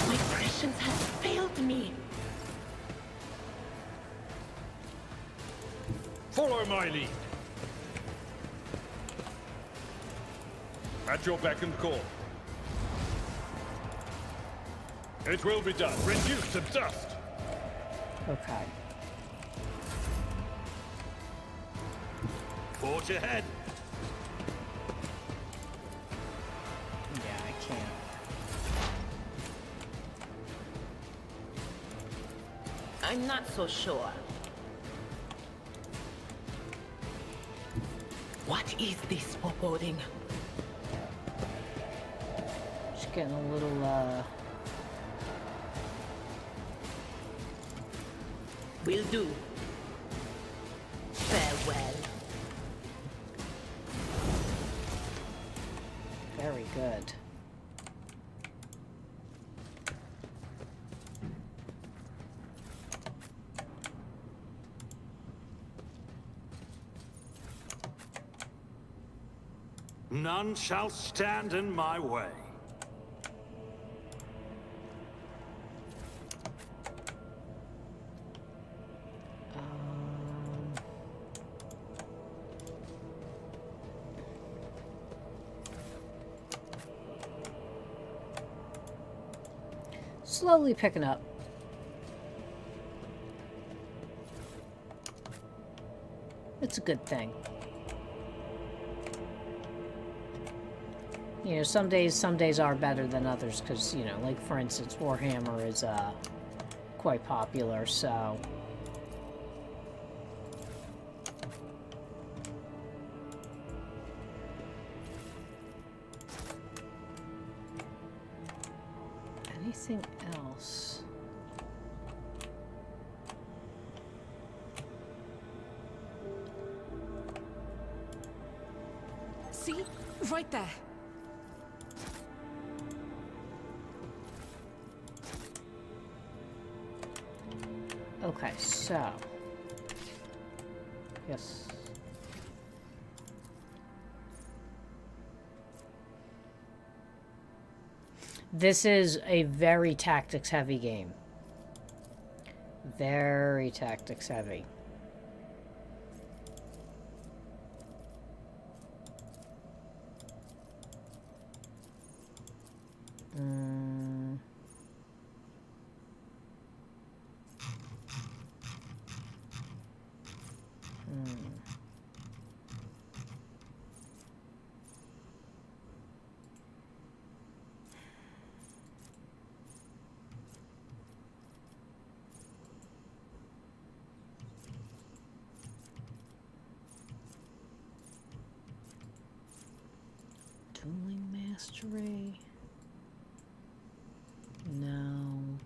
My prescience has failed me. Follow my lead. At your beck and call. It will be done. Reduced to dust. Okay. Forge ahead. Yeah, I can't. I'm not so sure. What is this foreboding? Just getting a little, Will do. Farewell. very good. None shall stand in my way. Slowly picking up. It's a good thing. You know, some days are better than others because, you know, like for instance, Warhammer is quite popular, so. Anything else? See? Right there. Okay, so. Yes. This is a very tactics heavy game. Very tactics heavy. Tooling mastery. No.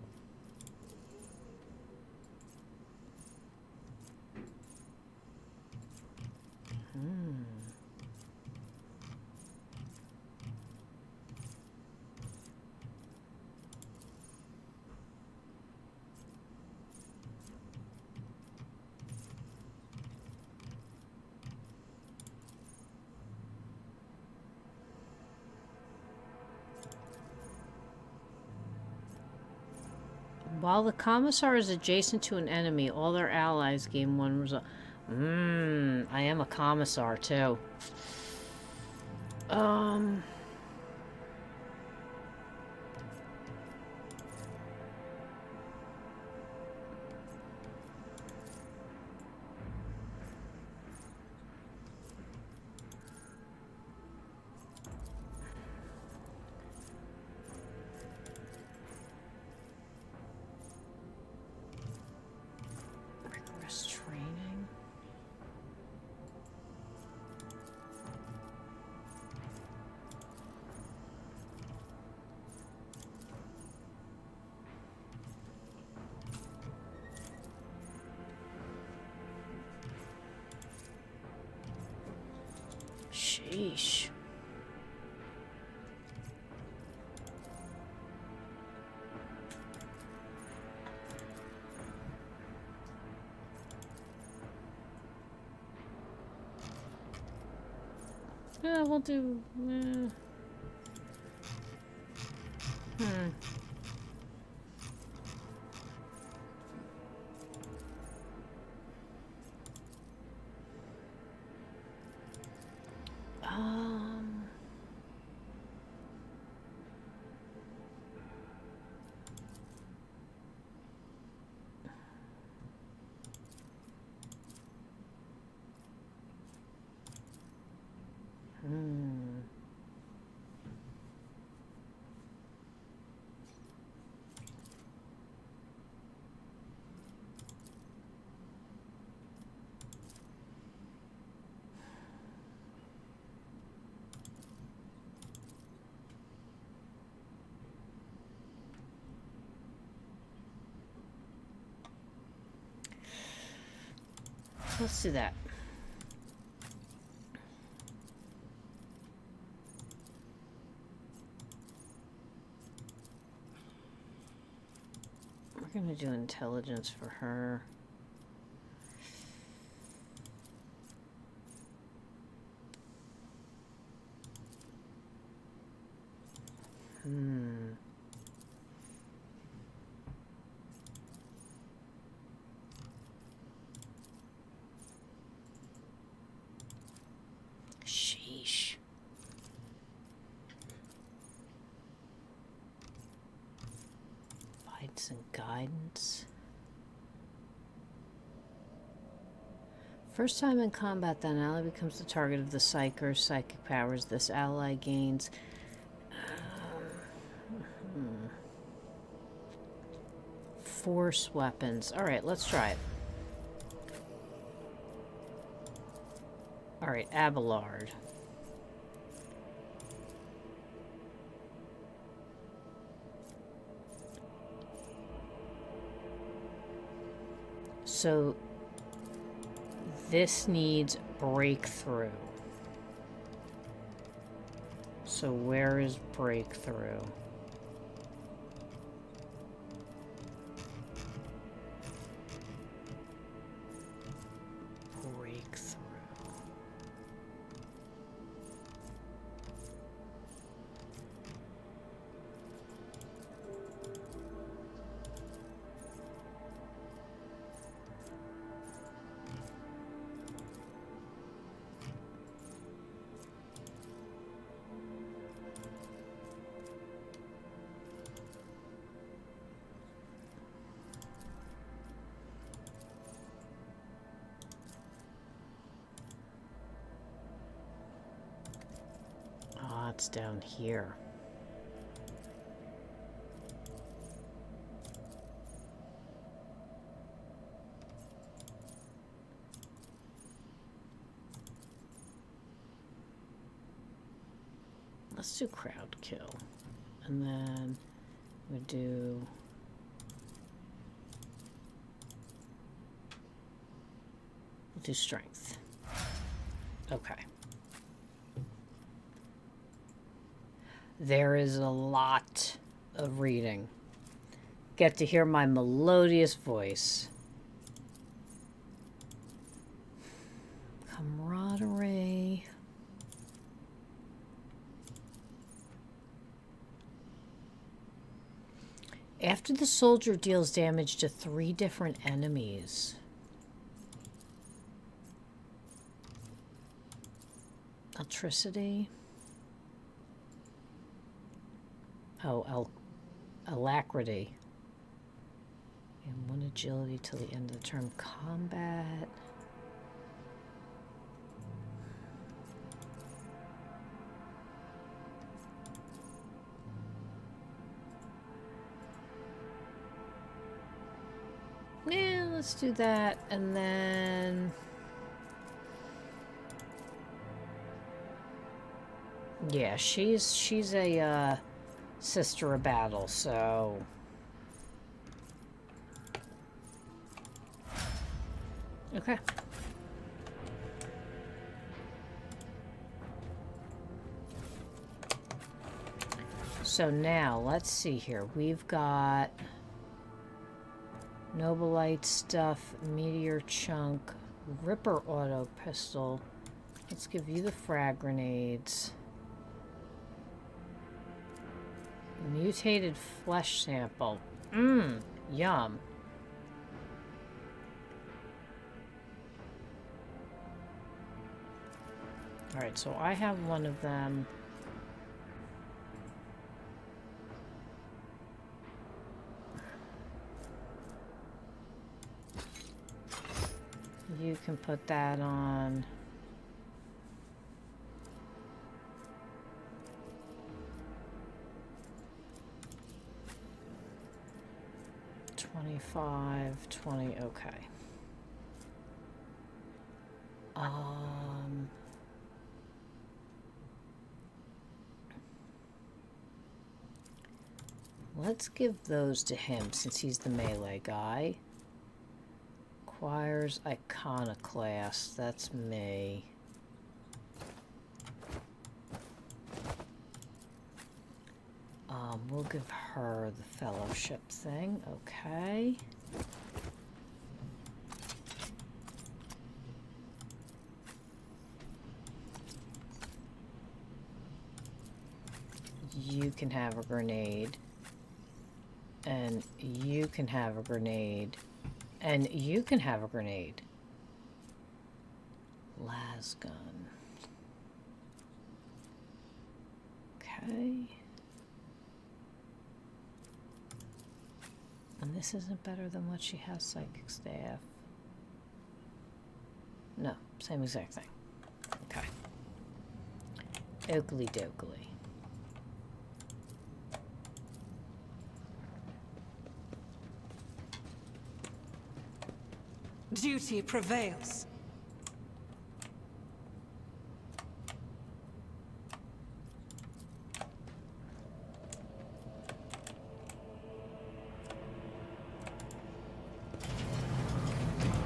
While the commissar is adjacent to an enemy, all their allies gain one result. I am a commissar too. Sheesh. Yeah, we'll do... Um... Let's do that. We're gonna do intelligence for her. Sheesh. Fights and guidance. First time in combat, then ally becomes the target of the psyker's psychic powers. This ally gains force weapons. Alright, let's try it. Alright, Abelard. So this needs breakthrough. So where is breakthrough? Breakthrough. It's down here. Let's do crowd kill. And then we do strength. Okay. There is a lot of reading. Get to hear my melodious voice. Camaraderie. After the soldier deals damage to 3 different enemies. Electricity. Oh, alacrity. And 1 agility till the end of the turn. Combat. Yeah, let's do that. And then... yeah, she's a, Sister of Battle, so... okay. So now, let's see here. We've got Nobilite stuff, Meteor Chunk, Ripper Auto Pistol. Let's give you the frag grenades. Mutated flesh sample. Mmm, yum. Alright, so I have one of them. You can put that on. $25, $20, okay. Let's give those to him since he's the melee guy. Acquires Iconoclast, that's me. We'll give her the fellowship thing, okay. You can have a grenade. And you can have a grenade. And you can have a grenade. Las gun. Okay. And this isn't better than what she has, psychic staff. No, same exact thing. Okay. Oakley dokley. Duty prevails.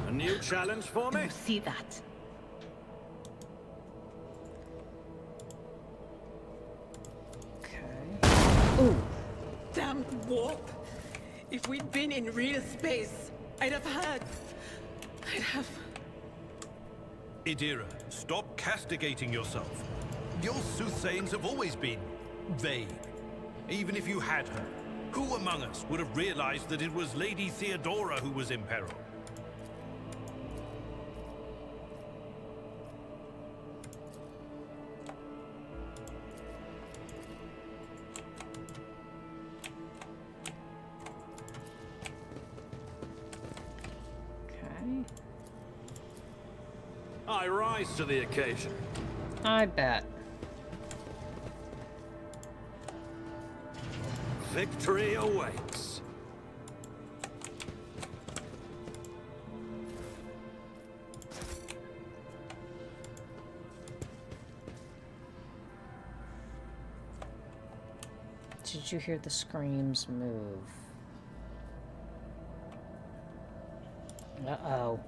A new challenge for me? You see that? Okay. Ooh. Damn warp! If we'd been in real space, I'd have had... I'd have... Idira, stop castigating yourself. Your soothsayings have always been vague. Even if you had her, who among us would have realized that it was Lady Theodora who was in peril? I rise to the occasion. I bet. Victory awaits. Did you hear the screams move? Uh-oh.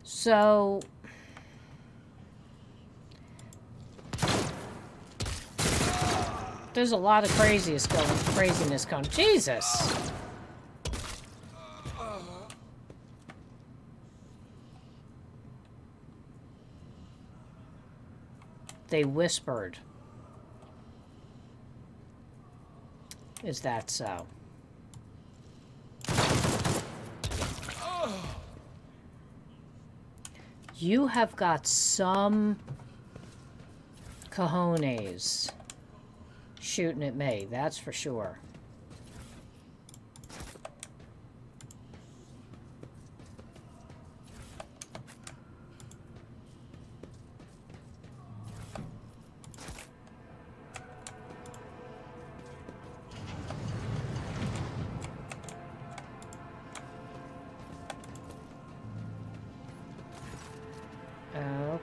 So there's a lot of craziness going. Jesus. They whispered. Is that so? You have got some cojones shooting at me, that's for sure.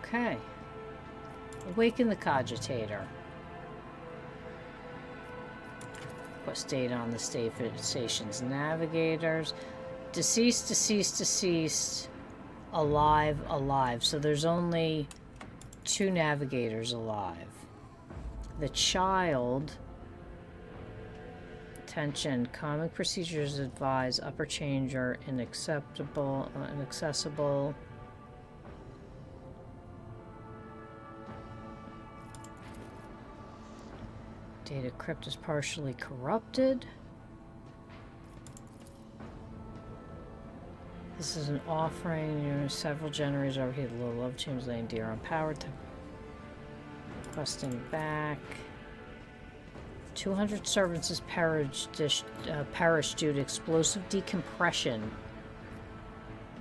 Okay. Awaken the cogitator. Request data on the station's navigators. Deceased, deceased, deceased. Alive, alive. So there's only 2 navigators alive. The child... Attention, common procedures advise upper changer inaccessible. Data crypt is partially corrupted. This is an offering. You know, several generators overheated. Low love chambers laying deer on power. Requesting back. 200 servants has perished due to explosive decompression.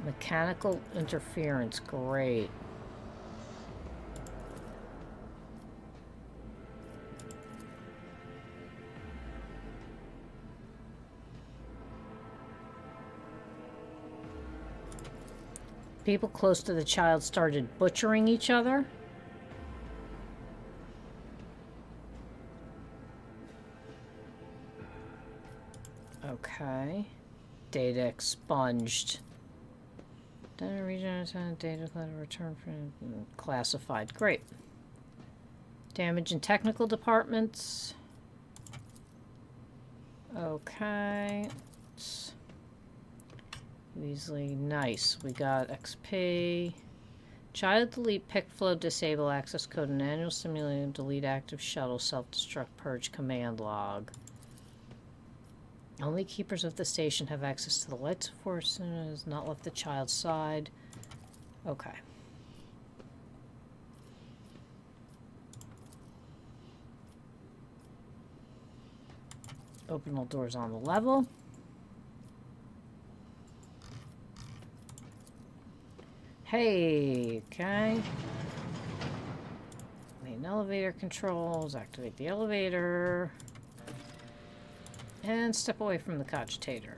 Mechanical interference. Great. People close to the child started butchering each other. Okay. Data expunged. Data region data return from classified. Great. Damage in technical departments. Okay. Weasley, nice. We got XP. Child delete pick flow disable access code and annual simulator delete active shuttle self-destruct purge command log. Only keepers of the station have access to the lights force and has not left the child's side. Okay. Open all doors on the level. Hey, okay. Main elevator controls. Activate the elevator. And step away from the cogitator.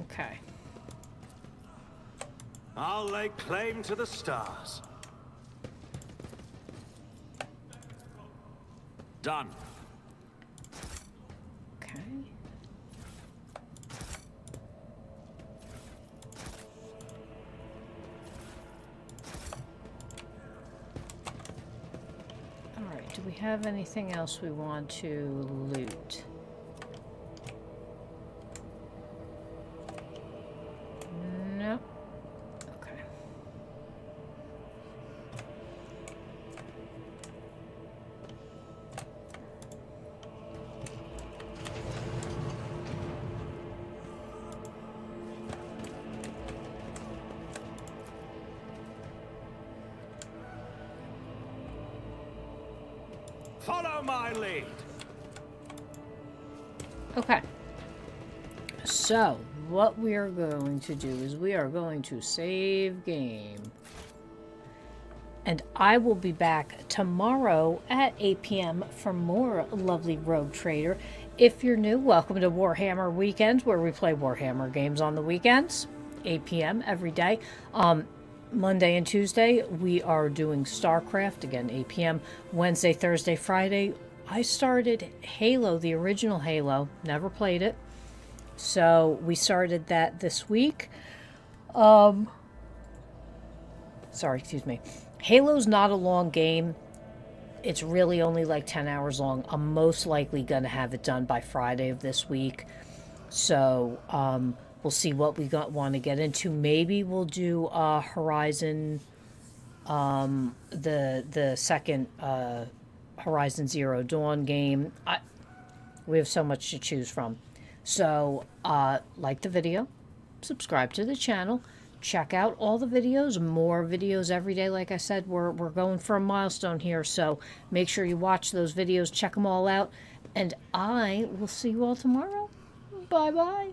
Okay. I'll lay claim to the stars. Done. Okay. Alright, do we have anything else we want to loot? No. Okay. Follow my lead. Okay. So, what we are going to do is we are going to save game. And I will be back tomorrow at 8 p.m. for more lovely Rogue Trader. If you're new, welcome to Warhammer Weekends, where we play Warhammer games on the weekends. 8 p.m. every day. Monday and Tuesday, we are doing StarCraft, again, 8 p.m. Wednesday, Thursday, Friday, I started Halo, the original Halo. Never played it. So we started that this week. Sorry, excuse me. Halo's not a long game. It's really only like 10 hours long. I'm most likely going to have it done by Friday of this week. So, we'll see what we want to get into. Maybe we'll do Horizon, the second Horizon Zero Dawn game. We have so much to choose from. So, like the video, subscribe to the channel, check out all the videos, more videos every day. Like I said, we're going for a milestone here, so make sure you watch those videos, check them all out, and I will see you all tomorrow. Bye-bye.